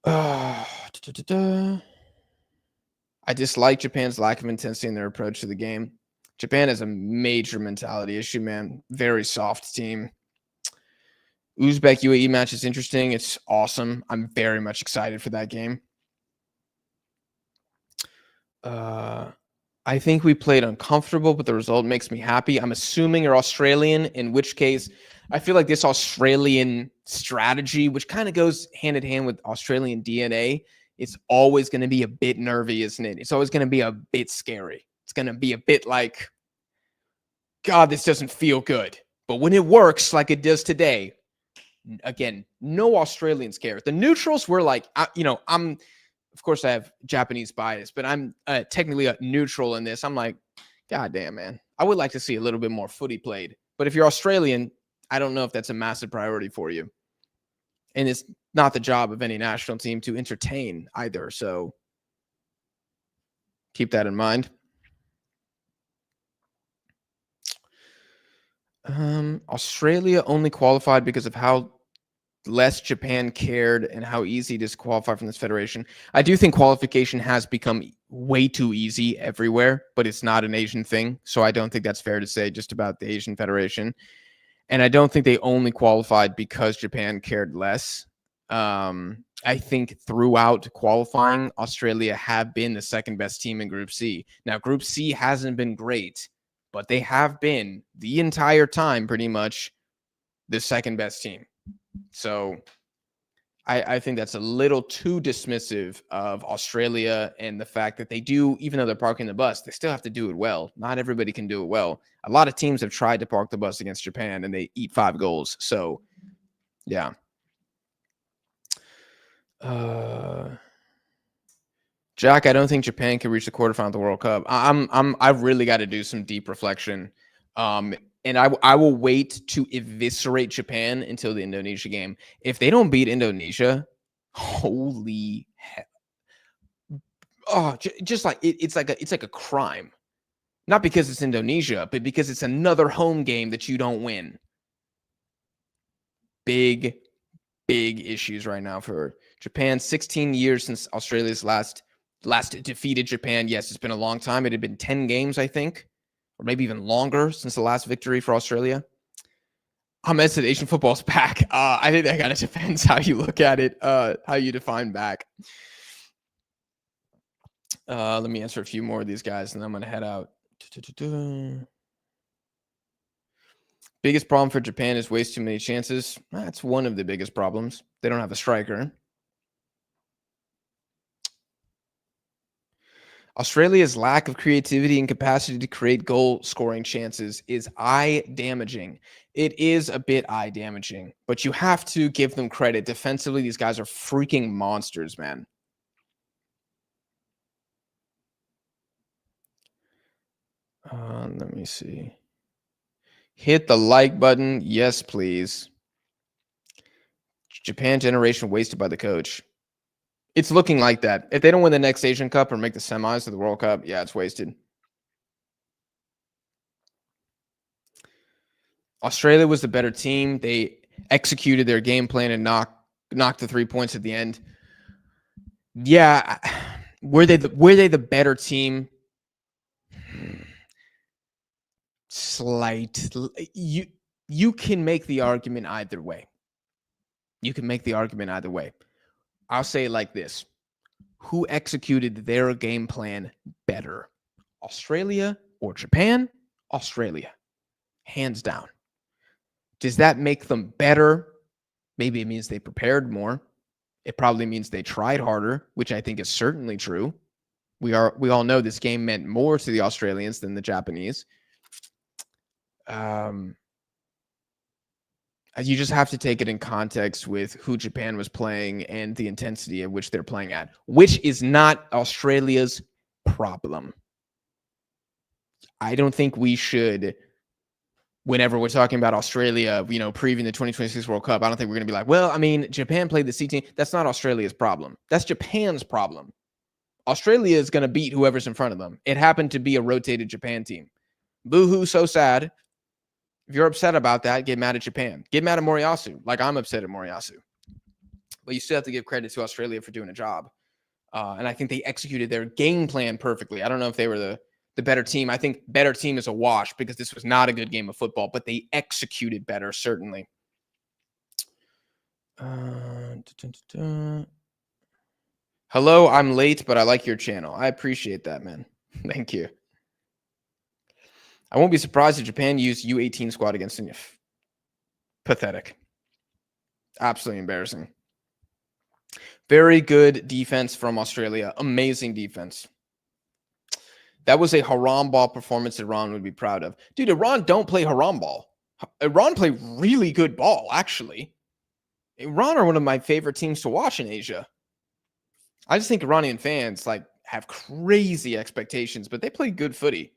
I dislike Japan's lack of intensity in their approach to the game. Japan has a major mentality issue, man. Very soft team. Uzbek UAE match is interesting. It's awesome. I'm very much excited for that game. I think we played uncomfortable, but the result makes me happy. I'm assuming you're Australian, in which case I feel like this Australian strategy, which kind of goes hand in hand with Australian DNA, it's always going to be a bit nervy, isn't it? It's always going to be a bit scary. It's going to be a bit like, God, this doesn't feel good. But when it works like it does today, again, no Australians care. The neutrals were like, of course, I have Japanese bias, but I'm technically a neutral in this. I'm like, God damn, man. I would like to see a little bit more footy played. But if you're Australian, I don't know if that's a massive priority for you. And it's not the job of any national team to entertain either. So keep that in mind. Australia only qualified because of how less Japan cared and how easy it is to qualify from this federation. I do think qualification has become way too easy everywhere, but it's not an Asian thing. So I don't think that's fair to say just about the Asian Federation. And I don't think they only qualified because Japan cared less. I think throughout qualifying, Australia have been the second best team in Group C. Now, Group C hasn't been great, but they have been the entire time pretty much the second best team. So I think that's a little too dismissive of Australia and the fact that they do, even though they're parking the bus, they still have to do it well. Not everybody can do it well. A lot of teams have tried to park the bus against Japan and they eat 5 goals. So, yeah. Jack, I don't think Japan can reach the quarterfinal of the World Cup. I've really got to do some deep reflection. And I will wait to eviscerate Japan until the Indonesia game. If they don't beat Indonesia, holy hell. Oh, just like it's like a crime. Not because it's Indonesia, but because it's another home game that you don't win. Big issues right now for Japan. 16 years since Australia's last defeated Japan. Yes, it's been a long time. It had been 10 games, I think, or maybe even longer since the last victory for Australia. Ahmed said Asian football's back. I think that kind of depends how you look at it, how you define back. Let me answer a few more of these guys, and then I'm going to head out. Biggest problem for Japan is waste too many chances. That's one of the biggest problems. They don't have a striker. Australia's lack of creativity and capacity to create goal-scoring chances is eye-damaging. It is a bit eye-damaging, but you have to give them credit. Defensively, these guys are freaking monsters, man. Let me see. Hit the like button. Yes, please. Japan generation wasted by the coach. It's looking like that. If they don't win the next Asian Cup or make the semis of the World Cup, yeah, it's wasted. Australia was the better team. They executed their game plan and knocked the 3 points at the end. Yeah, were they the better team? Slight. You can make the argument either way. I'll say it like this. Who executed their game plan better? Australia or Japan? Australia. Hands down. Does that make them better? Maybe it means they prepared more. It probably means they tried harder, which I think is certainly true. We all know this game meant more to the Australians than the Japanese. I You just have to take it in context with who Japan was playing and the intensity at which they're playing at, which is not Australia's problem. I don't think we should, whenever we're talking about Australia, previewing the 2026 World Cup, I don't think we're going to be like, well, I mean, Japan played the C team. That's not Australia's problem. That's Japan's problem. Australia is going to beat whoever's in front of them. It happened to be a rotated Japan team. Boo-hoo, so sad. If you're upset about that, get mad at Japan. Get mad at Moriyasu, like I'm upset at Moriyasu. But you still have to give credit to Australia for doing a job. And I think they executed their game plan perfectly. I don't know if they were the better team. I think better team is a wash because this was not a good game of football, but they executed better, certainly. Hello, I'm late, but I like your channel. I appreciate that, man. Thank you. I won't be surprised if Japan used U18 squad against India. Pathetic. Absolutely embarrassing. Very good defense from Australia. Amazing defense. That was a haram ball performance Iran would be proud of. Dude, Iran don't play haram ball. Iran play really good ball, actually. Iran are one of my favorite teams to watch in Asia. I just think Iranian fans have crazy expectations, but they play good footy.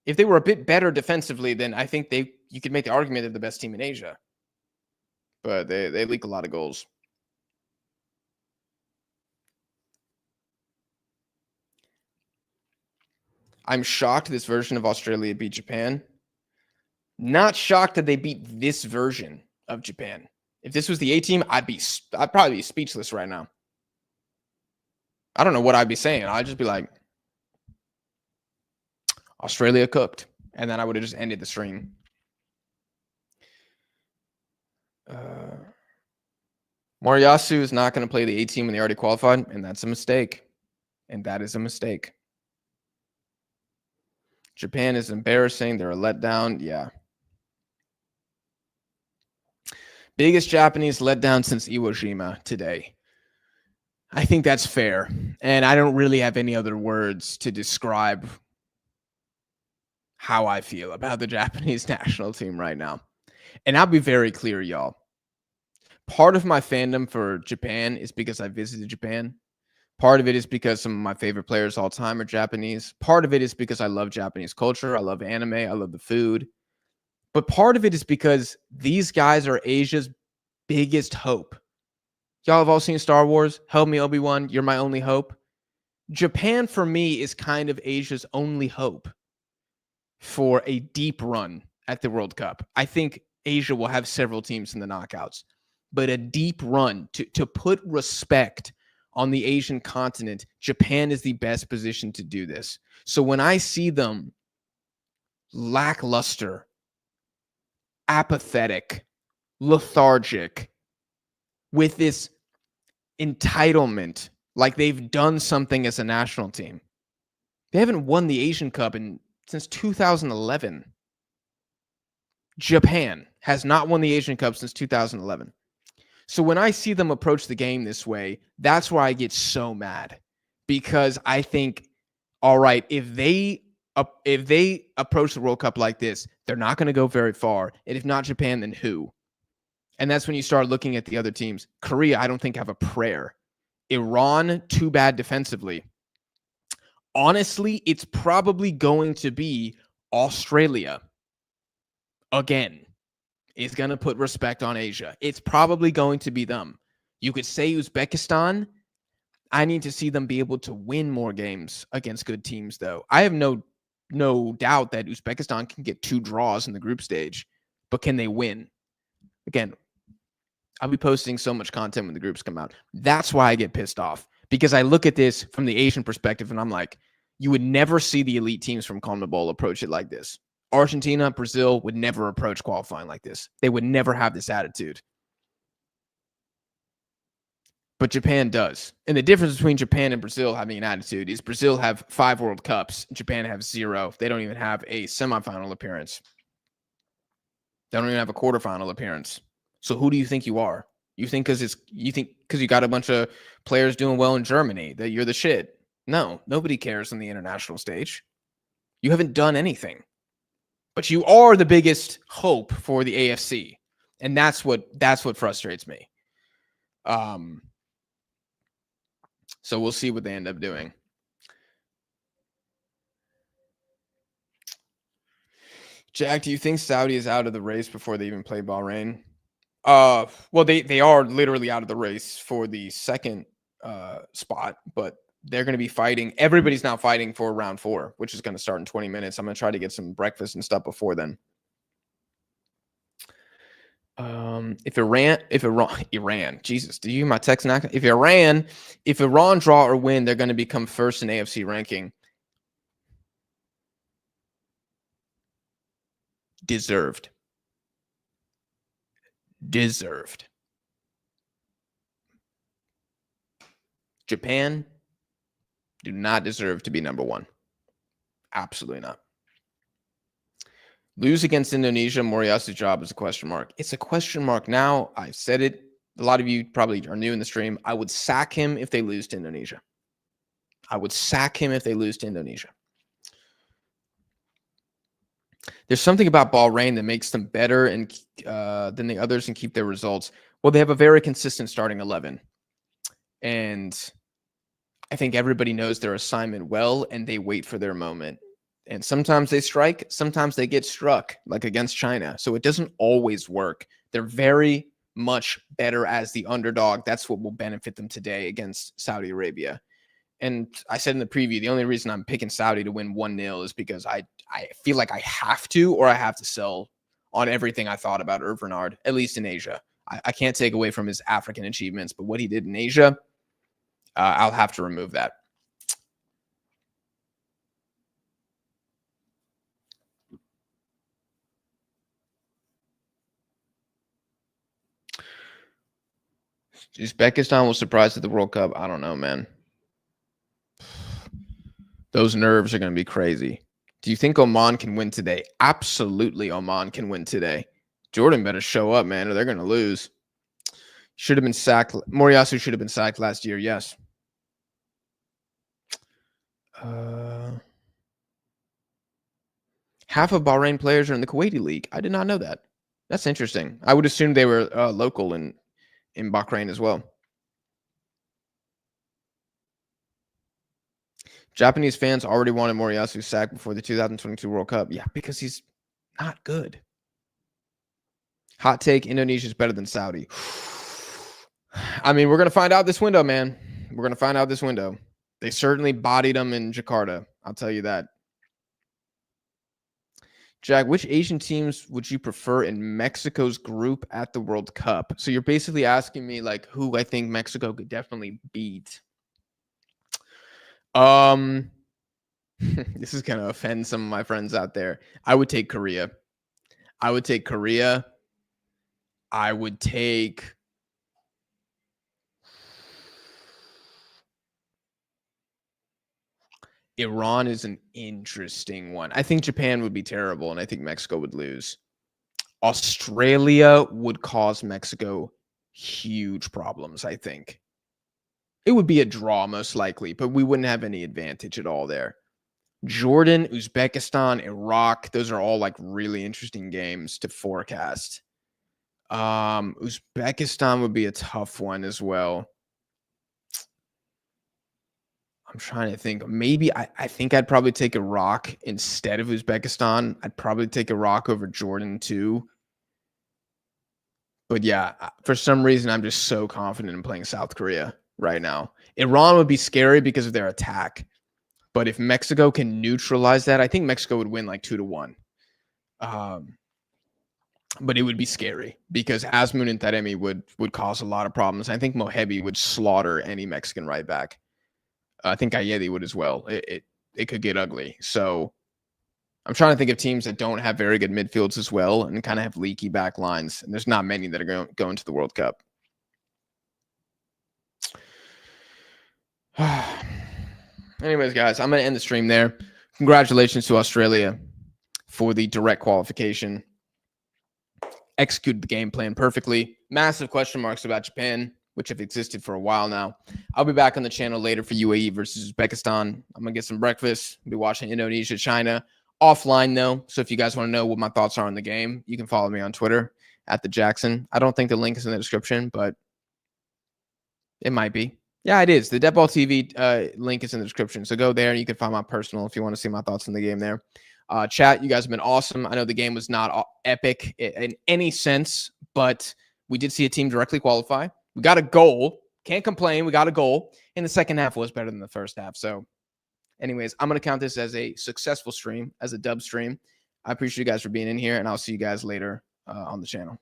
If they were a bit better defensively, then I think you could make the argument they're the best team in Asia. But they leak a lot of goals. I'm shocked this version of Australia beat Japan. Not shocked that they beat this version of Japan. If this was the A team, I'd probably be speechless right now. I don't know what I'd be saying. I'd just be like, Australia cooked. And then I would have just ended the stream. Moriyasu is not going to play the A team when they already qualified, and that's a mistake. And that is a mistake. Japan is embarrassing. They're a letdown. Yeah. Biggest Japanese letdown since Iwo Jima today. I think that's fair. And I don't really have any other words to describe how I feel about the Japanese national team right now. And I'll be very clear, y'all. Part of my fandom for Japan is because I visited Japan. Part of it is because some of my favorite players all time are Japanese. Part of it is because I love Japanese culture. I love anime. I love the food. But part of it is because these guys are Asia's biggest hope. Y'all have all seen Star Wars. Help me, Obi-Wan. You're my only hope. Japan, for me, is kind of Asia's only hope for a deep run at the World Cup. I think Asia will have several teams in the knockouts. But a deep run, to put respect on the Asian continent, Japan is the best position to do this. So when I see them lackluster, apathetic, lethargic, with this entitlement, like they've done something as a national team. They haven't won the Asian Cup since 2011. Japan has not won the Asian Cup since 2011. So when I see them approach the game this way, that's why I get so mad. Because I think, all right, if they approach the World Cup like this, they're not going to go very far. And if not Japan, then who? And that's when you start looking at the other teams. Korea, I don't think have a prayer. Iran, too bad defensively. Honestly, it's probably going to be Australia. Again, is going to put respect on Asia. It's probably going to be them. You could say Uzbekistan. I need to see them be able to win more games against good teams, though. I have no doubt that Uzbekistan can get 2 draws in the group stage, but can they win? Again, I'll be posting so much content when the groups come out. That's why I get pissed off, because I look at this from the Asian perspective and I'm like, you would never see the elite teams from CONMEBOL approach it like this. Argentina, Brazil would never approach qualifying like this. They would never have this attitude. But Japan does. And the difference between Japan and Brazil having an attitude is Brazil have 5 World Cups. Japan have 0. They don't even have a semifinal appearance. They don't even have a quarterfinal appearance. So who do you think you are? You think because you got a bunch of players doing well in Germany that you're the shit? No, nobody cares on the international stage. You haven't done anything. But you are the biggest hope for the AFC. And that's what frustrates me. So we'll see what they end up doing. Jack, do you think Saudi is out of the race before they even play Bahrain? Well, they are literally out of the race for the second spot, but they're going to be fighting. Everybody's now fighting for round 4, which is going to start in 20 minutes. I'm going to try to get some breakfast and stuff before then. If Iran, Jesus, do you hear my text now? If Iran draw or win, they're going to become first in AFC ranking. Deserved. Japan do not deserve to be number 1. Absolutely not. Lose against Indonesia, Moriyasu's job is a question mark. It's a question mark now. I've said it. A lot of you probably are new in the stream. I would sack him if they lose to Indonesia. There's something about Bahrain that makes them better and than the others and keep their results. Well, they have a very consistent starting 11. And I think everybody knows their assignment well, and they wait for their moment. And sometimes they strike, sometimes they get struck, like against China. So it doesn't always work. They're very much better as the underdog. That's what will benefit them today against Saudi Arabia. And I said in the preview, the only reason I'm picking Saudi to win 1-0 is because I feel like I have to, or I have to sell on everything I thought about Hervé Renard, at least in Asia. I can't take away from his African achievements, but what he did in Asia, I'll have to remove that. Uzbekistan will surprise at the World Cup. I don't know, man. Those nerves are going to be crazy. Do you think Oman can win today? Absolutely, Oman can win today. Jordan better show up, man, or they're going to lose. Should have been sacked. Moriyasu should have been sacked last year, yes. Half of Bahrain players are in the Kuwaiti League. I did not know that. That's interesting. I would assume they were local in Bahrain as well. Japanese fans already wanted Moriyasu sacked before the 2022 World Cup. Yeah, because he's not good. Hot take, Indonesia is better than Saudi. I mean, we're going to find out this window, man. We're going to find out this window. They certainly bodied them in Jakarta. I'll tell you that. Jack, which Asian teams would you prefer in Mexico's group at the World Cup? So you're basically asking me like who I think Mexico could definitely beat. This is going to offend some of my friends out there. I would take Korea. I would take Iran is an interesting one. I think Japan would be terrible, and I think Mexico would lose. Australia would cause Mexico huge problems, I think. It would be a draw, most likely, but we wouldn't have any advantage at all there. Jordan, Uzbekistan, Iraq, those are all like really interesting games to forecast. Uzbekistan would be a tough one as well. I'm trying to think. Maybe I think I'd probably take Iraq instead of Uzbekistan. I'd probably take Iraq over Jordan too. But yeah, for some reason, I'm just so confident in playing South Korea right now. Iran would be scary because of their attack. But if Mexico can neutralize that, I think Mexico would win like 2-1. But it would be scary because Asmun and Taremi would cause a lot of problems. I think Mohebi would slaughter any Mexican right back. I think Ayedi would as well. It could get ugly. So I'm trying to think of teams that don't have very good midfields as well and kind of have leaky back lines. And there's not many that are going to the World Cup. Anyways, guys, I'm going to end the stream there. Congratulations to Australia for the direct qualification. Executed the game plan perfectly. Massive question marks about Japan, which have existed for a while now. I'll be back on the channel later for UAE versus Uzbekistan. I'm going to get some breakfast. I'll be watching Indonesia, China. Offline, though. So if you guys want to know what my thoughts are on the game, you can follow me on Twitter at the Jackson. I don't think the link is in the description, but it might be. Yeah, it is. The Dead Ball TV link is in the description. So go there and you can find my personal if you want to see my thoughts on the game there. Chat, you guys have been awesome. I know the game was not epic in any sense, but we did see a team directly qualify. We got a goal. Can't complain. We got a goal. And the second half was better than the first half. So anyways, I'm going to count this as a successful stream, as a dub stream. I appreciate you guys for being in here, and I'll see you guys later on the channel.